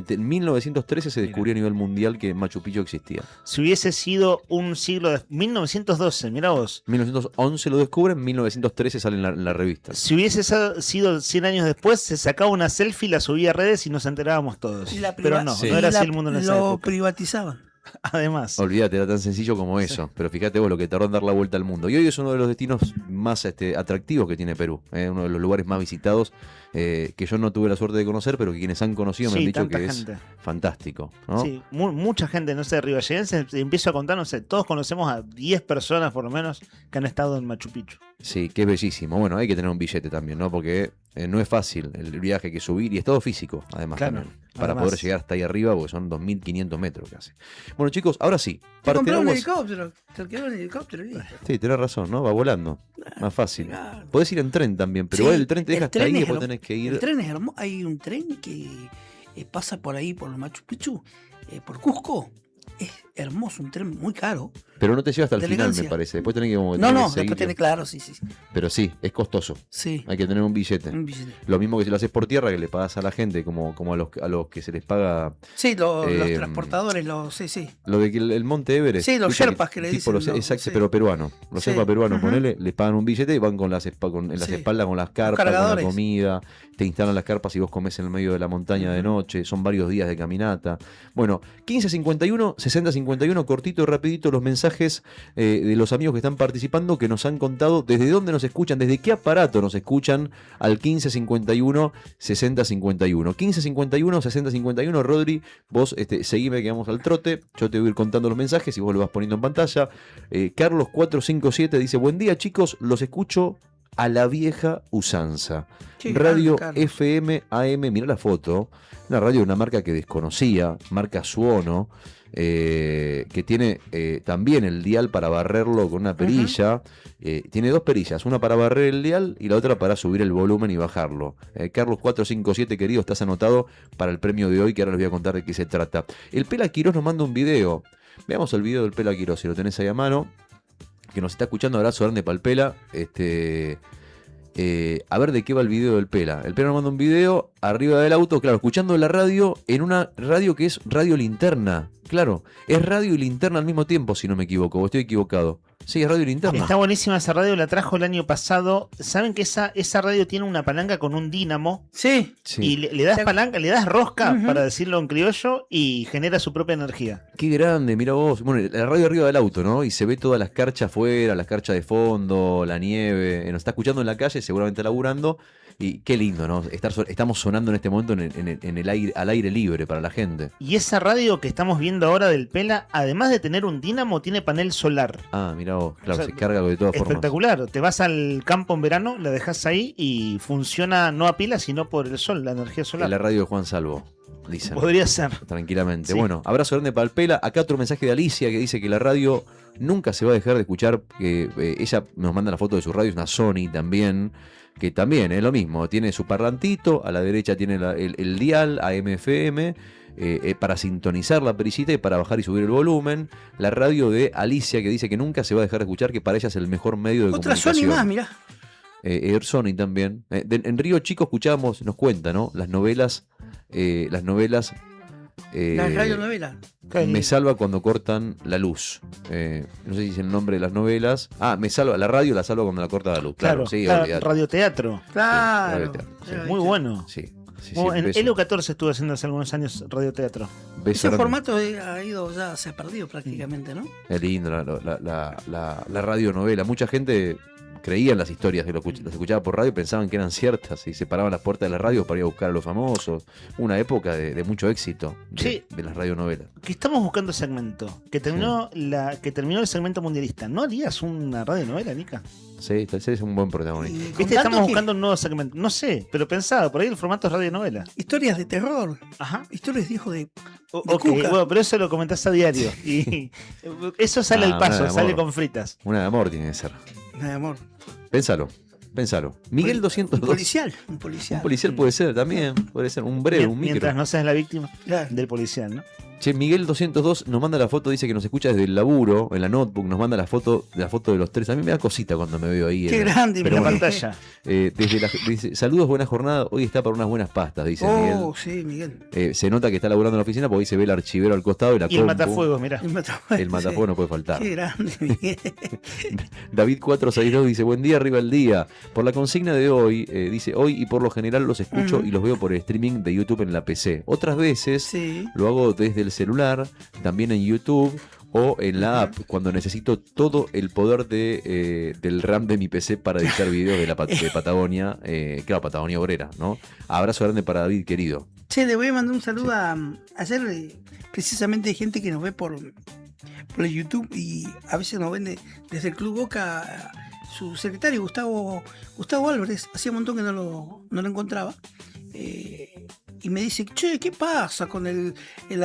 En 1913 se descubrió a nivel mundial que Machu Picchu existía. Si hubiese sido un siglo de 1912, mirá vos. 1911 lo descubren, 1913 sale en la revista. Si hubiese sido 100 años después, se sacaba una selfie, la subía a redes y nos enterábamos todos. Pero no, Sí. no era así el mundo en esa Lo época. privatizaban. Además. Olvídate, era tan sencillo como eso. Pero fíjate vos lo que tardó en dar la vuelta al mundo. Y hoy es uno de los destinos más atractivos que tiene Perú. Uno de los lugares más visitados que yo no tuve la suerte de conocer, pero que quienes han conocido me han dicho que es fantástico, ¿no? Sí, mucha gente, no sé, rivallerense, empiezo a contar, no sé, todos conocemos a 10 personas por lo menos que han estado en Machu Picchu. Sí, que es bellísimo. Bueno, hay que tener un billete también, ¿no? Porque no es fácil el viaje, hay que subir y es todo físico, además, Claro, también. Para además. poder llegar hasta ahí arriba, porque son 2.500 metros casi. Bueno, chicos, ahora sí. Te compró un partamos- helicóptero. Te quedó un helicóptero y listo. Sí, tenés razón, ¿no? Va volando. Más fácil. Podés ir en tren también, pero Sí, igual el tren te deja el hasta tren ahí y es después hermo- tenés que ir. El tren es hermoso. Hay un tren que pasa por ahí, por Machu Picchu, por Cusco. Es hermoso, un tren muy caro. Pero no te lleva hasta el de final, elegancia. me parece. Después tenés que como que No, tenés no, que seguir. después tenés, claro, sí. Pero sí, es costoso. Sí. Hay que tener un billete. Un billete. Lo mismo que si lo haces por tierra, que le pagas a la gente, como a los que se les paga. Sí, los eh, transportadores, sí. Lo de que el Monte Everest. Sí, los viste sherpas que le tipo dicen, los- los- exacto, sí. pero peruanos. Los Sí. sherpas peruanos, Ujú. ponele, les pagan un billete y van con en las Sí. espaldas con las carpas, con la cargadores. comida. Te instalan las carpas y vos comés en el medio de la montaña de noche. Son varios días de caminata. Bueno, 1551, 6051, cortito y rapidito los mensajes de los amigos que están participando, que nos han contado desde dónde nos escuchan, desde qué aparato nos escuchan al 1551 6051. 1551 6051, Rodri, vos seguime que vamos al trote, yo te voy a ir contando los mensajes y vos lo vas poniendo en pantalla. Carlos 457 dice, buen día chicos, los escucho a la vieja usanza. Sí, Radio Carlos. FM AM, mirá la foto, una radio de una marca que desconocía, marca Suono, que tiene también el dial para barrerlo con una perilla. Tiene dos perillas, una para barrer el dial y la otra para subir el volumen y bajarlo. Carlos 457, querido, estás anotado para el premio de hoy, que ahora les voy a contar de qué se trata. El Pela Quirós nos manda un video. Veamos el video del Pela Quirós, si lo tenés ahí a mano, que nos está escuchando. Abrazo grande para el Pela. A ver de qué va el video del Pela. El Pela nos manda un video arriba del auto, claro, escuchando la radio en una radio que es radio linterna. Claro, es radio y linterna al mismo tiempo, si no me equivoco, o estoy equivocado. Sí, es radio y linterna. Está buenísima esa radio, la trajo el año pasado. ¿Saben que esa radio tiene una palanca con un dínamo? Sí. Y le das palanca, le das rosca, para decirlo en criollo, y genera su propia energía. Qué grande, mira vos. Bueno, la radio arriba del auto, ¿no? Y se ve todas las carchas afuera, las carchas de fondo, la nieve. Nos está escuchando en la calle, seguramente laburando. Y qué lindo, ¿no? Estamos sonando en este momento en el aire, al aire libre para la gente. Y esa radio que estamos viendo ahora del Pela, además de tener un dínamo, tiene panel solar. Ah, mira vos, claro, O sea, se carga de todas formas. Espectacular. Te vas al campo en verano, la dejas ahí y funciona no a pila, sino por el sol, la energía solar. En la radio de Juan Salvo, dicen. Podría ser. Tranquilamente. Sí. Bueno, abrazo grande para el Pela. Acá otro mensaje de Alicia que dice que la radio nunca se va a dejar de escuchar. Que ella nos manda la foto de su radio, es una Sony también. Que también es lo mismo, tiene su parlantito, a la derecha tiene el dial AM/FM para sintonizar la perillita y para bajar y subir el volumen. La radio de Alicia que dice que nunca se va a dejar de escuchar, que para ella es el mejor medio de Otra comunicación. Sony más, mirá. Sony también. En Río Chico escuchábamos, nos cuenta, ¿no? Las novelas. La radionovela. Me salva cuando cortan la luz. No sé si es el nombre de las novelas. Me salva, la radio la salva cuando la corta la luz. Claro, sí, olvidate. radioteatro. Claro. radioteatro, sí. Muy bueno. Sí. En beso. Elo 14 estuve haciendo hace algunos años radioteatro. Beso Ese grande. formato ha ido, ya se ha perdido prácticamente, ¿no? Es lindo la radionovela. Mucha gente creía en las historias, las escuchaba por radio y pensaban que eran ciertas y se paraban las puertas de la radio para ir a buscar a los famosos. Una época de mucho éxito de las radionovelas. Que estamos buscando segmento. Que terminó el segmento mundialista. ¿No harías una radionovela, Nica? Sí, ese es un buen protagonista. ¿Viste? Estamos buscando un nuevo segmento. No sé, pero pensaba, por ahí el formato es radionovela. Historias de terror. Ajá. Historias de hijo de Ok, Cuca. bueno, pero eso lo comentás a diario. Y eso sale al paso, una de sale amor. con fritas. Una de amor tiene que ser. Nada de amor. Pénsalo. Pensalo. Miguel 202. Un policial. Un policial puede ser también. Puede ser un breve, un micro. Mientras no seas la víctima del policial, ¿no? Che, Miguel 202 nos manda la foto, dice que nos escucha desde el laburo, en la notebook, nos manda la foto de los tres. A mí me da cosita cuando me veo ahí. Qué grande, pero mira, bueno, pantalla. Dice, saludos, buena jornada, hoy está para unas buenas pastas, dice Miguel. Sí, Miguel. Se nota que está laburando en la oficina porque ahí se ve el archivero al costado y la Y el compu. matafuegos, mirá. El matafuegos no puede faltar. Qué grande, Miguel. David 462 dice, buen día, arriba el día. Por la consigna de hoy, dice, hoy y por lo general los escucho y los veo por el streaming de YouTube en la PC. Otras veces lo hago desde el celular, también en YouTube o en la app, cuando necesito todo el poder del RAM de mi PC para editar videos de Patagonia, claro, Patagonia Obrera, ¿no? Abrazo grande para David, querido. Che, le voy a mandar un saludo a ayer, precisamente hay gente que nos ve por el YouTube y a veces nos ven desde el Club Boca. Su secretario, Gustavo Álvarez, hacía un montón que no lo encontraba. Y me dice, che, ¿qué pasa con el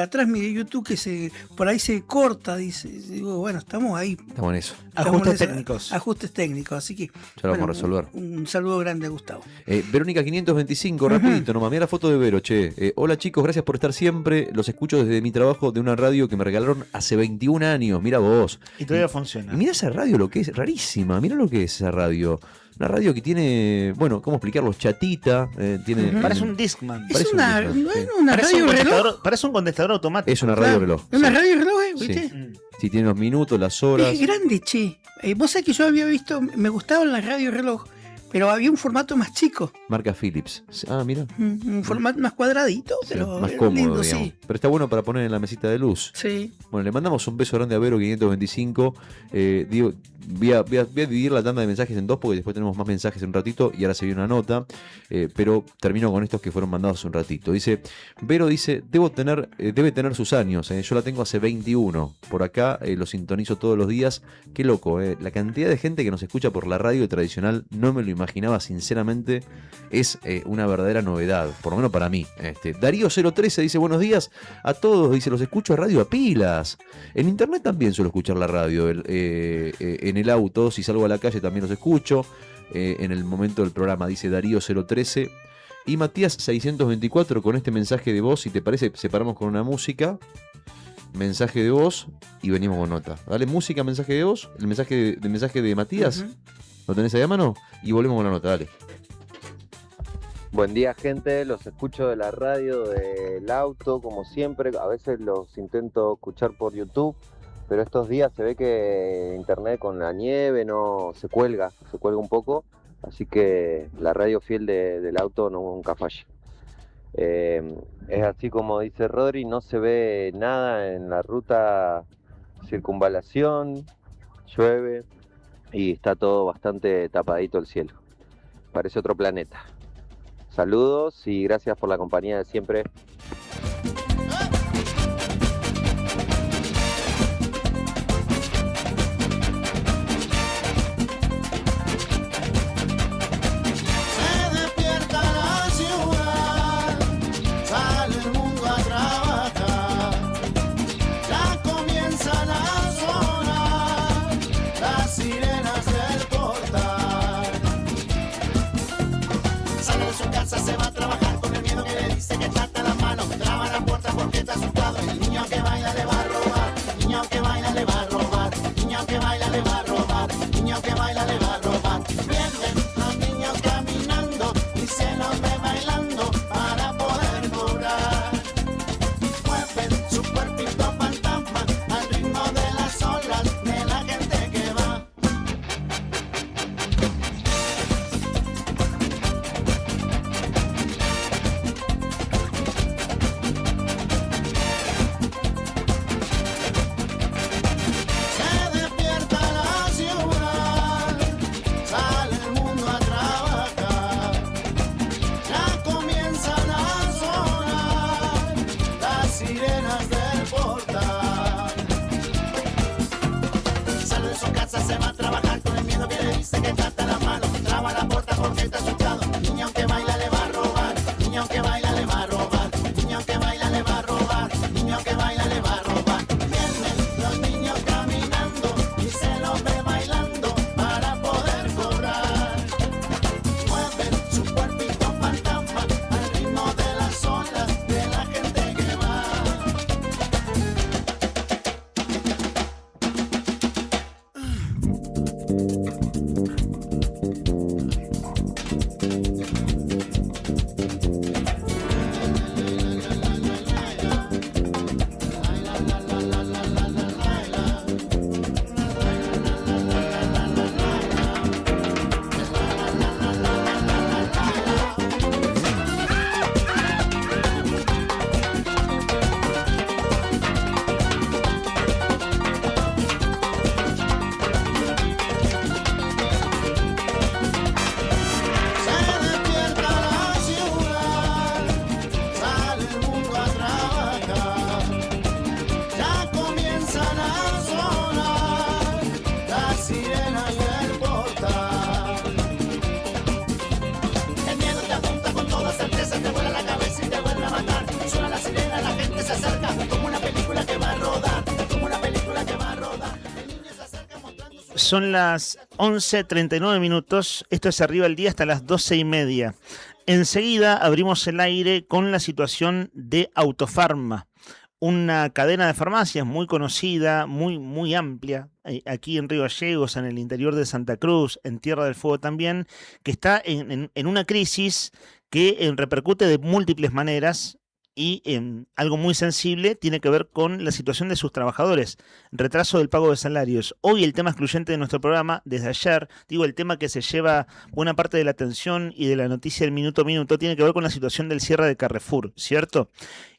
transmisión de YouTube que por ahí se corta? Dice, digo, bueno, estamos ahí. Estamos en eso. Ajustes técnicos, así que ya lo vamos a resolver. Un saludo grande a Gustavo. Verónica 525, rapidito nomás, mira la foto de Vero, che. Hola chicos, gracias por estar siempre. Los escucho desde mi trabajo de una radio que me regalaron hace 21 años. Mira vos. Y todavía funciona. Y mira esa radio, lo que es rarísima. Mira lo que es esa radio. Una radio que tiene, bueno, ¿cómo explicarlo? Chatita. Parece un Discman. Es una radio reloj. Parece un contestador automático. Es una radio reloj. Es una radio reloj, ¿viste? Sí. Sí, tiene los minutos, las horas. Es grande, che. Vos sabés que yo había visto, me gustaban las radios reloj, pero había un formato más chico. Marca Philips. Ah, mira. Un formato más cuadradito, pero más cómodo, lindo, digamos. sí. Pero está bueno para poner en la mesita de luz. Sí. Bueno, le mandamos un beso grande a Vero 525. Digo, voy a dividir la tanda de mensajes en dos porque después tenemos más mensajes en un ratito y ahora se viene una nota. Pero termino con estos que fueron mandados hace un ratito. Dice, Vero dice, debe tener sus años. Yo la tengo hace 21. Por acá lo sintonizo todos los días. Qué loco, la cantidad de gente que nos escucha por la radio tradicional no me lo imaginaba, sinceramente. Es una verdadera novedad, por lo menos para mí. Darío 013 dice, buenos días a todos. Dice, los escucho a radio a pilas. En internet también suelo escuchar la radio. En el auto, si salgo a la calle también los escucho. En el momento del programa, dice Darío 013. Y Matías 624 con este mensaje de voz. Si te parece, separamos con una música. Mensaje de voz y venimos con nota. Dale música, mensaje de voz. El mensaje de Matías. ¿Lo tenés ahí a mano? Y volvemos con la nota, dale. Buen día, gente, los escucho de la radio, del auto, como siempre. A veces los intento escuchar por YouTube, pero estos días se ve que internet con la nieve no se cuelga un poco, así que la radio fiel del auto nunca falla. Es así como dice Rodri, no se ve nada en la ruta circunvalación, llueve y está todo bastante tapadito el cielo. Parece otro planeta. Saludos y gracias por la compañía de siempre. Se despierta la ciudad, sale el mundo a trabajar, ya comienzan a sonar las sirenas del portal. Sale de su casa, se va a trabajar con el miedo que le dice que trata la mano, traba la puerta porque está asustado. El niño que baila le va a robar, niño que baila le va a robar, niño que baila le va a robar, niño que baila le va a robar. Vienen los niños caminando y se los ve bailando para poder cobrar. Mueven su cuerpito fantasma al ritmo de las olas de la gente que va. Se despierta la ciudad, sale el mundo a trabajar, ya comienzan a sonar las sirenas del portal. Sale de su casa, se va a trabajar con el miedo que le dice que trata la mano, traba la puerta porque está asustado. Niño que baila le va a robar, niño que baila le va a robar, niño que baila le va a robar, niño que baila le va a robar. Vienen los niños caminando y se los ve bailando para poder cobrar. Son las 11:39 minutos. Esto es Arriba el Día hasta las 12:30. Enseguida abrimos el aire con la situación de Autofarma, una cadena de farmacias muy conocida, muy amplia, aquí en Río Gallegos, en el interior de Santa Cruz, en Tierra del Fuego también, que está en una crisis que repercute de múltiples maneras. Y algo muy sensible tiene que ver con la situación de sus trabajadores, retraso del pago de salarios. Hoy el tema excluyente de nuestro programa, desde ayer, digo, el tema que se lleva buena parte de la atención y de la noticia del minuto a minuto, tiene que ver con la situación del cierre de Carrefour, ¿cierto?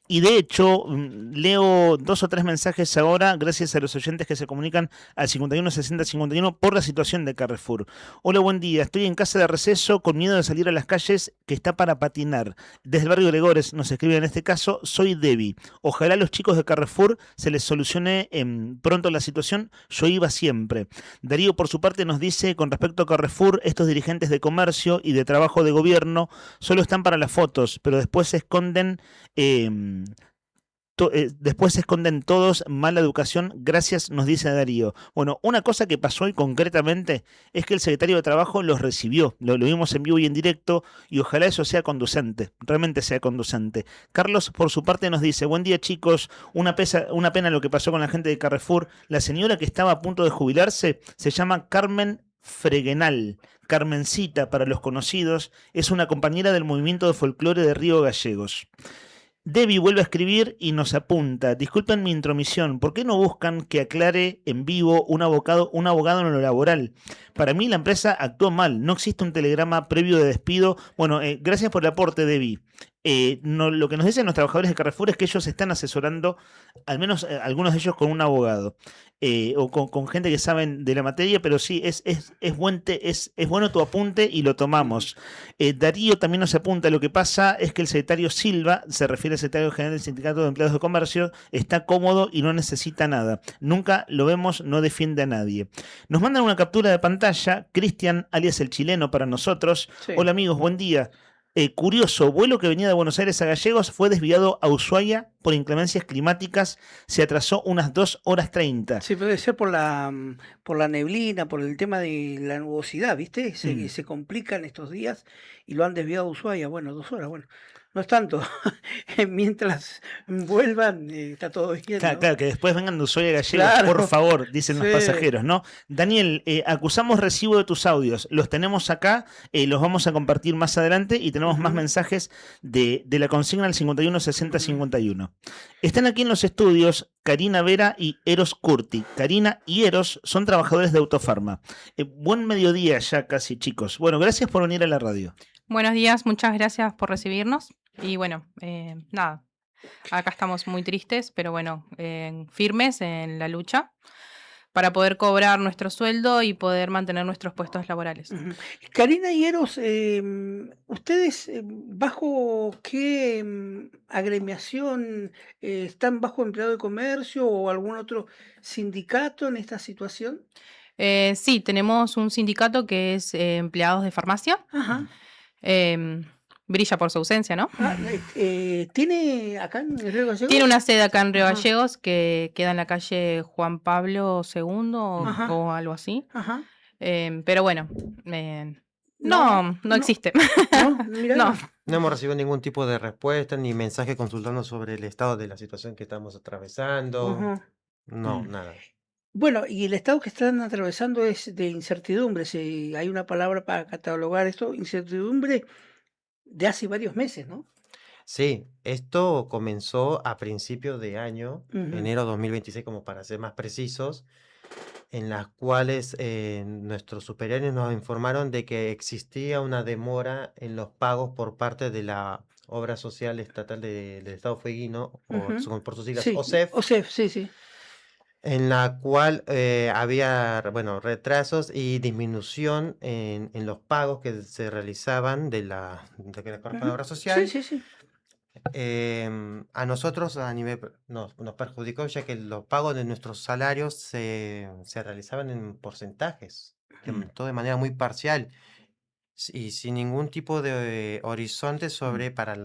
Y de hecho, leo 2 o 3 mensajes ahora, gracias a los oyentes que se comunican al 51 60 51 por la situación de Carrefour. Hola, buen día. Estoy en casa de receso con miedo de salir a las calles, que está para patinar. Desde el barrio Gregores nos escribe en este caso, soy Debbie. Ojalá a los chicos de Carrefour se les solucione pronto la situación. Yo iba siempre. Darío, por su parte, nos dice, con respecto a Carrefour, estos dirigentes de comercio y de trabajo de gobierno solo están para las fotos, pero después se esconden... después se esconden todos, mala educación, gracias, nos dice Darío. Bueno, una cosa que pasó hoy concretamente es que el secretario de Trabajo los recibió, lo vimos en vivo y en directo, y ojalá eso sea conducente, realmente sea conducente. Carlos, por su parte, nos dice, buen día chicos, una pena lo que pasó con la gente de Carrefour. La señora que estaba a punto de jubilarse se llama Carmen Fregenal. Carmencita para los conocidos, es una compañera del movimiento de folclore de Río Gallegos. Debbie vuelve a escribir y nos apunta, disculpen mi intromisión, ¿por qué no buscan que aclare en vivo un abogado en lo laboral? Para mí la empresa actuó mal, no existe un telegrama previo de despido. Bueno, gracias por el aporte, Debbie. Lo que nos dicen los trabajadores de Carrefour es que ellos están asesorando, al menos algunos de ellos, con un abogado o con gente que saben de la materia, pero sí, es bueno tu apunte y lo tomamos. Darío también nos apunta, lo que pasa es que el secretario Silva, se refiere al secretario general del Sindicato de Empleados de Comercio, está cómodo y no necesita nada. Nunca lo vemos, no defiende a nadie. Nos mandan una captura de pantalla, Cristian, alias el chileno para nosotros. Sí. Hola amigos, buen día. Curioso, vuelo que venía de Buenos Aires a Gallegos fue desviado a Ushuaia por inclemencias climáticas, se atrasó unas 2:30. Sí, puede ser por la neblina, por el tema de la nubosidad, ¿viste? Se complican estos días y lo han desviado a Ushuaia. Bueno, 2 horas, bueno. No es tanto. Mientras vuelvan, está todo bien. Claro, ¿no? Claro, que después vengan de Ushuaia Gallegos, claro. Por favor, dicen los pasajeros, ¿no? Daniel, acusamos recibo de tus audios. Los tenemos acá, los vamos a compartir más adelante y tenemos más mensajes de la consigna al 51 60 51. Están aquí en los estudios Karina Vera y Eros Curti. Karina y Eros son trabajadores de Autofarma. Buen mediodía ya casi, chicos. Bueno, gracias por venir a la radio. Buenos días, muchas gracias por recibirnos. Y bueno, nada, acá estamos muy tristes, pero bueno, firmes en la lucha para poder cobrar nuestro sueldo y poder mantener nuestros puestos laborales. Karina y Eros, ¿ustedes bajo qué agremiación están? ¿Bajo empleado de comercio o algún otro sindicato en esta situación? Sí, tenemos un sindicato que es empleados de farmacia. Ajá. Brilla por su ausencia, ¿no? ¿Tiene acá en Río Gallegos? Tiene una sede acá en Río Gallegos que queda en la calle Juan Pablo II o algo así. Ajá. Pero bueno, no existe. No hemos recibido ningún tipo de respuesta ni mensaje consultando sobre el estado de la situación que estamos atravesando. No, nada. Bueno, y el estado que están atravesando es de incertidumbre. Hay una palabra para catalogar esto, incertidumbre de hace varios meses, ¿no? Sí, esto comenzó a principios de año, enero 2026, como para ser más precisos, en las cuales nuestros superiores nos informaron de que existía una demora en los pagos por parte de la Obra Social Estatal del Estado Fueguino, por sus siglas, OSEF. OSEF, sí. En la cual había retrasos y disminución en los pagos que se realizaban de la obra social. Sí. A nosotros a nivel nos perjudicó, ya que los pagos de nuestros salarios se realizaban en porcentajes, todo de manera muy parcial. y sin ningún tipo de horizonte para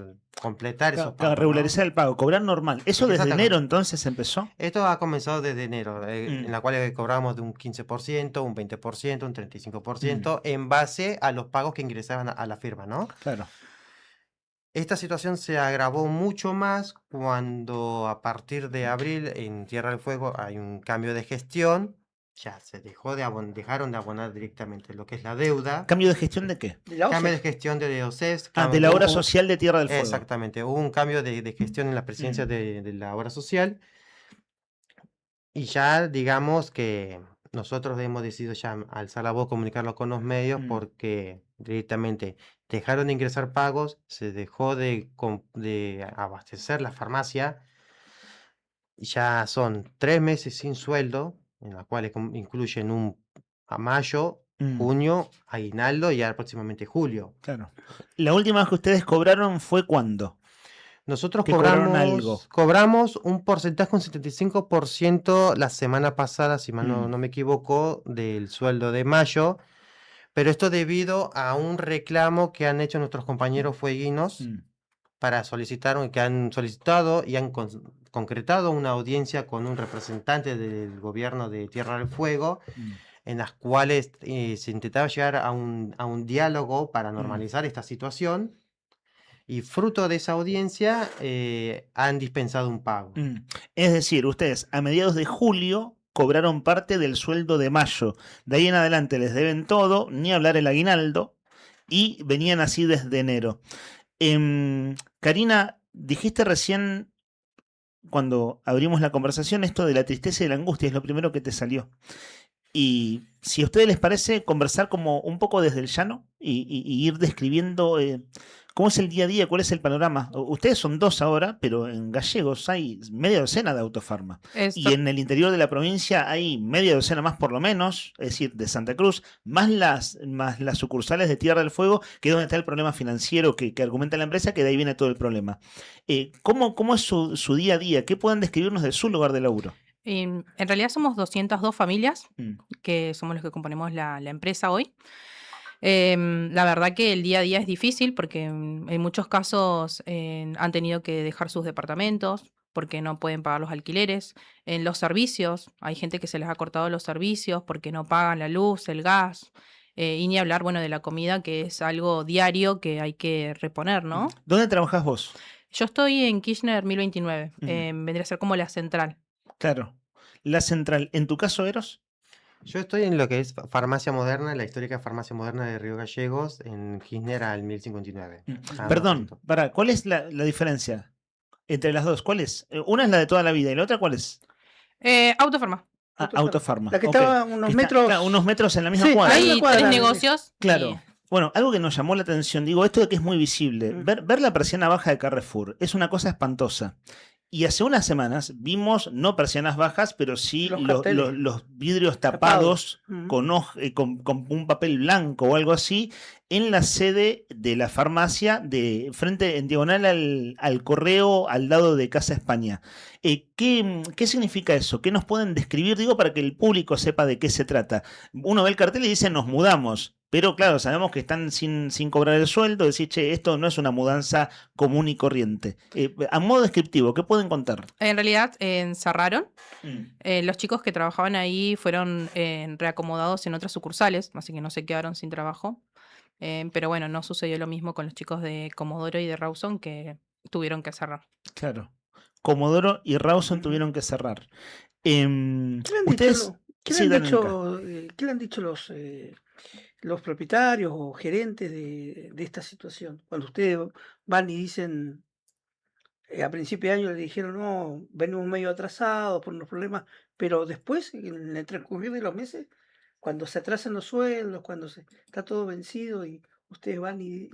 completar esos Para pagos, ¿no? regularizar el pago, cobrar normal. ¿Eso desde Exactamente. enero entonces empezó? Esto ha comenzado desde enero, en la cual cobramos de un 15%, un 20%, un 35%, en base a los pagos que ingresaban a la firma, ¿no? Claro. Esta situación se agravó mucho más cuando a partir de abril en Tierra del Fuego hay un cambio de gestión, ya se dejaron de abonar directamente lo que es la deuda. ¿Cambio de gestión de qué? Cambio de gestión de OCES. De la obra social de Tierra del Fuego. Exactamente, hubo un cambio de gestión en la presidencia de la obra social y ya digamos que nosotros hemos decidido ya alzar la voz, comunicarlo con los medios porque directamente dejaron de ingresar pagos, se dejó de abastecer la farmacia, ya son 3 meses sin sueldo, en los cuales incluyen a mayo, junio, aguinaldo y ahora próximamente julio. Claro. ¿La última vez que ustedes cobraron fue cuándo? Nosotros ¿Que cobraron cobramos un porcentaje, un 75% la semana pasada, si mal no me equivoco, del sueldo de mayo, pero esto debido a un reclamo que han hecho nuestros compañeros fueguinos para que han solicitado y han concretado una audiencia con un representante del gobierno de Tierra del Fuego, en las cuales se intentaba llegar a un diálogo para normalizar esta situación. Y fruto de esa audiencia han dispensado un pago. Es decir, ustedes a mediados de julio cobraron parte del sueldo de mayo. De ahí en adelante les deben todo, ni hablar el aguinaldo, y venían así desde enero. Karina, dijiste recién, cuando abrimos la conversación, esto de la tristeza y la angustia es lo primero que te salió. Y si a ustedes les parece conversar como un poco desde el llano y ir describiendo cómo es el día a día, cuál es el panorama. Ustedes son 2 ahora, pero en Gallegos hay media docena de autofarma. Y en el interior de la provincia hay media docena más por lo menos, es decir, de Santa Cruz, más las sucursales de Tierra del Fuego, que es donde está el problema financiero que argumenta la empresa, que de ahí viene todo el problema. ¿Cómo es su día a día? ¿Qué pueden describirnos de su lugar de laburo? En realidad somos 202 familias, que somos los que componemos la empresa hoy. La verdad que el día a día es difícil porque en muchos casos han tenido que dejar sus departamentos porque no pueden pagar los alquileres. En los servicios, hay gente que se les ha cortado los servicios porque no pagan la luz, el gas. Y ni hablar, bueno, de la comida, que es algo diario que hay que reponer, ¿no? ¿Dónde trabajás vos? Yo estoy en Kirchner 1029, vendría a ser como la central. Claro, la central. ¿En tu caso, Eros? Yo estoy en lo que es Farmacia Moderna, la histórica Farmacia Moderna de Río Gallegos, en Kirchner al 1059. Perdón, ¿cuál es la diferencia entre las dos? ¿Cuál es? Una es la de toda la vida y la otra, ¿cuál es? Autofarma. Autofarma. La que estaba unos metros. Unos metros en la misma cuadra. Hay 3 negocios. Claro. Bueno, algo que nos llamó la atención, digo, esto de que es muy visible. Ver la persiana baja de Carrefour es una cosa espantosa. Y hace unas semanas vimos, no persianas bajas, pero sí los vidrios tapados con un papel blanco o algo así en la sede de la farmacia de frente en diagonal al correo al lado de Casa España. ¿Qué significa eso? ¿Qué nos pueden describir? Digo, para que el público sepa de qué se trata. Uno ve el cartel y dice, nos mudamos. Pero claro, sabemos que están sin cobrar el sueldo, decir, che, esto no es una mudanza común y corriente. A modo descriptivo, ¿qué pueden contar? En realidad cerraron. Los chicos que trabajaban ahí fueron reacomodados en otras sucursales, así que no se quedaron sin trabajo. Pero bueno, no sucedió lo mismo con los chicos de Comodoro y de Rawson, que tuvieron que cerrar. Claro. Comodoro y Rawson tuvieron que cerrar. ¿Qué le han dicho los propietarios o gerentes de esta situación? Cuando ustedes van y dicen, a principio de año le dijeron, no, venimos medio atrasados por unos problemas, pero después, en el transcurrir de los meses, cuando se atrasan los sueldos, cuando está todo vencido y ustedes van y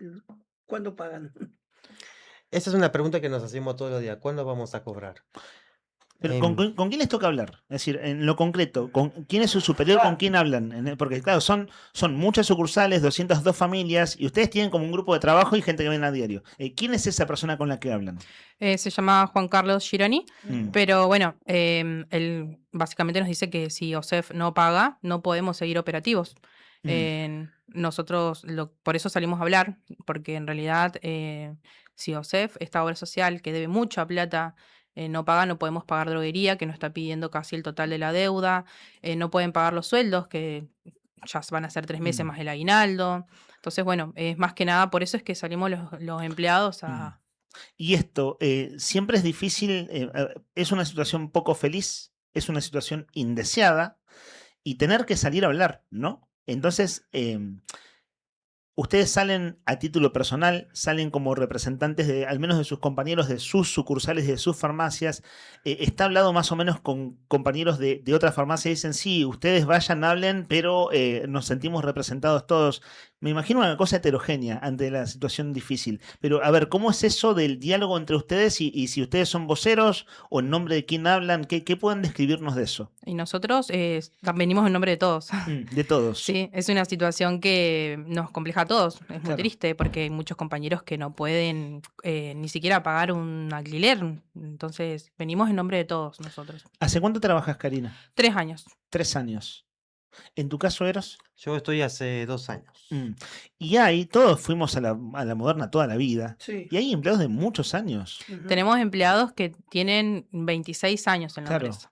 ¿cuándo pagan? Esa es una pregunta que nos hacemos todos los días. ¿Cuándo vamos a cobrar? Pero ¿con quién les toca hablar? Es decir, en lo concreto, ¿quién es su superior? ¿Con quién hablan? Porque claro, son muchas sucursales, 202 familias, y ustedes tienen como un grupo de trabajo y gente que viene a diario. ¿Quién es esa persona con la que hablan? Se llama Juan Carlos Gironi, pero bueno, él básicamente nos dice que si OSEF no paga, no podemos seguir operativos. Nosotros por eso salimos a hablar, porque en realidad si OSEF, esta obra social que debe mucha plata, no paga, no podemos pagar droguería, que nos está pidiendo casi el total de la deuda, no pueden pagar los sueldos, que ya van a ser 3 meses más el aguinaldo. Entonces, bueno, es más que nada, por eso es que salimos los empleados a... Y esto, siempre es difícil, es una situación poco feliz, es una situación indeseada, y tener que salir a hablar, ¿no? Entonces, ustedes salen a título personal, salen como representantes de, al menos de sus compañeros de sus sucursales, de sus farmacias. Está hablado más o menos con compañeros de otras farmacias y dicen, sí, ustedes vayan, hablen, pero nos sentimos representados todos. Me imagino una cosa heterogénea ante la situación difícil. Pero, a ver, ¿cómo es eso del diálogo entre ustedes y si ustedes son voceros o en nombre de quién hablan? ¿Qué pueden describirnos de eso? Y nosotros venimos en nombre de todos. De todos. Sí, es una situación que nos compleja a todos. Es muy Claro. triste porque hay muchos compañeros que no pueden ni siquiera pagar un alquiler. Entonces, venimos en nombre de todos nosotros. ¿Hace cuánto trabajas, Karina? 3 años. 3 años. ¿En tu caso, Eros? Yo estoy hace 2 años. Y ahí, todos fuimos a la Moderna toda la vida. Sí. Y hay empleados de muchos años. Tenemos empleados que tienen 26 años en la Claro. empresa.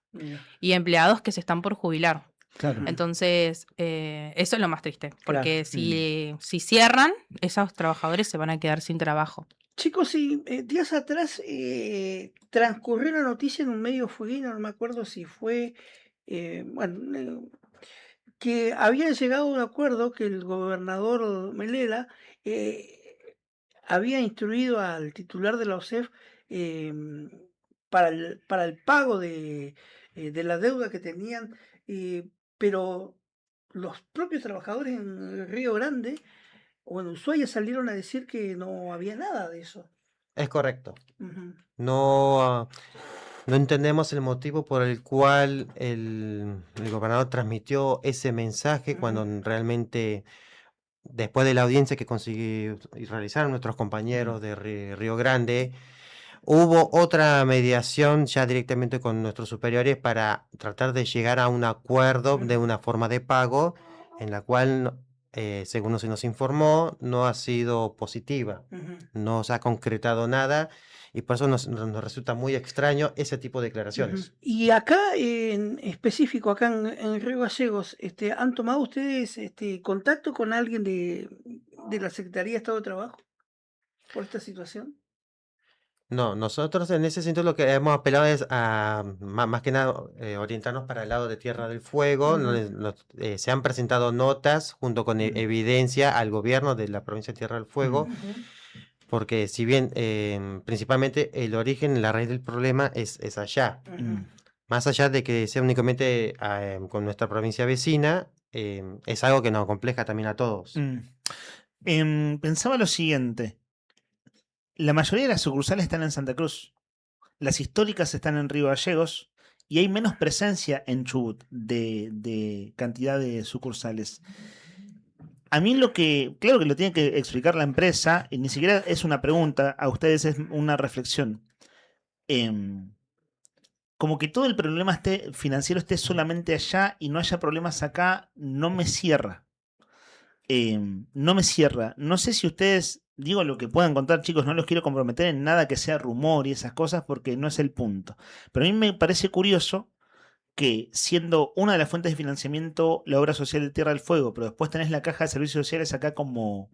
Y empleados que se están por jubilar. Claro. Entonces, eso es lo más triste. Porque Claro. si cierran, esos trabajadores se van a quedar sin trabajo. Chicos, sí, días atrás transcurrió una noticia en un medio fueguino, no me acuerdo si fue, que habían llegado a un acuerdo que el gobernador Melela había instruido al titular de la OSEF para el pago de la deuda que tenían, pero los propios trabajadores en Río Grande o en Ushuaia salieron a decir que no había nada de eso. Es correcto. Ujú. No, no entendemos el motivo por el cual el gobernador transmitió ese mensaje cuando realmente, después de la audiencia que realizaron nuestros compañeros de Río Grande, hubo otra mediación ya directamente con nuestros superiores para tratar de llegar a un acuerdo de una forma de pago en la cual, según se nos informó, no ha sido positiva. No se ha concretado nada y por eso nos resulta muy extraño ese tipo de declaraciones. Y acá en específico, acá en Río Gallegos, ¿han tomado ustedes contacto con alguien de la Secretaría de Estado de Trabajo por esta situación? No, nosotros en ese sentido lo que hemos apelado es a, más que nada, orientarnos para el lado de Tierra del Fuego, donde se han presentado notas junto con evidencia al gobierno de la provincia de Tierra del Fuego, porque si bien principalmente el origen, la raíz del problema es allá, más allá de que sea únicamente con nuestra provincia vecina, es algo que nos compleja también a todos. Pensaba lo siguiente. La mayoría de las sucursales están en Santa Cruz. Las históricas están en Río Gallegos y hay menos presencia en Chubut de cantidad de sucursales. A mí claro que lo tiene que explicar la empresa, y ni siquiera es una pregunta, a ustedes es una reflexión. Como que todo el problema financiero esté solamente allá y no haya problemas acá, no me cierra. No me cierra. No sé si ustedes, digo lo que puedan contar, chicos, no los quiero comprometer en nada que sea rumor y esas cosas porque no es el punto. Pero a mí me parece curioso que, siendo una de las fuentes de financiamiento la obra social de Tierra del Fuego, pero después tenés la Caja de Servicios Sociales acá como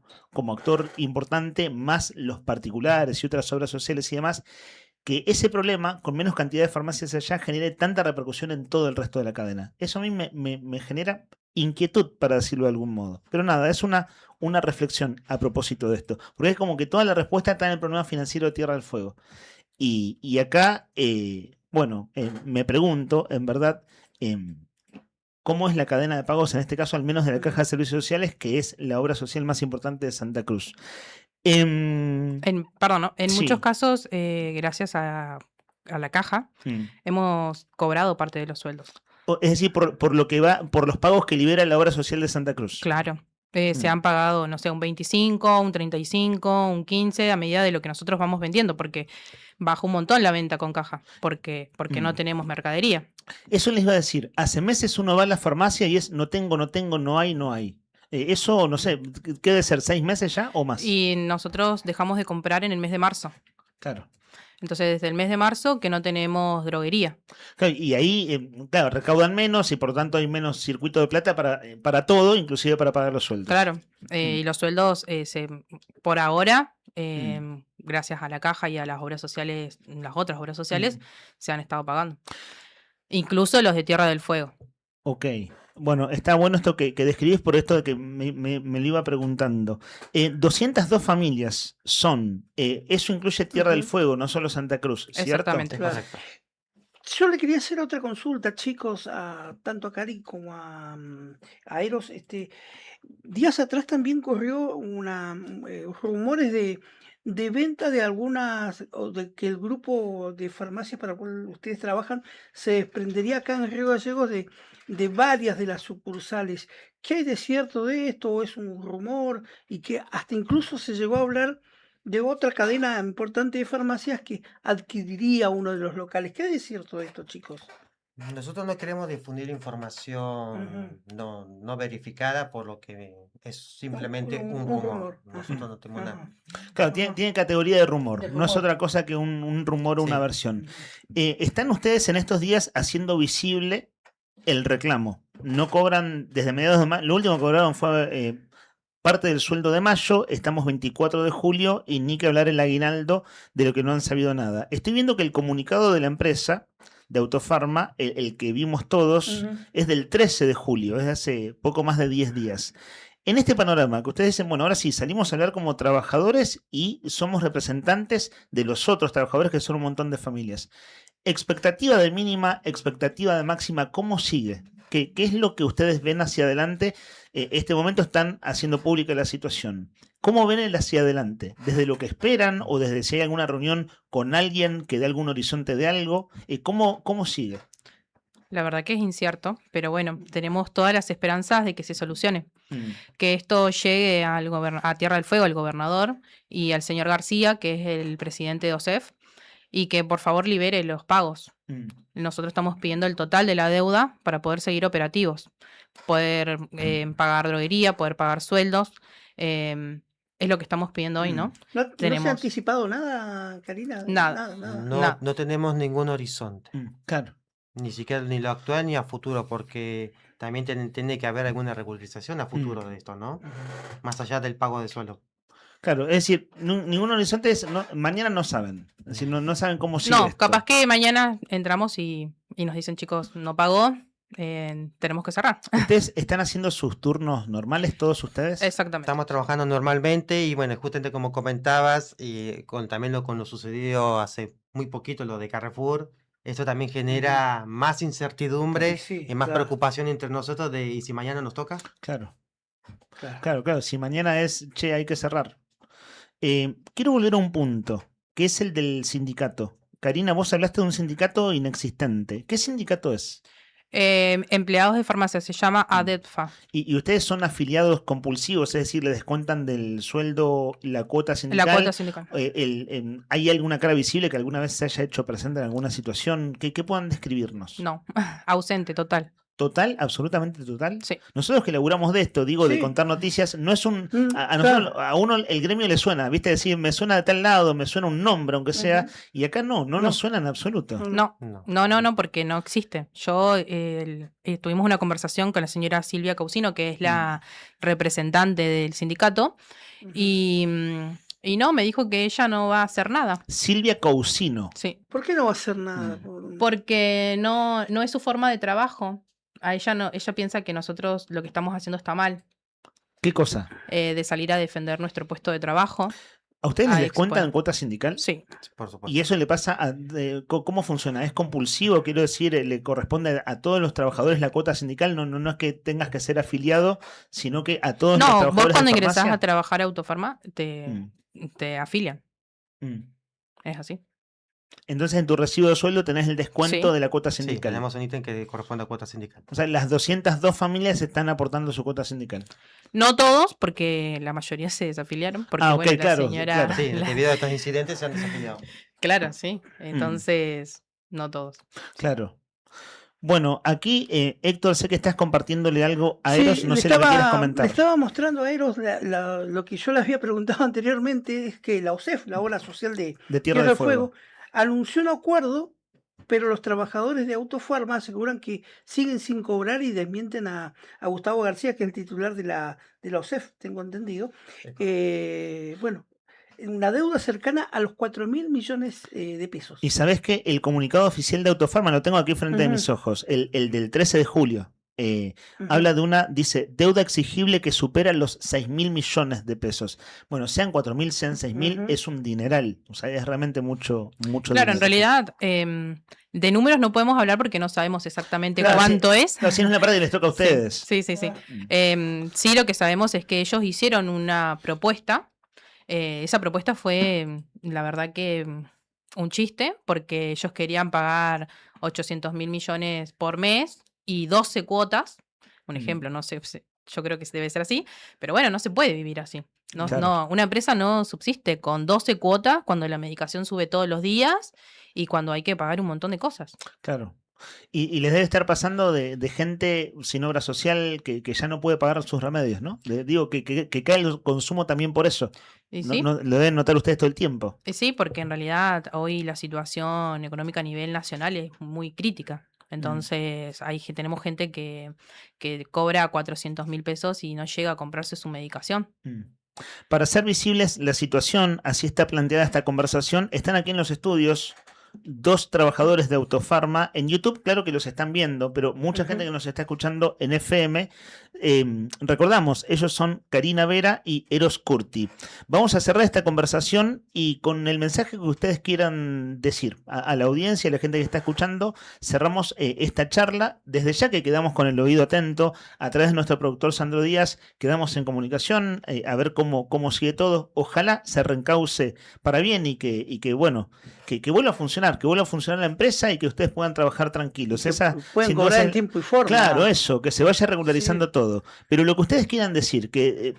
actor importante, más los particulares y otras obras sociales y demás, que ese problema, con menos cantidad de farmacias allá, genere tanta repercusión en todo el resto de la cadena. Eso a mí me genera inquietud, para decirlo de algún modo. Pero nada, es una reflexión a propósito de esto. Porque es como que toda la respuesta está en el problema financiero de Tierra del Fuego. Y acá, me pregunto, en verdad, cómo es la cadena de pagos, en este caso, al menos de la Caja de Servicios Sociales, que es la obra social más importante de Santa Cruz. En Sí. muchos casos, gracias a la caja, hemos cobrado parte de los sueldos. Es decir, por lo que va, por los pagos que libera la obra social de Santa Cruz. Claro. Se han pagado, no sé, un 25, un 35, un 15, a medida de lo que nosotros vamos vendiendo, porque baja un montón la venta con caja, porque no tenemos mercadería. Eso les iba a decir. Hace meses uno va a la farmacia y es no tengo, no hay. Eso, no sé, ¿qué debe ser? ¿6 meses ya o más? Y nosotros dejamos de comprar en el mes de marzo. Claro. Entonces, desde el mes de marzo que no tenemos droguería. Claro, y ahí, claro, recaudan menos y por lo tanto hay menos circuito de plata para todo, inclusive para pagar los sueldos. Claro, y los sueldos, por ahora, gracias a la caja y a las obras sociales, las otras obras sociales, se han estado pagando. Incluso los de Tierra del Fuego. Ok. Bueno, está bueno esto que describís por esto de que me lo iba preguntando. 202 familias son, eso incluye Tierra del Fuego, no solo Santa Cruz, ¿cierto? Exactamente. Claro. Yo le quería hacer otra consulta, chicos, tanto a Cari como a Eros. Días atrás también corrió rumores de venta de algunas, o de que el grupo de farmacias para el cual ustedes trabajan se desprendería acá en Río Gallegos de varias de las sucursales. ¿Qué hay de cierto de esto? ¿O es un rumor? Y que hasta incluso se llegó a hablar de otra cadena importante de farmacias que adquiriría uno de los locales. ¿Qué hay de cierto de esto, chicos? Nosotros no queremos difundir información no verificada, por lo que es simplemente un rumor. Nosotros no tenemos nada. Claro, tiene categoría de rumor, no es otra cosa que un rumor o una versión. ¿Están ustedes en estos días haciendo visible el reclamo? No cobran desde mediados de mayo, lo último que cobraron fue parte del sueldo de mayo, estamos 24 de julio y ni que hablar el aguinaldo, de lo que no han sabido nada. Estoy viendo que el comunicado de la empresa de Autofarma, el que vimos todos, es del 13 de julio, es de hace poco más de 10 días. En este panorama que ustedes dicen, bueno, ahora sí, salimos a hablar como trabajadores y somos representantes de los otros trabajadores, que son un montón de familias. Expectativa de mínima, expectativa de máxima, ¿cómo sigue? ¿Qué es lo que ustedes ven hacia adelante? Este momento están haciendo pública la situación. ¿Cómo ven el hacia adelante? ¿Desde lo que esperan o desde si hay alguna reunión con alguien que dé algún horizonte de algo? ¿Cómo sigue? La verdad que es incierto, pero bueno, tenemos todas las esperanzas de que se solucione. Que esto llegue a Tierra del Fuego, al gobernador y al señor García, que es el presidente de OSEF, y que por favor libere los pagos. Nosotros estamos pidiendo el total de la deuda para poder seguir operativos, poder pagar droguería, poder pagar sueldos. Es lo que estamos pidiendo hoy, ¿no? ¿No se ha anticipado nada, Karina? Nada. No tenemos ningún horizonte. Claro. Ni siquiera ni lo actual ni a futuro, porque también tiene que haber alguna regularización a futuro de esto, ¿no? Más allá del pago de sueldo. Claro, es decir, ningún horizonte mañana no saben. Es decir, no saben cómo sigue esto. Capaz que mañana entramos y nos dicen, chicos, no pagó, tenemos que cerrar. ¿Ustedes están haciendo sus turnos normales, todos ustedes? Exactamente. Estamos trabajando normalmente y bueno, justamente como comentabas, y también con lo sucedido hace muy poquito, lo de Carrefour, esto también genera más incertidumbre y más preocupación entre nosotros de ¿y si mañana nos toca? Claro, si mañana es, che, hay que cerrar. Quiero volver a un punto, que es el del sindicato. Karina, vos hablaste de un sindicato inexistente. ¿Qué sindicato es? Empleados de farmacia, se llama ADETFA. ¿Y ustedes son afiliados compulsivos? Es decir, ¿le descuentan del sueldo la cuota sindical? La cuota sindical. ¿Hay alguna cara visible que alguna vez se haya hecho presente en alguna situación? ¿Qué puedan describirnos? No, ausente, total. ¿Total? ¿Absolutamente total? Sí. Nosotros que laburamos de esto, de contar noticias, no es un... A uno el gremio le suena, ¿viste? Decir, me suena de tal lado, me suena un nombre, aunque sea, y acá no nos suena en absoluto. No, porque no existe. Tuvimos una conversación con la señora Silvia Causino, que es la representante del sindicato, y no, me dijo que ella no va a hacer nada. Silvia Causino. Sí. ¿Por qué no va a hacer nada? Porque no es su forma de trabajo. A ella no, ella piensa que nosotros lo que estamos haciendo está mal. ¿Qué cosa? De salir a defender nuestro puesto de trabajo. ¿A ustedes les descuentan cuota sindical? Sí. Por supuesto. ¿Y eso le pasa cómo funciona? ¿Es compulsivo? Quiero decir, ¿le corresponde a todos los trabajadores la cuota sindical? No es que tengas que ser afiliado, sino que a todos los trabajadores. No, vos cuando de ingresás farmacia? a trabajar a Autofarma, te afilian. Es así. Entonces, en tu recibo de sueldo tenés el descuento de la cuota sindical. Sí, tenemos un ítem que corresponde a cuota sindical. O sea, las 202 familias están aportando su cuota sindical. No todos, porque la mayoría se desafiliaron. Porque, la señora... Sí, debido a estos incidentes se han desafiliado. Claro, sí. Entonces, no todos. Claro. Bueno, aquí Héctor, sé que estás compartiéndole algo a Sí, Eros, no sé lo que quieras comentar. le estaba mostrando a Eros lo que yo le había preguntado anteriormente, es que la OSEF, la Obra Social de Tierra del Fuego, anunció un acuerdo, pero los trabajadores de Autofarma aseguran que siguen sin cobrar y desmienten a Gustavo García, que es el titular de la OSEF, tengo entendido. Bueno, una deuda cercana a los 4.000 millones de pesos. Y sabés que el comunicado oficial de Autofarma, lo tengo aquí frente de mis ojos, el del 13 de julio, habla de dice, deuda exigible que supera los 6.000 millones de pesos. Bueno, sean 4.000, sean 6.000, es un dineral. O sea, es realmente mucho Claro, dinero. en realidad, de números no podemos hablar porque no sabemos exactamente Claro, cuánto sí, es. claro, si no es la parte que les toca a ustedes. Sí. Sí, lo que sabemos es que ellos hicieron una propuesta. Esa propuesta fue, la verdad que un chiste, porque ellos querían pagar 800.000 millones por mes y 12 cuotas. Un ejemplo, no sé, yo creo que debe ser así, pero bueno, no se puede vivir así. No, una empresa no subsiste con 12 cuotas cuando la medicación sube todos los días y cuando hay que pagar un montón de cosas. Claro. Y les debe estar pasando de gente sin obra social que ya no puede pagar sus remedios, ¿no? Digo que cae el consumo también por eso. ¿Y No, sí? lo deben notar ustedes todo el tiempo. Sí, porque en realidad hoy la situación económica a nivel nacional es muy crítica. Entonces, tenemos gente que cobra 400.000 pesos y no llega a comprarse su medicación. Para hacer visibles la situación, así está planteada esta conversación, están aquí en los estudios 2 trabajadores de Autofarma. En YouTube, claro que los están viendo, pero mucha gente que nos está escuchando en FM, recordamos, ellos son Karina Vera y Eros Curti. Vamos a cerrar esta conversación y con el mensaje que ustedes quieran decir a la audiencia, a la gente que está escuchando, cerramos esta charla. Desde ya que quedamos con el oído atento, a través de nuestro productor Sandro Díaz, quedamos en comunicación, a ver cómo sigue todo. Ojalá se reencauce para bien y que bueno, que vuelva a funcionar la empresa y que ustedes puedan trabajar tranquilos. Pueden cobrar en tiempo y forma. Claro, eso, que se vaya regularizando todo. Pero lo que ustedes quieran decir, que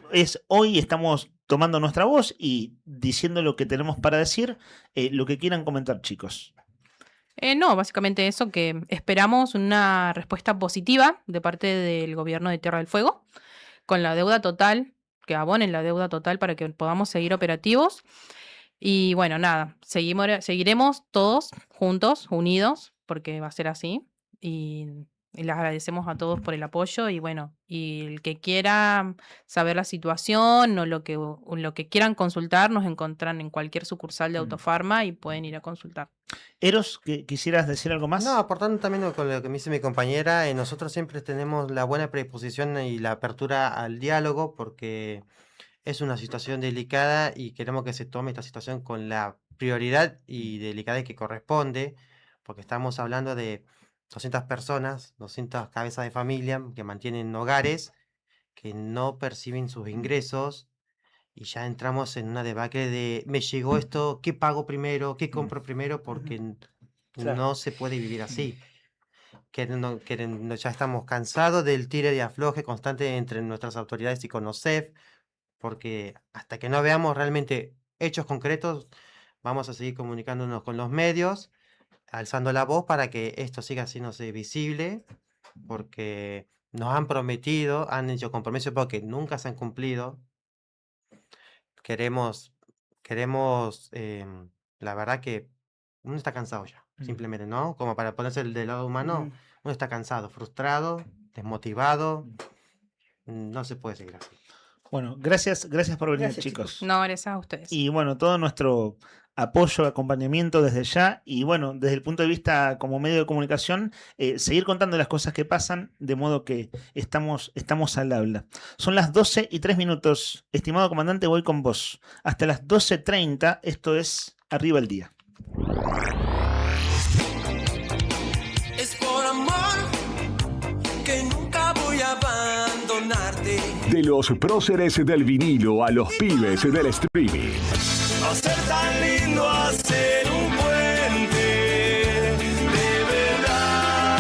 hoy estamos tomando nuestra voz y diciendo lo que tenemos para decir, lo que quieran comentar, chicos. No, básicamente eso, que esperamos una respuesta positiva de parte del gobierno de Tierra del Fuego, con la deuda total, que abonen la deuda total para que podamos seguir operativos. Y bueno, nada, seguiremos todos juntos, unidos, porque va a ser así. Y les agradecemos a todos por el apoyo. Y bueno, y el que quiera saber la situación o lo que quieran consultar, nos encuentran en cualquier sucursal de Autofarma y pueden ir a consultar. Eros, ¿quisieras decir algo más? No, aportando también con lo que me dice mi compañera, nosotros siempre tenemos la buena predisposición y la apertura al diálogo porque es una situación delicada y queremos que se tome esta situación con la prioridad y delicadez que corresponde, porque estamos hablando de 200 personas, 200 cabezas de familia que mantienen hogares, que no perciben sus ingresos y ya entramos en una debacle de me llegó esto, ¿qué pago primero? ¿Qué compro primero? Porque no se puede vivir así. Ya estamos cansados del tire y afloje constante entre nuestras autoridades y con OSEF, porque hasta que no veamos realmente hechos concretos, vamos a seguir comunicándonos con los medios, alzando la voz para que esto siga haciéndose visible, porque nos han prometido, han hecho compromisos porque nunca se han cumplido. Queremos, la verdad que uno está cansado ya, simplemente, ¿no? Como para ponerse del lado humano, uno está cansado, frustrado, desmotivado, no se puede seguir así. Bueno, gracias por venir, Gracias, chicos. No, gracias a ustedes. Y bueno, todo nuestro apoyo, acompañamiento desde ya. Y bueno, desde el punto de vista como medio de comunicación, seguir contando las cosas que pasan, de modo que estamos al habla. Son las 12:03. Estimado comandante, voy con vos. Hasta las 12:30, esto es Arriba el Día. Es por amor que nunca voy a abandonarte. De los próceres del vinilo a los pibes del streaming. Va a ser tan lindo hacer un puente, de verdad,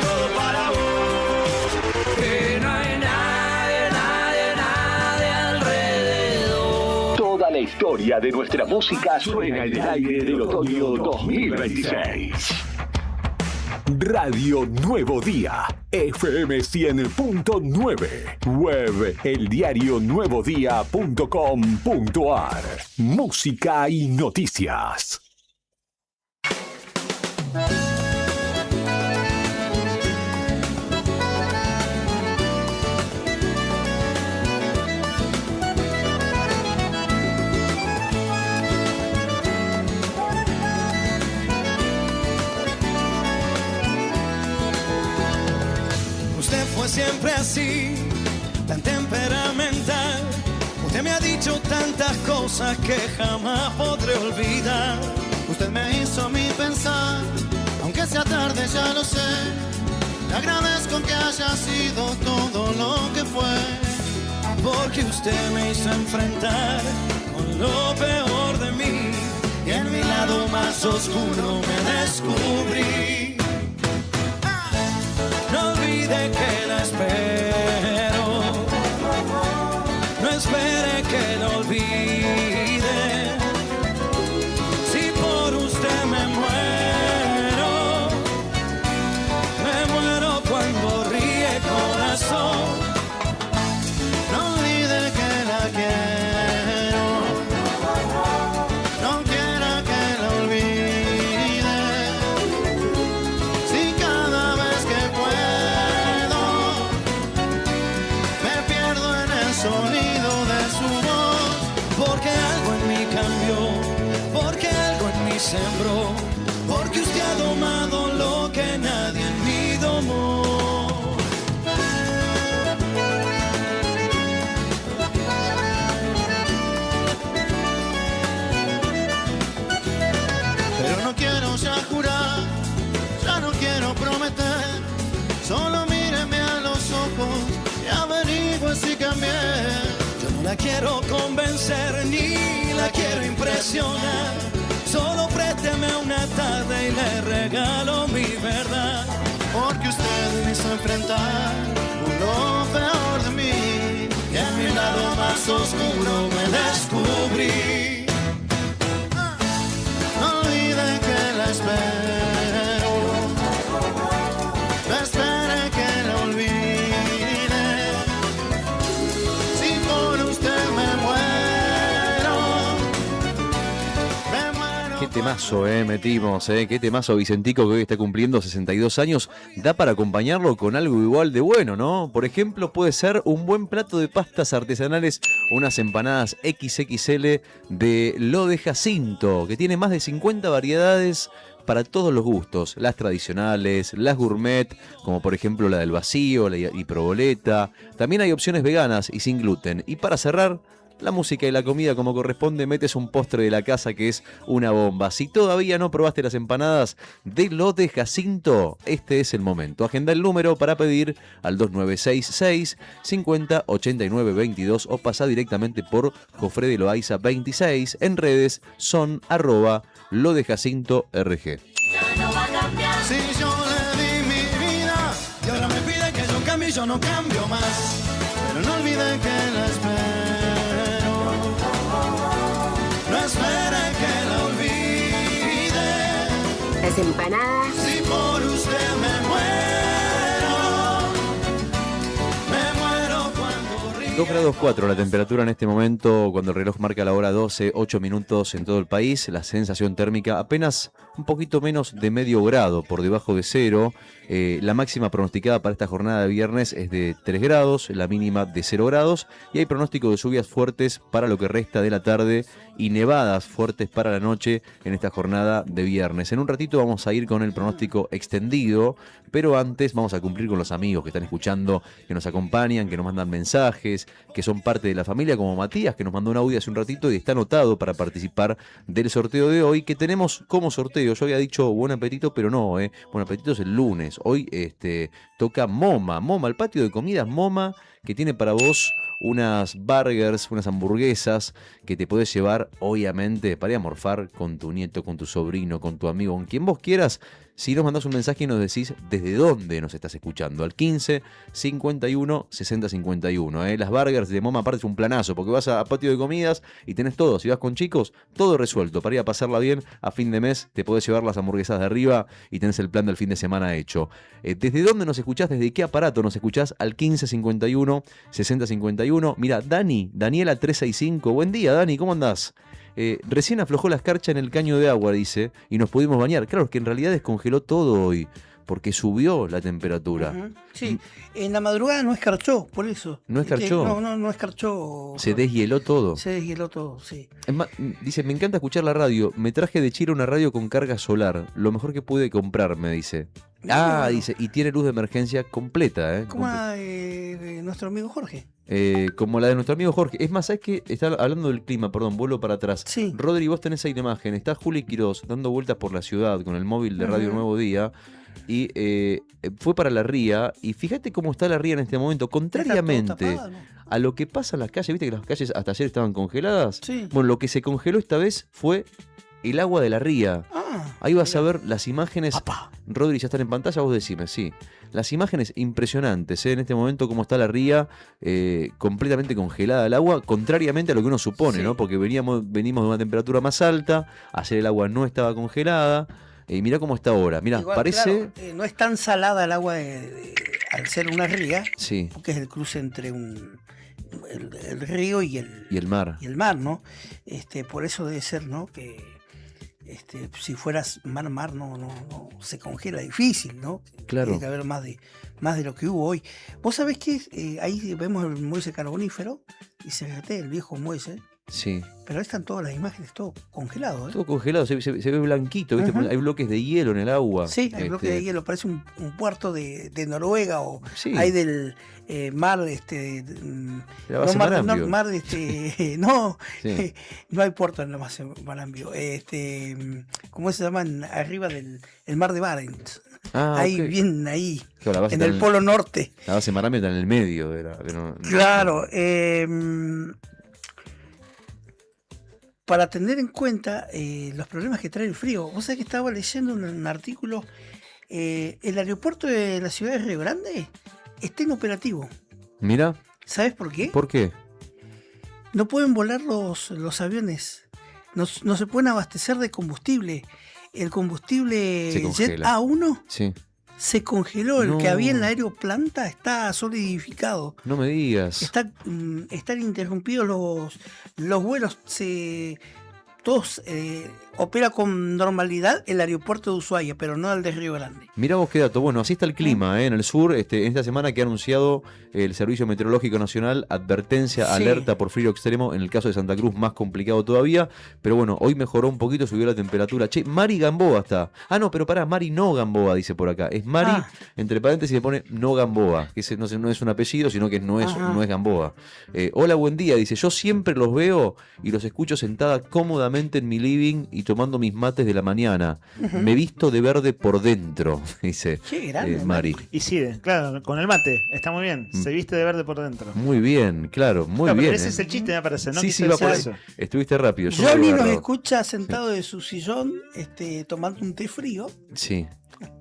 todo para vos. Que no hay nadie alrededor. Toda la historia de nuestra música suena en el aire del otoño 2026. Radio Nuevo Día, FM 100.9, web eldiarionuevodía.com.ar, música y noticias. Usted fue siempre así, tan temperamental. Usted me ha dicho tantas cosas que jamás podré olvidar. Usted me hizo a mí pensar, aunque sea tarde ya lo sé. Le agradezco que haya sido todo lo que fue. Porque usted me hizo enfrentar con lo peor de mí. Y en mi lado más oscuro me descubrí. No olvide que la espero. No espere que lo olvide. Si por usted me muero cuando ríe corazón. No olvide que la quiero. No quiera que la olvide. Si cada vez que puedo me pierdo en el sonido de su voz. Porque algo en mí cambió, porque algo en mí sembró, porque usted ha domado lo que nadie en mí domó. Pero no quiero ya jurar, ya no quiero prometer. Solo míreme a los ojos y averigüe si cambié. Yo no la quiero convencer ni la quiero impresionar. Solo présteme una tarde y le regalo mi verdad. Porque usted me hizo enfrentar lo peor de mí. Y en mi lado más oscuro me descubrí. No olvide que la espero. No espere que la olvide. Si por usted me muero. Qué temazo, metimos, qué temazo Vicentico, que hoy está cumpliendo 62 años. Da para acompañarlo con algo igual de bueno, ¿no? Por ejemplo, puede ser un buen plato de pastas artesanales, unas empanadas XXL de Lo de Jacinto, que tiene más de 50 variedades para todos los gustos. Las tradicionales, las gourmet, como por ejemplo la del vacío, la y proboleta. También hay opciones veganas y sin gluten. Y para cerrar, la música y la comida como corresponde, metes un postre de la casa que es una bomba. Si todavía no probaste las empanadas de Lo de Jacinto, este es el momento. Agenda el número para pedir al 2966 50 89 22 o pasa directamente por Jofre de Loaiza 26. En redes son @lodejacinto.rg. Si yo le di mi vida y ahora me pide que yo cambie, yo no cambio más. Pero no olvide que la espero. No espere que la olvide. Las empanadas. Si por usted me muero cuando ríe. 2 grados 4 la temperatura en este momento, cuando el reloj marca la hora 12, 8 minutos en todo el país. La sensación térmica apenas un poquito menos de medio grado, por debajo de cero. La máxima pronosticada para esta jornada de viernes es de 3 grados, la mínima de 0 grados. Y hay pronóstico de lluvias fuertes para lo que resta de la tarde y nevadas fuertes para la noche en esta jornada de viernes. En un ratito vamos a ir con el pronóstico extendido, pero antes vamos a cumplir con los amigos que están escuchando, que nos acompañan, que nos mandan mensajes, que son parte de la familia, como Matías, que nos mandó un audio hace un ratito y está anotado para participar del sorteo de hoy, que tenemos como sorteo. Yo había dicho buen apetito, pero no, buen apetito es el lunes. Hoy toca Moma, el patio de comidas Moma, que tiene para vos unas burgers, unas hamburguesas que te podés llevar, obviamente, para ir a morfar con tu nieto, con tu sobrino, con tu amigo, con quien vos quieras. Si nos mandás un mensaje y nos decís desde dónde nos estás escuchando, al 15 51 60 51. Las burgers de Moma aparte es un planazo, porque vas a patio de comidas y tenés todo. Si vas con chicos, todo resuelto. Para ir a pasarla bien, a fin de mes te podés llevar las hamburguesas de arriba y tenés el plan del fin de semana hecho. ¿Desde dónde nos escuchás? ¿Desde qué aparato nos escuchás? Al 15 51 60 51. Mira, Daniela 365. Buen día, Dani, ¿cómo andás? Recién aflojó la escarcha en el caño de agua, dice, y nos pudimos bañar. Claro, es que en realidad descongeló todo hoy, porque subió la temperatura. Sí, en la madrugada no escarchó, por eso. ¿No escarchó? No escarchó. Se deshieló todo. Se deshieló todo, sí. Es más, dice, me encanta escuchar la radio. Me traje de Chile una radio con carga solar. Lo mejor que pude comprarme, dice. Dice, y tiene luz de emergencia completa. Como la de nuestro amigo Jorge. Como la de nuestro amigo Jorge. Es más, ¿sabes qué? Está hablando del clima, perdón, vuelvo para atrás. Sí. Rodri, vos tenés ahí la imagen. Está Juli Quirós dando vueltas por la ciudad con el móvil de Radio Nuevo Día. Y fue para la ría. Y fíjate cómo está la ría en este momento. Contrariamente a lo que pasa en las calles. ¿Viste que las calles hasta ayer estaban congeladas? Sí. Bueno, lo que se congeló esta vez fue el agua de la ría. Ahí vas a ver las imágenes. Rodri, ya están en pantalla, vos decime, sí. Las imágenes impresionantes, en este momento cómo está la ría, completamente congelada el agua, contrariamente a lo que uno supone, ¿no? Porque venimos de una temperatura más alta, ayer el agua no estaba congelada, y mirá cómo está ahora. Mirá, Igual, parece... claro, no es tan salada el agua al ser una ría, sí, porque es el cruce entre el río y el mar. Y el mar, ¿no? Por eso debe ser, ¿no? Que si fueras mar no se congela, difícil, ¿no? Claro. Tiene que haber más de lo que hubo hoy. Vos sabés que ahí vemos el muelle carbonífero y el viejo muelle. Sí. Pero ahí están todas las imágenes, todo congelado, ¿eh? Todo congelado, se ve blanquito, ¿viste? Hay bloques de hielo en el agua. Sí, hay bloques de hielo, parece un puerto de Noruega o sí, hay del mar, la base Marambio. No, sí, no hay puerto en la base Marambio. ¿Cómo se llaman? Arriba del el mar de Barents. Ahí, okay, bien ahí, claro, en el polo norte. La base Marambio está en el medio. Claro, para tener en cuenta los problemas que trae el frío. Vos sabés que estaba leyendo un artículo, el aeropuerto de la ciudad de Río Grande está inoperativo. Mira. ¿Sabés por qué? ¿Por qué? No pueden volar los aviones, no se pueden abastecer de combustible. El combustible Jet A1 sí, se congeló, el que había en la aeroplanta está solidificado. No me digas. Están interrumpidos los vuelos, todos opera con normalidad el aeropuerto de Ushuaia, pero no el de Río Grande. Mirá vos qué dato. Bueno, así está el clima en el sur. En esta semana que ha anunciado el Servicio Meteorológico Nacional, advertencia, alerta por frío extremo. En el caso de Santa Cruz, más complicado todavía. Pero bueno, hoy mejoró un poquito, subió la temperatura. Che, Mari Gamboa está. No, pero pará, Mari no Gamboa, dice por acá. Es Mari, entre paréntesis, le pone no Gamboa. Que no es un apellido, sino que no es Gamboa. Hola, buen día. Dice, yo siempre los veo y los escucho sentada cómodamente en mi living y tomando mis mates de la mañana. Me visto de verde por dentro, dice Mari. Y sí, claro, con el mate, está muy bien. Se viste de verde por dentro. Muy bien, claro, muy bien. Pero ese es el chiste, me parece, ¿no? Sí, va por eso. Estuviste rápido. Johnny nos escucha sentado de su sillón, tomando un té frío. Sí.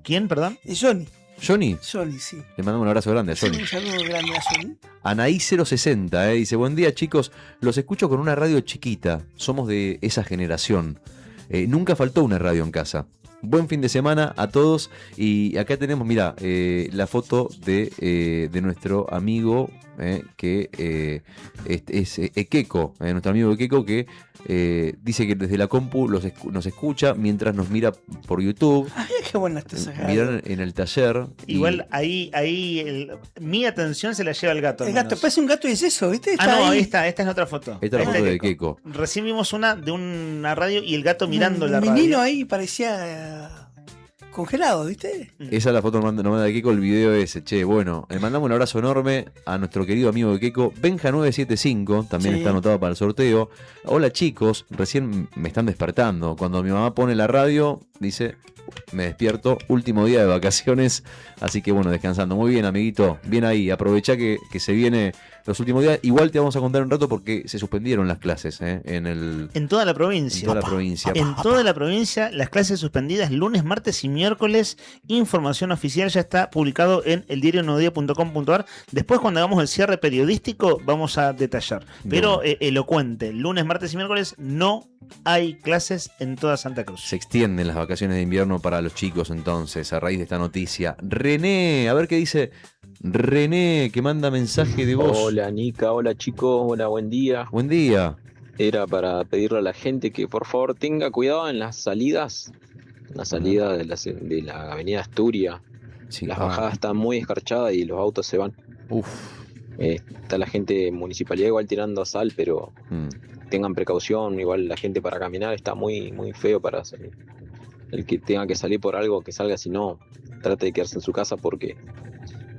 ¿Quién, perdón? Johnny. ¿Johnny? Johnny, sí. Le mandamos un abrazo grande a Johnny. Sí, un saludo grande a Johnny. Anaí 060, dice, buen día chicos, los escucho con una radio chiquita, somos de esa generación. Nunca faltó una radio en casa. Buen fin de semana a todos. Y acá tenemos, mira, la foto de nuestro amigo que es Ekeko, nuestro amigo Ekeko, que dice que desde la compu nos escucha mientras nos mira por YouTube. Ay, qué buena está esa radio. Miran en el taller. Igual ahí mi atención se la lleva el gato. El gato, parece un gato y es eso, ¿viste? Ahí está, esta es otra foto. Esta es la foto de Ekeko. Recién vimos una de una radio y el gato mirando la radio. Mi menino ahí parecía congelado, ¿viste? Esa es la foto nos manda de Keko, el video ese. Che, bueno, le mandamos un abrazo enorme a nuestro querido amigo de Keko, Benja975, también está anotado para el sorteo. Hola chicos, recién me están despertando. Cuando mi mamá pone la radio, dice, me despierto, último día de vacaciones, así que bueno, descansando. Muy bien, amiguito, bien ahí, aprovecha que se viene los últimos días. Igual te vamos a contar un rato porque se suspendieron las clases en toda la provincia. En toda la provincia. En toda la provincia, las clases suspendidas lunes, martes y miércoles. Información oficial ya está publicado en eldiarionuevodía.com.ar. Después, cuando hagamos el cierre periodístico, vamos a detallar. Pero elocuente, lunes, martes y miércoles no hay clases en toda Santa Cruz. Se extienden las vacaciones de invierno para los chicos entonces, a raíz de esta noticia. René, a ver qué dice René, que manda mensaje de voz. Hola Nica, hola chicos, hola, buen día. Buen día. Era para pedirle a la gente que por favor tenga cuidado en las salidas. La salida de la avenida Asturias. Sí, las bajadas están muy escarchadas y los autos se van. Está la gente de municipalidad igual tirando sal, pero tengan precaución. Igual la gente para caminar está muy, muy feo para salir. El que tenga que salir por algo, que salga, si no, trate de quedarse en su casa porque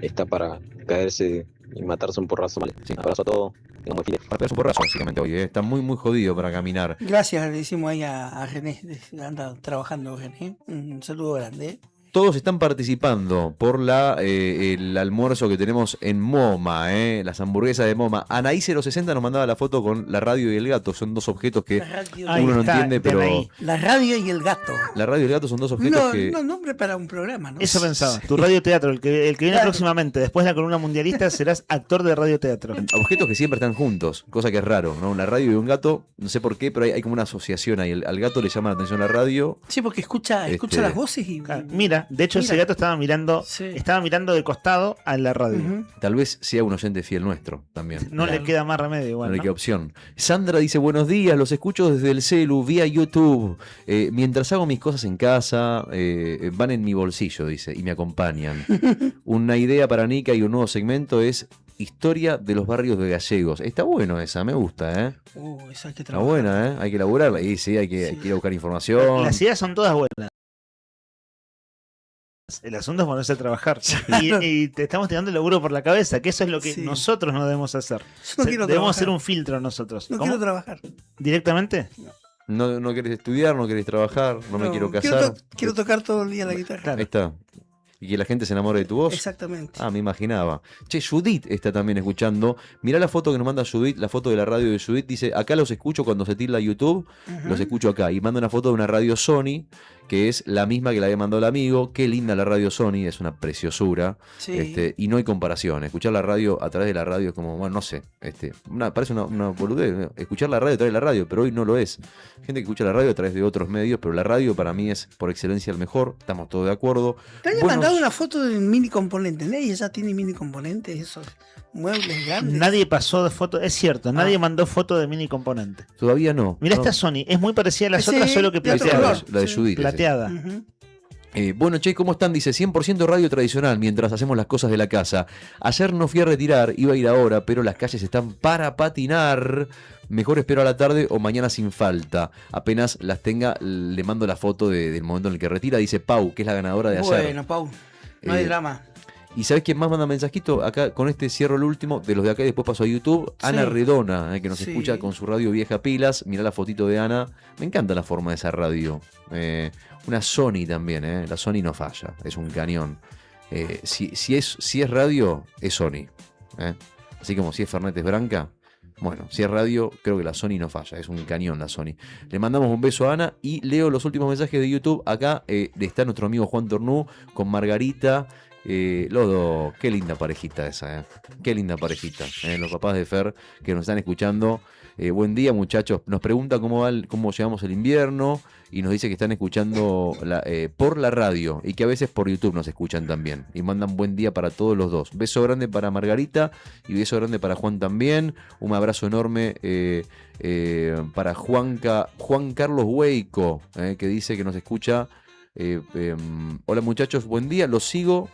está para caerse y matarse un porrazo mal. Un abrazo a todos. Para pegarse un porrazo, básicamente, hoy. Está muy, muy jodido para caminar. Gracias, le decimos ahí a René. Anda trabajando René. Un saludo grande. Todos están participando por el almuerzo que tenemos en Moma, las hamburguesas de Moma. Anaí060 nos mandaba la foto con la radio y el gato. Son dos objetos que uno no entiende, pero... La radio y el gato. La radio y el gato son dos objetos que... No, nombre para un programa, ¿no? Eso pensaba. Tu radioteatro, el que viene próximamente, después de la columna mundialista, serás actor de radioteatro. Objetos que siempre están juntos, cosa que es raro, ¿no? Una radio y un gato, no sé por qué, pero hay como una asociación ahí. Al gato le llama la atención la radio. Sí, porque escucha las voces y... Mira, de hecho ese gato estaba mirando de costado a la radio. Tal vez sea un oyente fiel nuestro también. No le queda más remedio igual, no le queda opción. Sandra dice, buenos días, los escucho desde el celu, vía YouTube. Mientras hago mis cosas en casa, van en mi bolsillo, dice, y me acompañan. Una idea para Nica y un nuevo segmento es historia de los barrios de gallegos. Está bueno esa, me gusta, esa hay que está trabajar. buena, hay que elaborarla. Y sí, hay que ir a buscar información. Las ideas son todas buenas. El asunto es ponerse a trabajar. Y te estamos tirando el laburo por la cabeza, que eso es lo que nosotros no debemos hacer. Debemos hacer un filtro nosotros. No quiero trabajar. ¿Directamente? No querés estudiar, no querés trabajar, no me quiero casar. Quiero tocar todo el día la guitarra. Ahí está. Y que la gente se enamore de tu voz. Exactamente. Me imaginaba. Che, Judith está también escuchando. Mirá la foto que nos manda Judith, la foto de la radio de Judith. Dice, acá los escucho cuando se tilda YouTube, los escucho acá. Y manda una foto de una radio Sony, que es la misma que la había mandado el amigo. Qué linda la radio Sony, es una preciosura. Sí. Y no hay comparación. Escuchar la radio a través de la radio es como, bueno, no sé. Parece una boludez. Escuchar la radio a través de la radio, pero hoy no lo es. Gente que escucha la radio a través de otros medios, pero la radio para mí es por excelencia el mejor. Estamos todos de acuerdo. Te había mandado una foto de mini componentes. Nadie ya tiene mini componentes, esos muebles grandes. Nadie pasó de foto, es cierto, nadie mandó foto de mini componentes. Todavía no. Mira esta Sony, es muy parecida a las otras, solo que plateada. La de Judith. Plateada. Bueno, che, ¿cómo están? Dice 100% radio tradicional mientras hacemos las cosas de la casa. Ayer no fui a retirar, iba a ir ahora, pero las calles están para patinar. Mejor espero a la tarde o mañana sin falta. Apenas las tenga, le mando la foto del momento en el que retira. Dice Pau, que es la ganadora de ayer. Bueno, Pau, no hay drama. ¿Y sabés quién más manda mensajito? Acá con este cierro el último, de los de acá y después paso a YouTube. Ana Redona, que nos escucha con su radio vieja pilas. Mirá la fotito de Ana. Me encanta la forma de esa radio. Una Sony también, la Sony no falla, es un cañón. Si es radio, es Sony. Así como si es Fernet es Branca. Bueno, si es radio, creo que la Sony no falla, es un cañón la Sony. Le mandamos un beso a Ana y leo los últimos mensajes de YouTube. Acá está nuestro amigo Juan Tornú con Margarita. Lodo, qué linda parejita esa, qué linda parejita. Los papás de Fer que nos están escuchando. Buen día, muchachos. Nos pregunta cómo llevamos el invierno y nos dice que están escuchando por la radio y que a veces por YouTube nos escuchan también. Y mandan buen día para todos los dos. Beso grande para Margarita y beso grande para Juan también. Un abrazo enorme para Juan Carlos Hueico, que dice que nos escucha. Hola muchachos, buen día. Los sigo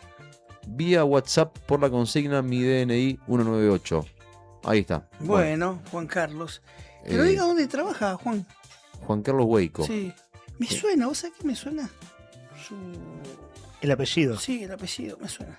vía WhatsApp por la consigna mi DNI 198. Ahí está. Bueno, Juan Carlos. Que no diga dónde trabaja, Juan. Juan Carlos Hueico. Sí. Me suena, ¿vos sabés qué me suena? El apellido. Sí, el apellido me suena.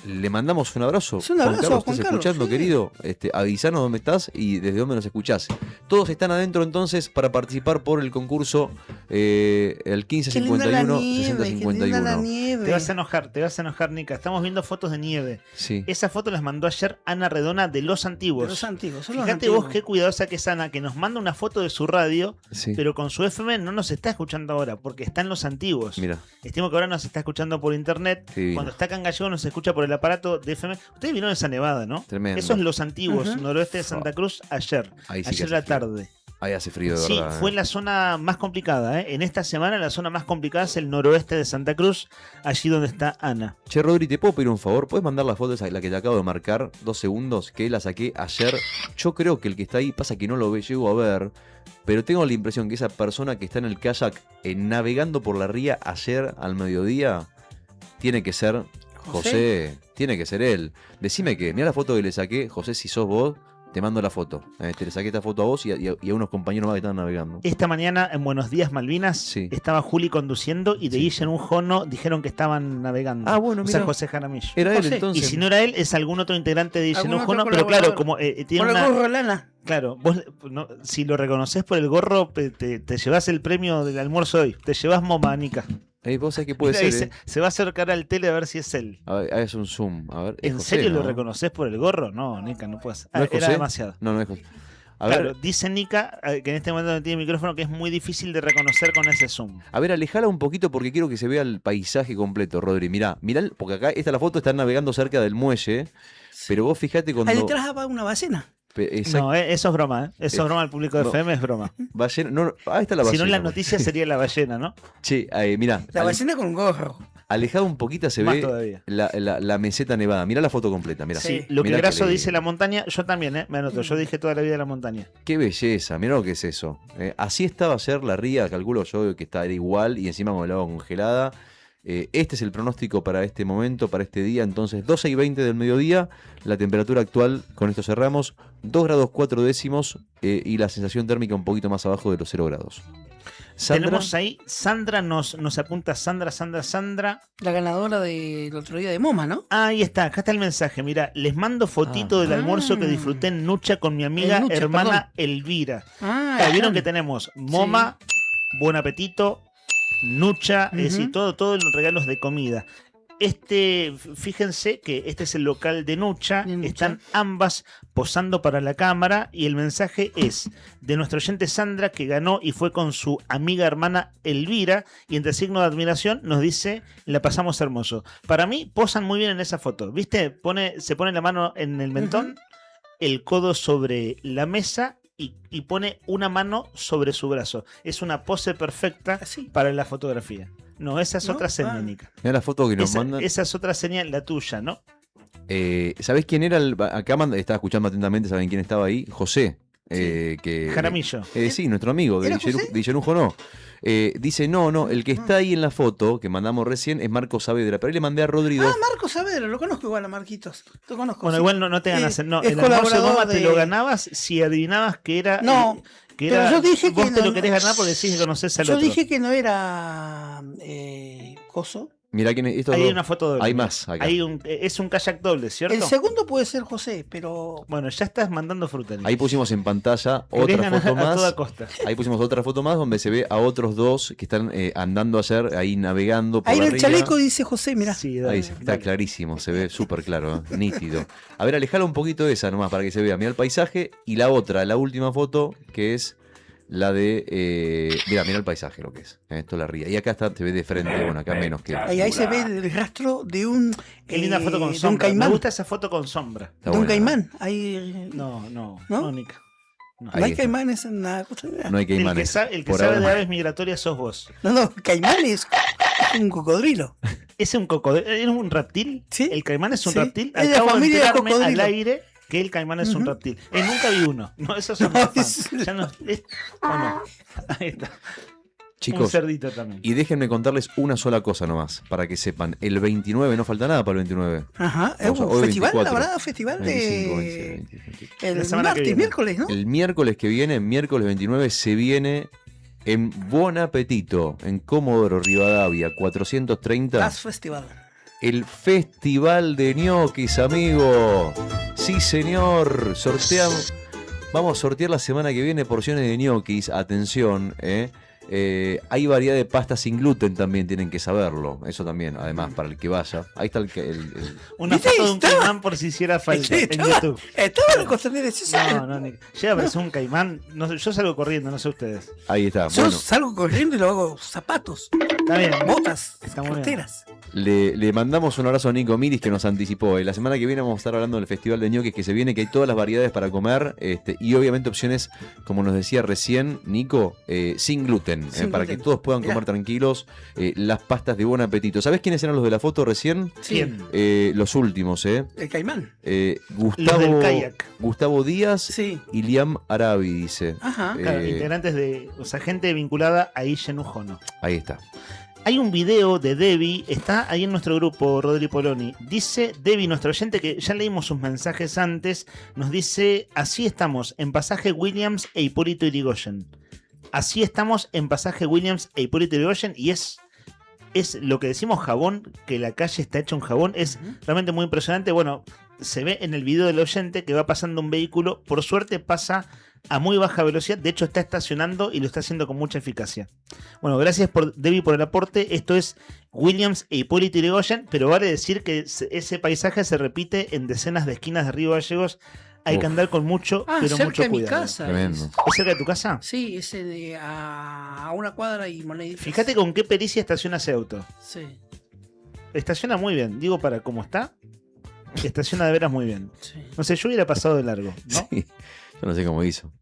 Le mandamos un abrazo. Es un abrazo a Carlos, Juan ¿estás Carlos, escuchando, sí. querido? Avisanos dónde estás y desde dónde nos escuchás. Todos están adentro entonces para participar por el concurso el Qué linda la 1551 nieve, qué linda la 6051. nieve. Te vas a enojar, Nica. Estamos viendo fotos de nieve. Sí. Esa foto las mandó ayer Ana Redona de Los Antiguos. De Los Antiguos, son los Fíjate antiguos. vos qué cuidadosa que es Ana, que nos manda una foto de su radio, Sí. pero con su FM no nos está escuchando ahora, porque está en Los Antiguos. Mira, Estimo que ahora nos está escuchando por internet. qué divino. Cuando está acá en Gallego nos escucha por el aparato de FM. Ustedes vieron esa nevada, ¿no? Tremendo. Eso es Los Antiguos, Ujú. noroeste de Santa Cruz, ayer. Ahí sí que Ayer hace a la frío. tarde. Ahí hace frío de Sí, verdad. fue la zona más complicada. En esta semana la zona más complicada es el noroeste de Santa Cruz, allí donde está Ana. Che, Rodri, ¿te puedo pedir un favor? ¿Puedes mandar la foto esa, la que te acabo de marcar? 2 segundos, que la saqué ayer. Yo creo que el que está ahí, pasa que no lo llego a ver, pero tengo la impresión que esa persona que está en el kayak navegando por la ría ayer al mediodía, tiene que ser José. Tiene que ser él. Decime que, mira la foto que le saqué, José, si sos vos, te mando la foto. Te le saqué esta foto a vos y a unos compañeros más que están navegando. Esta mañana en Buenos Días Malvinas estaba Juli conduciendo y de Guille en un jono dijeron que estaban navegando. Ah, bueno, O sea, mira. José Jaramillo. Era él, José. entonces. Y si no era él, es algún otro integrante de Guille en un Algún jono, otro pero claro, colaborador. como tiene Por el una... gorro de lana. Claro, vos si lo reconoces por el gorro, te llevas el premio del almuerzo de hoy. Te llevas MoMA, Nica. Vos sabés que puede Mira, ahí ser. se va a acercar al tele a ver si es él. A ver, es un zoom. A ver, es ¿En José, serio ¿no? lo reconoces por el gorro? No, Nica, no puedes. ¿No es Era José? demasiado. No, no es José. A Claro, ver, dice Nica que en este momento no tiene micrófono, que es muy difícil de reconocer con ese zoom. alejala un poquito porque quiero que se vea el paisaje completo, Rodri. Mirá, porque acá esta la foto, están navegando cerca del muelle, pero vos fijate cuando... Ahí detrás va una ballena. No, eso es broma, ¿eh? Eso es broma, el público de no. FM es broma. Ballena, no, ahí está la Si ballena. no, en las noticias sería la ballena, ¿no? Che, mirá, La ballena con gorro. alejado un poquito se Más ve todavía. la meseta nevada. Mirá la foto completa, mirá. Sí, lo que Mirá Graso le- dice la montaña, yo también, ¿eh? Me anoto, yo dije toda la vida la montaña. Qué belleza, mirá lo que es eso. Así estaba ayer la ría, calculo yo que está igual y encima con el agua congelada. Este es el pronóstico para este momento, para este día. Entonces, 12:20 del mediodía, la temperatura actual, con esto cerramos, 2 grados 4 décimos y la sensación térmica un poquito más abajo de los 0 grados. Sandra, Tenemos ahí, Sandra nos apunta, Sandra. La ganadora del otro día de MoMA, ¿no? Ahí está, acá está el mensaje. Mira, les mando fotito del almuerzo que disfruté en Nucha con mi amiga En Nucha, hermana perdón. Elvira. Ah, Claro, vieron están. que tenemos MoMA, Buen Apetito, Nucha, es decir, Ujú. todos los regalos de comida. Fíjense que este es el local de Nucha, están ambas posando para la cámara y el mensaje es de nuestra oyente Sandra, que ganó y fue con su amiga hermana Elvira, y entre signo de admiración nos dice: la pasamos hermoso. Para mí posan muy bien en esa foto, ¿viste? Se pone la mano en el mentón, el codo sobre la mesa y pone una mano sobre su brazo. Es una pose perfecta para la fotografía. No, esa es otra seña, Nica. mirá la foto que nos mandan. Esa es otra seña, la tuya, ¿no? ¿Sabés quién era? Acá estaba escuchando atentamente, ¿saben quién estaba ahí? José. Que, Jaramillo. Sí, nuestro amigo de Guillenujo, no. Dice, no, el que está ahí en la foto que mandamos recién es Marco Saavedra, pero ahí le mandé a Rodrigo. Ah, Marcos Saavedra, lo conozco igual a Marquitos. Lo conozco. Bueno, sí. igual no te ganas. No, es el almuerzo de colaborador MoMA te de- lo ganabas si adivinabas que era. No, que pero era, yo dije vos que te no- lo querés ganar porque decís que conoces al Yo otro. dije que no era Coso. Mirá quién es. Estos Ahí dos. hay una foto doble. Hay más acá. Es un kayak doble, ¿cierto? El segundo puede ser José, pero Bueno, ya estás mandando fruta. Nica. Ahí pusimos en pantalla Querés otra ganar foto a más. toda costa. Ahí pusimos otra foto más donde se ve a otros dos que están andando ayer, ahí navegando por ahí la en el ría. chaleco dice José, mirá. Ahí está clarísimo, se ve súper claro, nítido. A ver, alejala un poquito esa nomás para que se vea. Mira el paisaje y la otra, la última foto, que es la de... mira el paisaje lo que es. Esto es la ría. Y acá está, se ve de frente, bueno, acá menos que... Ahí se ve el rastro de un. Qué linda foto con de un sombra. Me caimán. gusta esa foto con sombra. Está De un buena. caimán. Ahí. No, Nica. No Ahí hay está. caimanes en la cosa. No hay caimanes. El que Por sabe ahora. de aves migratorias sos vos. No, caimán es un cocodrilo. ¿Es un cocodrilo? ¿Es un reptil? Sí. ¿El caimán es un Sí. reptil? Es de la Acabo de familia de enterarme al cocodrilo. aire que el caimán es un reptil. Nunca vi uno. No, eso es un Ya no, ¿o no? Ahí está. Un Chicos, cerdito también. y déjenme contarles una sola cosa nomás, para que sepan. El 29, no falta nada para el 29. Ajá. Es Vamos a- un hoy festival, 24. la verdad, festival 25, de. 26, El La semana que martes, viene. miércoles, ¿no? El miércoles que viene, miércoles 29, se viene en Buen Apetito, en Comodoro Rivadavia, 430. Gas Festival. el Festival de Ñoquis, amigo. Sí, señor. Vamos a sortear la semana que viene porciones de ñoquis. Atención, hay variedad de pastas sin gluten también, tienen que saberlo. Eso también, además, para el que vaya. Ahí está Una foto de un caimán por si hiciera falta en YouTube. Estaba la cosa necesaria. No, llega a aparecer un caimán. No sé, yo salgo corriendo, no sé ustedes. Ahí está. Yo Bueno, salgo corriendo y lo hago zapatos, Está bien. botas, Está muy bien. carteras. le mandamos un abrazo a Nico Miris que nos anticipó. La semana que viene vamos a estar hablando del Festival de ñoquis que se viene, que hay todas las variedades para comer y obviamente opciones, como nos decía recién Nico, sin gluten, para que todos puedan comer tranquilos. Las pastas de buen apetito. ¿Sabés quiénes eran los de la foto recién? ¿Quién? Los últimos, El caimán. Los del kayak. Gustavo Díaz y Liam Arabi, dice. Ajá. Claro, integrantes gente vinculada a Ille Nujono. Ahí está. Hay un video de Debbie, está ahí en nuestro grupo, Rodri Poloni. Dice Debbie, nuestro oyente, que ya leímos sus mensajes antes, nos dice: así estamos en pasaje Williams e Hipólito Yrigoyen. Así estamos en pasaje Williams e Hipólito Yrigoyen, y es lo que decimos jabón, que la calle está hecha un jabón, es realmente muy impresionante. Bueno, se ve en el video del oyente que va pasando un vehículo, por suerte pasa a muy baja velocidad, de hecho está estacionando y lo está haciendo con mucha eficacia. Bueno, gracias Debbie por el aporte. Esto es Williams e Hipólito Yrigoyen, pero vale decir que ese paisaje se repite en decenas de esquinas de Río Gallegos. Hay que andar con mucho, pero cerca mucho de mi cuidado. casa. Tremendo. ¿Es cerca de tu casa? Sí, ese de a una cuadra y moneditas. Fíjate con qué pericia estaciona ese auto. Sí. Estaciona muy bien, digo, para cómo está, estaciona de veras muy bien. Sí. No sé, yo hubiera pasado de largo, ¿no? Sí. Yo no sé cómo hizo.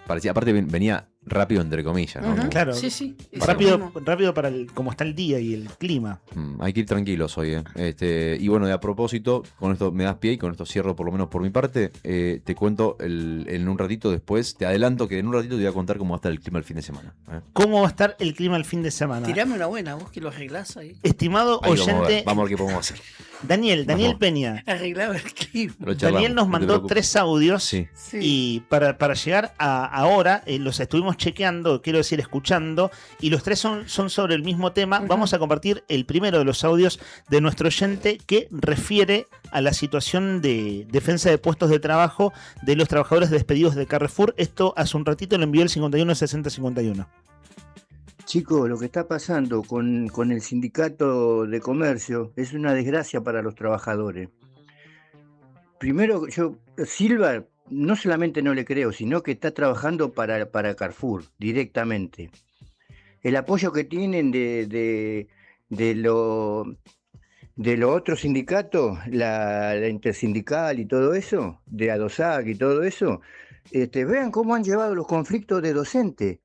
Parecía, aparte venía rápido entre comillas, ¿no? Claro. Sí, sí. Rápido para cómo está el día y el clima. Hay que ir tranquilos hoy, y bueno, a propósito, con esto me das pie y con esto cierro por lo menos por mi parte. Te cuento en un ratito después, te adelanto que en un ratito te voy a contar cómo va a estar el clima el fin de semana. ¿Cómo va a estar el clima el fin de semana? Tirame una buena, vos que lo arreglás ahí. Estimado Ahí oyente, vamos a ver qué podemos hacer. Daniel Vamos. Peña. Arreglaba el clima. Lo charlamos, Daniel nos no te mandó preocupes. 3 audios Sí. y para llegar a ahora los estuvimos chequeando, quiero decir escuchando, y los 3 son sobre el mismo tema. Vamos a compartir el primero de los audios de nuestro oyente que refiere a la situación de defensa de puestos de trabajo de los trabajadores despedidos de Carrefour. Esto hace un ratito lo envió el 516051. Chicos, lo que está pasando con el sindicato de comercio es una desgracia para los trabajadores. Primero, Silva no solamente no le creo, sino que está trabajando para Carrefour directamente. El apoyo que tienen de los otros sindicatos, la intersindical y todo eso, de ADOSAC y todo eso, vean cómo han llevado los conflictos de docentes.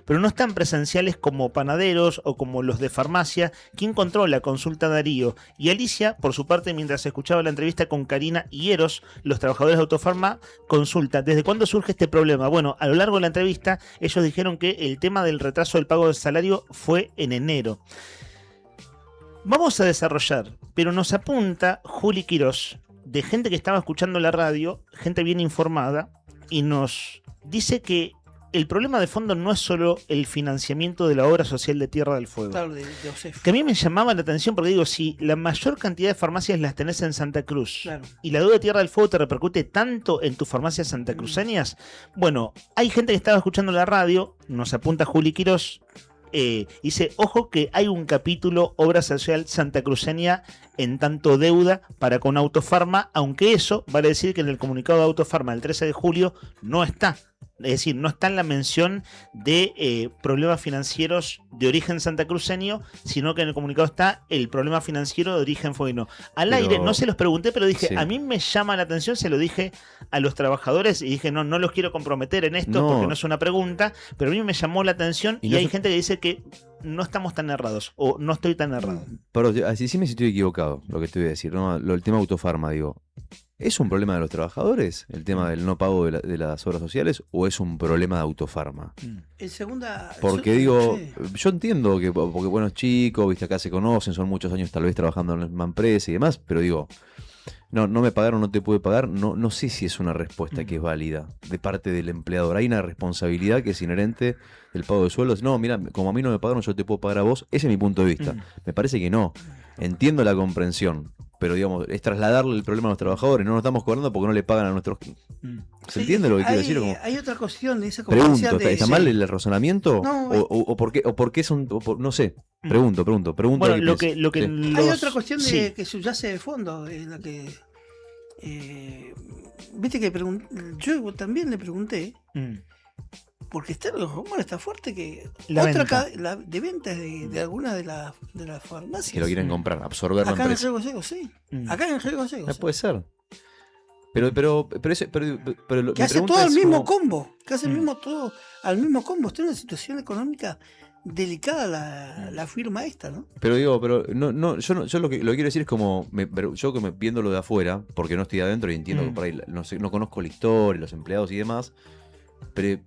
Pero no están presenciales como panaderos o como los de farmacia. ¿Quién controla? Consulta Darío. Y Alicia, por su parte, mientras escuchaba la entrevista con Karina y Eros, los trabajadores de Autofarma, consulta: ¿desde cuándo surge este problema? Bueno, a lo largo de la entrevista ellos dijeron que el tema del retraso del pago del salario fue en enero. Vamos a desarrollar, pero nos apunta Juli Quirós, de gente que estaba escuchando la radio, gente bien informada, y nos dice que el problema de fondo no es solo el financiamiento de la obra social de Tierra del Fuego. Claro, de OSEF. Que a mí me llamaba la atención porque digo, si la mayor cantidad de farmacias las tenés en Santa Cruz, Claro. y la deuda de Tierra del Fuego te repercute tanto en tus farmacias santacruceñas, bueno, hay gente que estaba escuchando la radio, nos apunta Juli Quirós, dice: ojo que hay un capítulo obra social santacruceña en tanto deuda para con Autofarma, aunque eso vale decir que en el comunicado de Autofarma del 13 de julio no está. Es decir, no está en la mención de problemas financieros de origen santacruceño, sino que en el comunicado está el problema financiero de origen fueguino. Al aire, no se los pregunté, pero dije, Sí. a mí me llama la atención, se lo dije a los trabajadores y dije, no los quiero comprometer en esto No. porque no es una pregunta, pero a mí me llamó la atención Y y, no hay se- gente que dice que no estamos tan errados o no estoy tan errado. Pero decime si estoy equivocado, lo que te voy a decir, ¿no? El tema Autofarma, digo. ¿Es un problema de los trabajadores el tema del no pago de las obras sociales o es un problema de Autofarma? En segunda... Porque digo, yo entiendo que porque buenos chicos, viste, acá se conocen, son muchos años tal vez trabajando en la misma empresa y demás, pero digo, no me pagaron, no te pude pagar, no sé si es una respuesta que es válida de parte del empleador. Hay una responsabilidad que es inherente del pago de sueldos. No, mira, como a mí no me pagaron, yo te puedo pagar a vos. Ese es mi punto de vista. Me parece que no. Entiendo la comprensión, pero digamos, es trasladarle el problema a los trabajadores. No nos estamos cobrando porque no le pagan a nuestros... ¿Se entiende lo que quiero decir? Como... Hay otra cuestión de esa Pregunto, conferencia ¿está mal el razonamiento? No, o por qué son... no sé, pregunto. Bueno, Hay otra cuestión que subyace de fondo, en la que... viste que yo también le pregunté, porque los rumores está fuerte que de ventas de algunas de las farmacias que lo quieren comprar, absorber la acá en el empresa. Río Gallegos, sí. Acá en el Río Gallegos. Puede ser. Pero lo que hace todo el mismo combo, que hace todo al mismo combo. Está en una situación económica delicada la firma esta, ¿no? Pero digo, yo lo que quiero decir es como, yo que viéndolo de afuera, porque no estoy adentro y entiendo que por ahí no conozco la historia, los empleados y demás, pero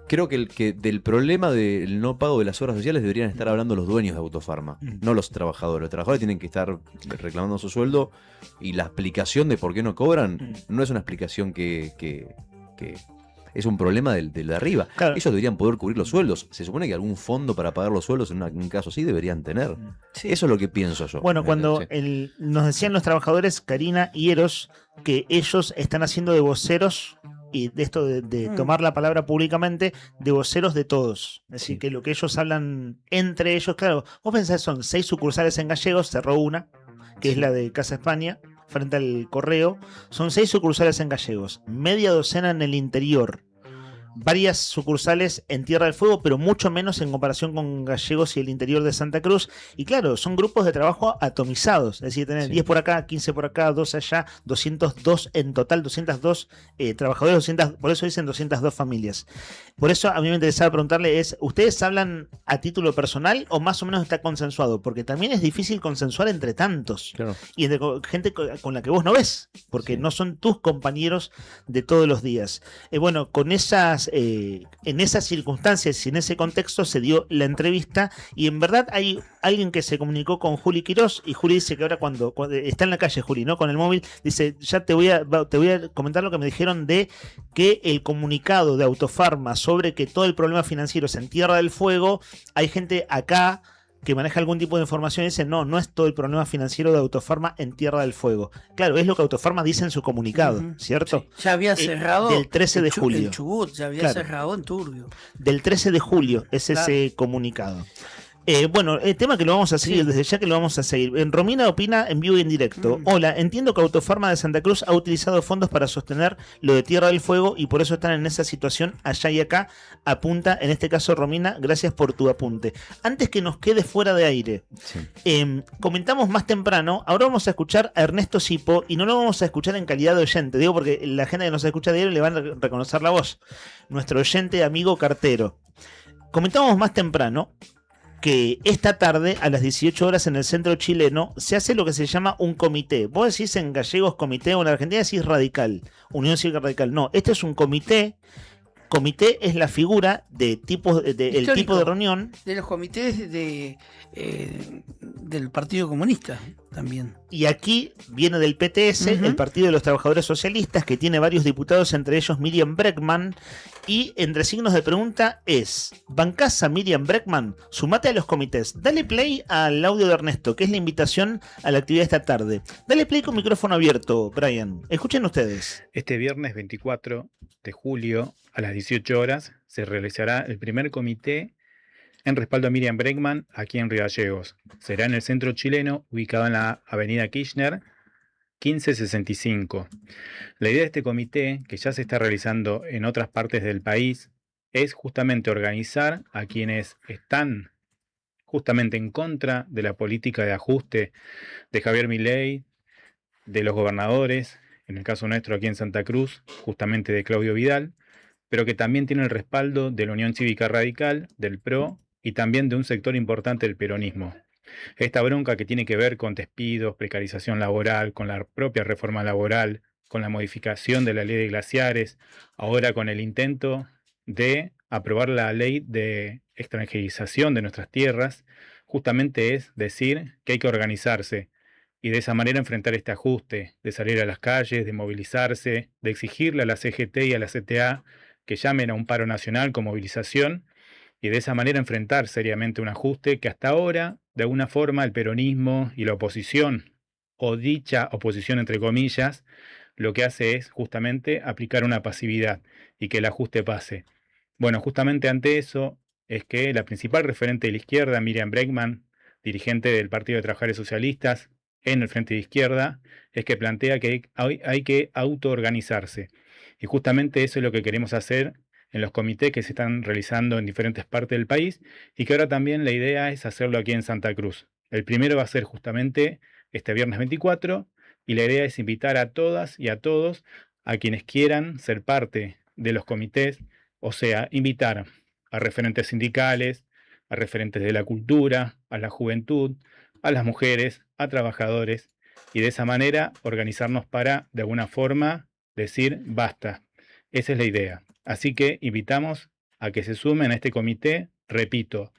creo que del problema del no pago de las obras sociales deberían estar hablando los dueños de Autofarma, no los trabajadores. Los trabajadores tienen que estar reclamando su sueldo y la explicación de por qué no cobran no es una explicación que es un problema del de arriba. Claro. Ellos deberían poder cubrir los sueldos. Se supone que algún fondo para pagar los sueldos en un caso así deberían tener. Sí. Eso es lo que pienso yo. Bueno, cuando nos decían los trabajadores, Karina y Eros, que ellos están haciendo de voceros, y de esto de tomar la palabra públicamente, de voceros de todos. Es decir, que lo que ellos hablan entre ellos, claro, vos pensás, son 6 sucursales en Gallegos, cerró una, que es la de Casa España, frente al correo. Son 6 sucursales en Gallegos, media docena en el interior, varias sucursales en Tierra del Fuego, pero mucho menos en comparación con Gallegos y el interior de Santa Cruz. Y claro, son grupos de trabajo atomizados, es decir, tener 10 por acá, 15 por acá, 2 allá, 202 en total, 202 trabajadores, por eso dicen 202 familias. Por eso a mí me interesaba preguntarle ¿ustedes hablan a título personal o más o menos está consensuado? Porque también es difícil consensuar entre tantos. Claro. Y entre gente con la que vos no ves, porque no son tus compañeros de todos los días. Bueno, con en esas circunstancias y en ese contexto se dio la entrevista, y en verdad hay alguien que se comunicó con Juli Quirós, y Juli dice que ahora cuando está en la calle, Juli, ¿no? Con el móvil, dice, ya te voy a comentar lo que me dijeron de que el comunicado de Autofarma sobre que todo el problema financiero es en Tierra del Fuego, hay gente acá que maneja algún tipo de información y dice, no es todo el problema financiero de Autofarma en Tierra del Fuego. Claro, es lo que Autofarma dice en su comunicado, ¿cierto? Sí. Ya había cerrado del 13 de julio. En Chubut, ya había cerrado en Turbio. Del 13 de julio es ese comunicado. Bueno, el tema que lo vamos a seguir, desde ya que lo vamos a seguir. Romina opina en vivo y en directo. Hola, entiendo que Autofarma de Santa Cruz ha utilizado fondos para sostener lo de Tierra del Fuego y por eso están en esa situación allá y acá. Apunta, en este caso, Romina, gracias por tu apunte. Antes que nos quede fuera de aire, comentamos más temprano, ahora vamos a escuchar a Ernesto Sipo y no lo vamos a escuchar en calidad de oyente, digo porque la gente que nos escucha diario le van a reconocer la voz. Nuestro oyente amigo cartero. Comentamos más temprano que esta tarde, a las 18 horas en el centro chileno, se hace lo que se llama un comité. Vos decís en Gallegos comité o en Argentina decís radical, Unión Cívica Radical. No, este es un comité. Comité es la figura de tipo el tipo de reunión. De los comités del Partido Comunista también. Y aquí viene del PTS, el Partido de los Trabajadores Socialistas, que tiene varios diputados, entre ellos Miriam Bregman. Y entre signos de pregunta ¿bancás a Miriam Bregman? Sumate a los comités. Dale play al audio de Ernesto, que es la invitación a la actividad esta tarde. Dale play con micrófono abierto, Brian. Escuchen ustedes. Este viernes 24 de julio, a las 18 horas, se realizará el primer comité en respaldo a Miriam Bregman aquí en Río Gallegos. Será en el centro chileno, ubicado en la avenida Kirchner, 1565. La idea de este comité, que ya se está realizando en otras partes del país, es justamente organizar a quienes están justamente en contra de la política de ajuste de Javier Milei, de los gobernadores, en el caso nuestro aquí en Santa Cruz, justamente de Claudio Vidal, pero que también tiene el respaldo de la Unión Cívica Radical, del PRO y también de un sector importante del peronismo. Esta bronca que tiene que ver con despidos, precarización laboral, con la propia reforma laboral, con la modificación de la ley de glaciares, ahora con el intento de aprobar la ley de extranjerización de nuestras tierras, justamente es decir que hay que organizarse y de esa manera enfrentar este ajuste, de salir a las calles, de movilizarse, de exigirle a la CGT y a la CTA que llamen a un paro nacional con movilización y de esa manera enfrentar seriamente un ajuste que hasta ahora, de alguna forma, el peronismo y la oposición, o dicha oposición entre comillas, lo que hace es justamente aplicar una pasividad y que el ajuste pase. Bueno, justamente ante eso es que la principal referente de la izquierda, Miriam Bregman, dirigente del Partido de Trabajadores Socialistas en el Frente de Izquierda, es que plantea que hay que autoorganizarse. Y justamente eso es lo que queremos hacer en los comités que se están realizando en diferentes partes del país y que ahora también la idea es hacerlo aquí en Santa Cruz. El primero va a ser justamente este viernes 24 y la idea es invitar a todas y a todos a quienes quieran ser parte de los comités, o sea, invitar a referentes sindicales, a referentes de la cultura, a la juventud, a las mujeres, a trabajadores y de esa manera organizarnos para, de alguna forma, decir basta. Esa es la idea. Así que invitamos a que se sumen a este comité, repito,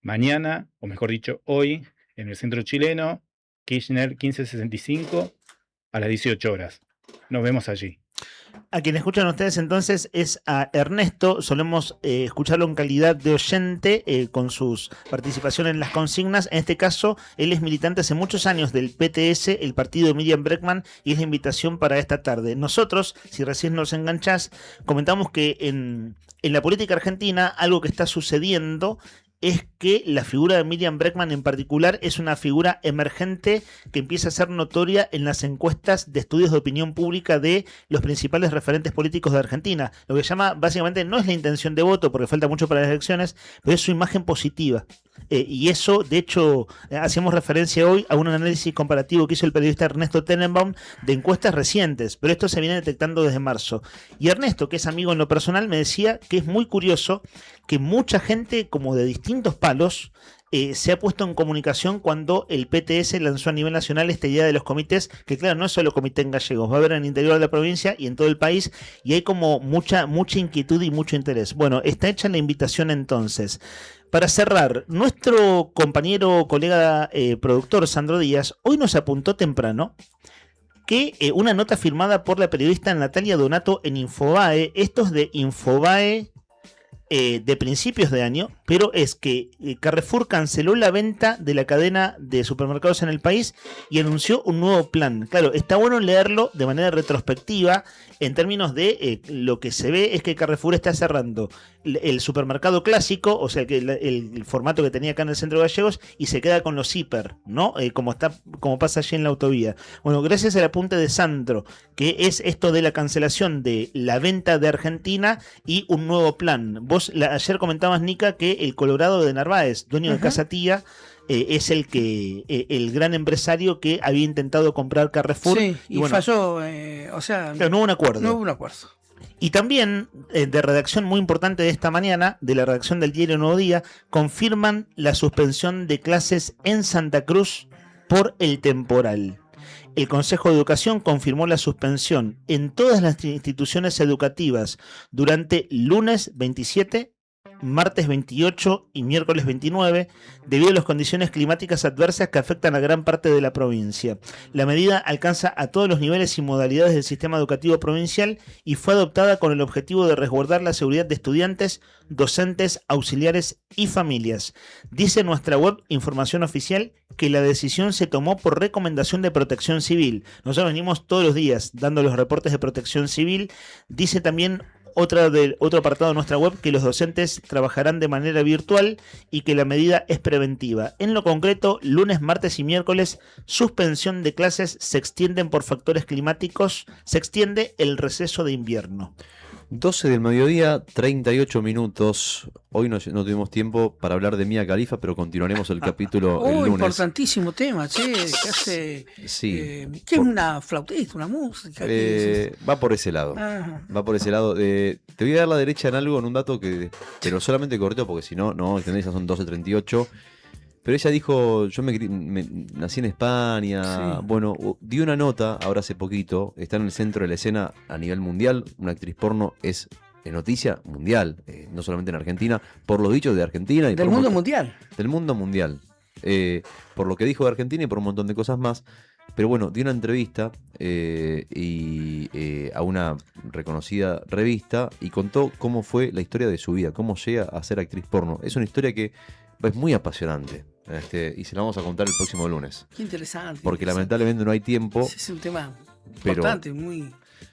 mañana, o mejor dicho, hoy, en el Centro Chileno, Kirchner 1565, a las 18 horas. Nos vemos allí. A quien escuchan ustedes entonces es a Ernesto, solemos escucharlo en calidad de oyente con sus participaciones en las consignas. En este caso, él es militante hace muchos años del PTS, el partido de Miriam Bregman, y es la invitación para esta tarde. Nosotros, si recién nos enganchás, comentamos que en la política argentina algo que está sucediendo es que la figura de Miriam Bregman en particular es una figura emergente que empieza a ser notoria en las encuestas de estudios de opinión pública de los principales referentes políticos de Argentina. Lo que llama básicamente no es la intención de voto, porque falta mucho para las elecciones, pero es su imagen positiva. Y eso, de hecho, hacíamos referencia hoy a un análisis comparativo que hizo el periodista Ernesto Tenenbaum de encuestas recientes, pero esto se viene detectando desde marzo. Y Ernesto, que es amigo en lo personal, me decía que es muy curioso que mucha gente, como de distintos palos, se ha puesto en comunicación cuando el PTS lanzó a nivel nacional esta idea de los comités, que claro, no es solo comité en gallegos, va a haber en el interior de la provincia y en todo el país, y hay como mucha inquietud y mucho interés. Bueno, está hecha la invitación entonces. Para cerrar, nuestro compañero, colega productor Sandro Díaz, hoy nos apuntó temprano que una nota firmada por la periodista Natalia Donato en Infobae, esto es de Infobae de principios de año, pero es que Carrefour canceló la venta de la cadena de supermercados en el país y anunció un nuevo plan. Claro, está bueno leerlo de manera retrospectiva en términos de lo que se ve es que Carrefour está cerrando el supermercado clásico, o sea, que el formato que tenía acá en el centro de Gallegos, y se queda con los hiper, ¿no? Como pasa allí en la autovía. Bueno, gracias al apunte de Sandro, que es esto de la cancelación de la venta de Argentina y un nuevo plan. Vos ayer comentabas, Nica, que el Colorado de Narváez, dueño de Casa Tía, es el gran empresario que había intentado comprar Carrefour. Sí, y bueno, falló, claro, no hubo un acuerdo. No hubo un acuerdo. Y también, de redacción muy importante de esta mañana, de la redacción del diario Nuevo Día, confirman la suspensión de clases en Santa Cruz por el temporal. El Consejo de Educación confirmó la suspensión en todas las instituciones educativas durante lunes 27, martes 28 y miércoles 29, debido a las condiciones climáticas adversas que afectan a gran parte de la provincia. La medida alcanza a todos los niveles y modalidades del sistema educativo provincial y fue adoptada con el objetivo de resguardar la seguridad de estudiantes, docentes, auxiliares y familias. Dice nuestra web Información Oficial que la decisión se tomó por recomendación de Protección Civil. Nosotros venimos todos los días dando los reportes de Protección Civil. Dice también otro apartado de nuestra web que los docentes trabajarán de manera virtual y que la medida es preventiva. En lo concreto, lunes, martes y miércoles, suspensión de clases, se extienden por factores climáticos, se extiende el receso de invierno. 12 del mediodía, 38 minutos. Hoy no tuvimos tiempo para hablar de Mia Khalifa, pero continuaremos el capítulo el lunes. Importantísimo tema, che, que hace... Sí. ¿Qué es una flautista, una música? Va por ese lado. Ajá. Va por ese lado. Te voy a dar la derecha en algo, en un dato pero solamente corteo, porque si no, ya son 12:38. Pero ella dijo, yo nací en España. Sí. Bueno, dio una nota ahora hace poquito, está en el centro de la escena a nivel mundial. Una actriz porno es noticia mundial, no solamente en Argentina, por los dichos de Argentina. Y Del por mundo un montón- mundial. Del mundo mundial. Por lo que dijo de Argentina y por un montón de cosas más. Pero bueno, dio una entrevista a una reconocida revista y contó cómo fue la historia de su vida, cómo llega a ser actriz porno. Es una historia que es muy apasionante y se la vamos a contar el próximo lunes. Qué interesante. Porque interesante. lamentablemente no hay tiempo. Es un tema Pero- importante,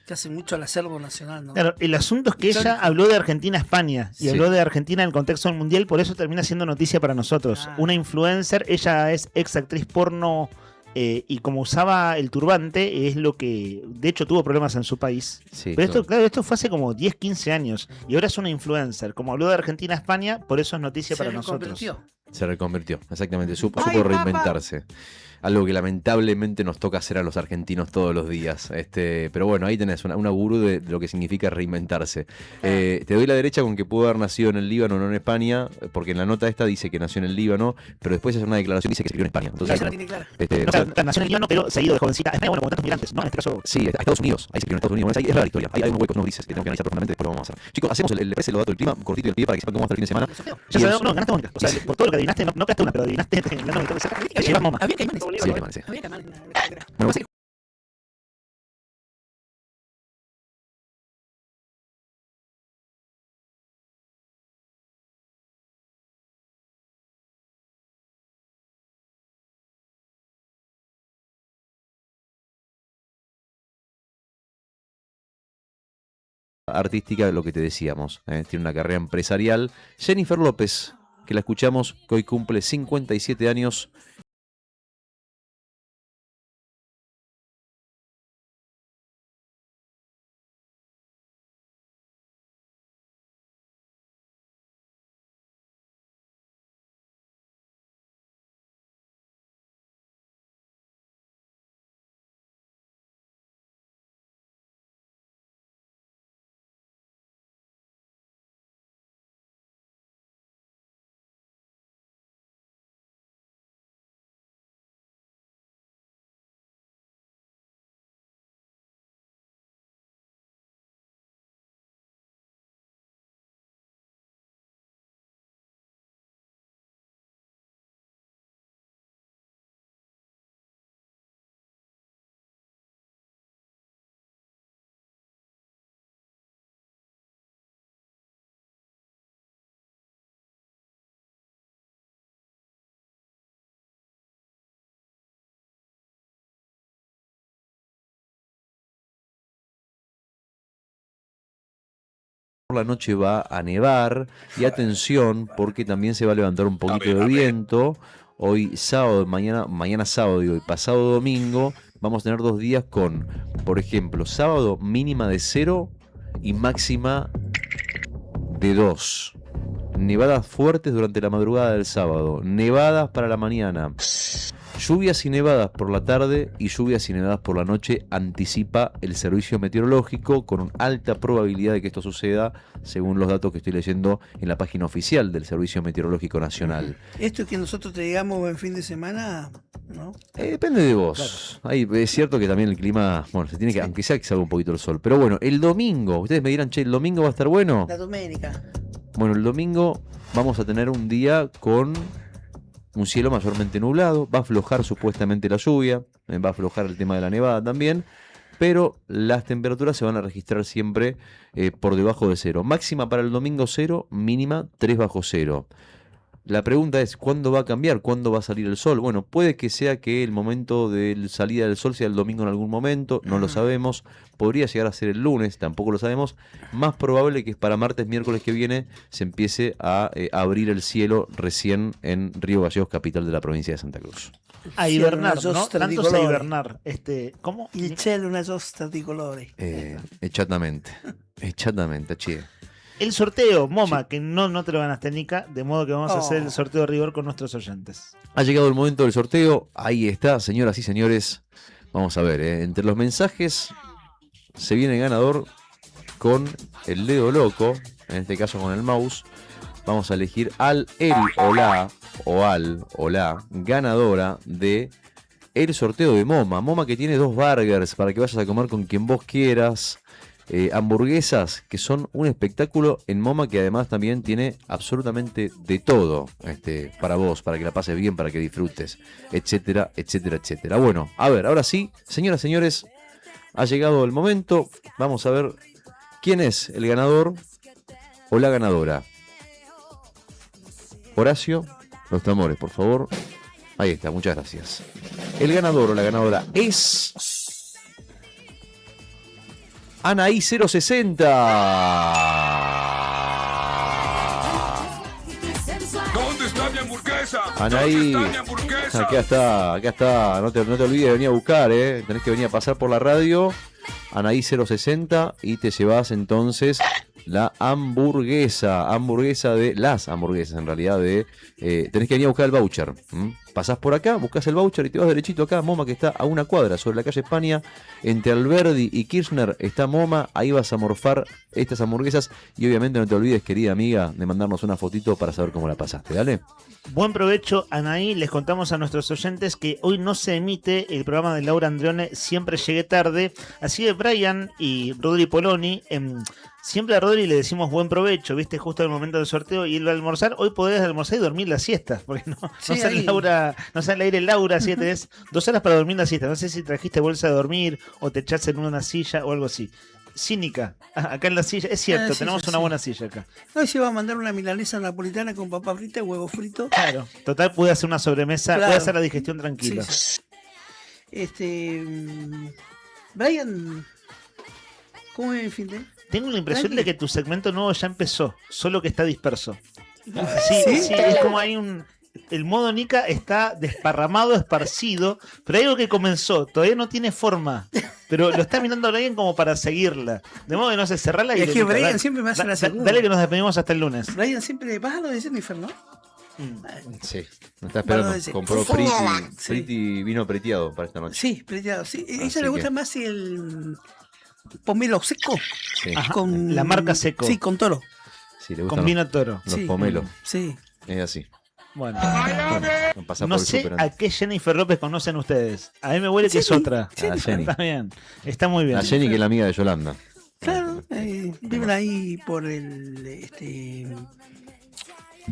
que hace mucho al acervo nacional, ¿no? Claro, el asunto es que ella habló de Argentina a España y Sí. habló de Argentina en el contexto del mundial, por eso termina siendo noticia para nosotros. Una influencer, ella es ex actriz porno y como usaba el turbante, es lo que de hecho tuvo problemas en su país. Sí, Pero esto, claro, esto fue hace como 10, 15 años y ahora es una influencer. Como habló de Argentina a España, por eso es noticia para nosotros. Se reconvirtió, exactamente. Supo reinventarse. Algo que lamentablemente nos toca hacer a los argentinos todos los días. Pero bueno, ahí tenés una gurú de lo que significa reinventarse. Te doy la derecha con que pudo haber nacido en el Líbano, no en España, porque en la nota esta dice que nació en el Líbano, pero después hace una declaración y dice que se crió en España. Entonces, Nació en el Líbano, pero se ha ido de jovencita. Es bueno, como tantos migrantes, ¿no? En este caso. sí, a Estados Unidos. Ahí se crió en Estados Unidos. Bueno, ahí es la historia. Ahí hay unos huecos no grises que tengo que analizar profundamente, después lo vamos a hacer. Chicos, hacemos el dato del clima cortito y el pie para que sepan cómo va a estar el fin de semana. Ya sabes, no, ganaste Mónica. O sea, por todo lo que adivinaste, no quedaste una, pero adivinaste en la nómina. Te llevas Moma. Había caimanes. Sí, hay caimanes, sí. Había caimanes. Bueno, artística, lo que te decíamos, tiene una carrera empresarial. Jennifer López, que la escuchamos, que hoy cumple 57 años. Por la noche va a nevar y atención porque también se va a levantar un poquito de viento. Hoy sábado, mañana sábado digo, y pasado domingo vamos a tener 2 días con, por ejemplo, sábado mínima de 0 y máxima de 2. Nevadas fuertes durante la madrugada del sábado, nevadas para la mañana. Lluvias y nevadas por la tarde y lluvias y nevadas por la noche, anticipa el servicio meteorológico con una alta probabilidad de que esto suceda, según los datos que estoy leyendo en la página oficial del Servicio Meteorológico Nacional. Esto es que nosotros te digamos buen fin de semana, ¿no? Depende de vos. Ahí, es cierto que también el clima, bueno, se tiene que, aunque sea que salga un poquito el sol. Pero bueno, el domingo, ustedes me dirán, che, ¿el domingo va a estar bueno? La doménica. Bueno, el domingo vamos a tener un día con un cielo mayormente nublado, va a aflojar supuestamente la lluvia, va a aflojar el tema de la nevada también, pero las temperaturas se van a registrar siempre por debajo de 0. Máxima para el domingo 0, mínima 3 bajo 0. La pregunta es, ¿cuándo va a cambiar? ¿Cuándo va a salir el sol? Bueno, puede que sea que el momento de salida del sol sea el domingo en algún momento, no lo sabemos. Podría llegar a ser el lunes, tampoco lo sabemos. Más probable que para martes, miércoles que viene se empiece a abrir el cielo recién en Río Gallegos, capital de la provincia de Santa Cruz. A hibernar, ¿no? Tanto a hibernar. ¿Cómo? Il cielo una giostra di colori. Exactamente, che. El sorteo, Moma, que no te lo ganaste, Nica, de modo que vamos a hacer el sorteo de rigor con nuestros oyentes. Ha llegado el momento del sorteo, ahí está, señoras y señores. Vamos a ver, entre los mensajes se viene el ganador con el dedo loco, en este caso con el mouse. Vamos a elegir al, el o o al o la ganadora de el sorteo de Moma. Moma, que tiene 2 burgers para que vayas a comer con quien vos quieras. Hamburguesas que son un espectáculo en Moma, que además también tiene absolutamente de todo para vos, para que la pases bien, para que disfrutes, etcétera, etcétera, etcétera. Bueno, a ver, ahora sí, señoras, señores, ha llegado el momento. Vamos a ver quién es el ganador o la ganadora. Horacio, los tambores, por favor. Ahí está, muchas gracias. El ganador o la ganadora es Anaí 060. ¿Dónde está mi hamburguesa? Anaí, acá está. No te olvides de venir a buscar, tenés que venir a pasar por la radio. Anaí 060 y te llevas entonces la hamburguesa de las hamburguesas, en realidad, tenés que venir a buscar el voucher. Pasás por acá, buscas el voucher y te vas derechito acá, Moma, que está a una cuadra sobre la calle España, entre Alberdi y Kirchner está Moma. Ahí vas a morfar estas hamburguesas y obviamente no te olvides, querida amiga, de mandarnos una fotito para saber cómo la pasaste. Dale. Buen provecho, Anaí. Les contamos a nuestros oyentes que hoy no se emite el programa de Laura Andreone, Siempre Llegué Tarde. Así que Brian y Rodri Poloni, siempre a Rodri le decimos buen provecho, viste, justo en el momento del sorteo, y él va a almorzar. Hoy podés almorzar y dormir la siesta, porque no sale Laura, no sale al aire Laura, así que tenés 2 horas para dormir la siesta. No sé si trajiste bolsa de dormir o te echás en una silla o algo así. Cínica, acá en la silla, es cierto, tenemos una buena silla acá. Hoy se va a mandar una milanesa napolitana con papa frita y huevo frito. Claro, total, pude hacer una sobremesa, pude hacer la digestión tranquila. Sí. Brian, ¿cómo es el fin de? Tengo la impresión de que tu segmento nuevo ya empezó, solo que está disperso. Sí, es como hay el modo Nica está desparramado, esparcido, pero hay algo que comenzó, todavía no tiene forma, pero lo está mirando alguien como para seguirla. De modo que no se cerrala y es que Brian siempre me hace la segunda. Dale que nos despedimos hasta el lunes. Brian siempre baja lo de Jennifer, ¿no? Sí, nos está esperando. Compró Priti vino preteado para esta noche. Sí, preteado, sí. A ella le gusta más el pomelo seco. Sí. Con la marca seco. Sí, con toro. Sí, le gustan con vino toro. Los pomelos. Sí. Es así. Bueno, no sé a qué Jennifer López conocen ustedes. A mí me huele que es otra. A Jenny. Está bien, está muy bien. A Jenny, que es la amiga de Yolanda. Claro, viven ahí por el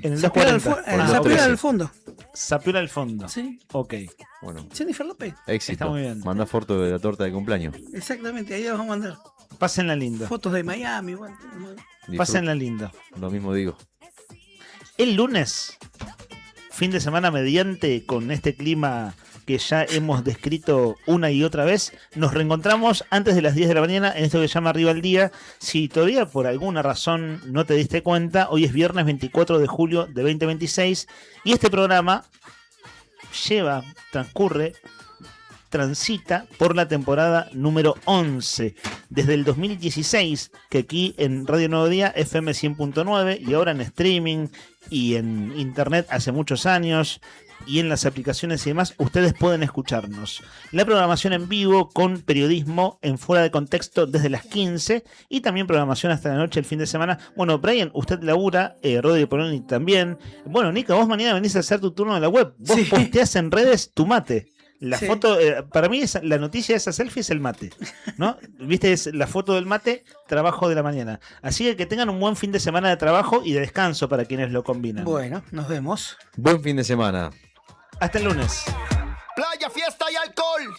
en el Sapiola del fondo. Sapiola del fondo. Sí. Ok. Bueno. Jennifer López. Éxito. Está muy bien. Manda foto de la torta de cumpleaños. Exactamente, ahí vamos a mandar. Pásenla lindo. Fotos de Miami. Bueno. Pásenla lindo. Lo mismo digo. El lunes, fin de semana mediante, con este clima que ya hemos descrito una y otra vez, nos reencontramos antes de las 10 de la mañana en esto que se llama Arriba al Día. Si todavía por alguna razón no te diste cuenta, hoy es viernes 24 de julio de 2026 y este programa transita por la temporada número 11, desde el 2016, que aquí en Radio Nuevo Día, FM 100.9, y ahora en streaming y en internet hace muchos años, y en las aplicaciones y demás, ustedes pueden escucharnos. La programación en vivo con periodismo en Fuera de Contexto desde las 15, y también programación hasta la noche el fin de semana. Bueno, Brian, usted labura, Rodri Poloni también. Bueno, Nica, vos mañana venís a hacer tu turno en la web. Vos posteás en redes tu mate. La foto, para mí la noticia de esa selfie es el mate, ¿no? Viste, es la foto del mate, trabajo de la mañana. Así que tengan un buen fin de semana de trabajo y de descanso para quienes lo combinan. Bueno, nos vemos. Buen fin de semana. Hasta el lunes. Playa, fiesta y alcohol.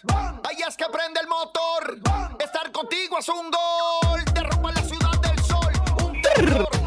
Ahí es que prende el motor. Estar contigo es un gol. Derrumba la ciudad del sol. Un terror.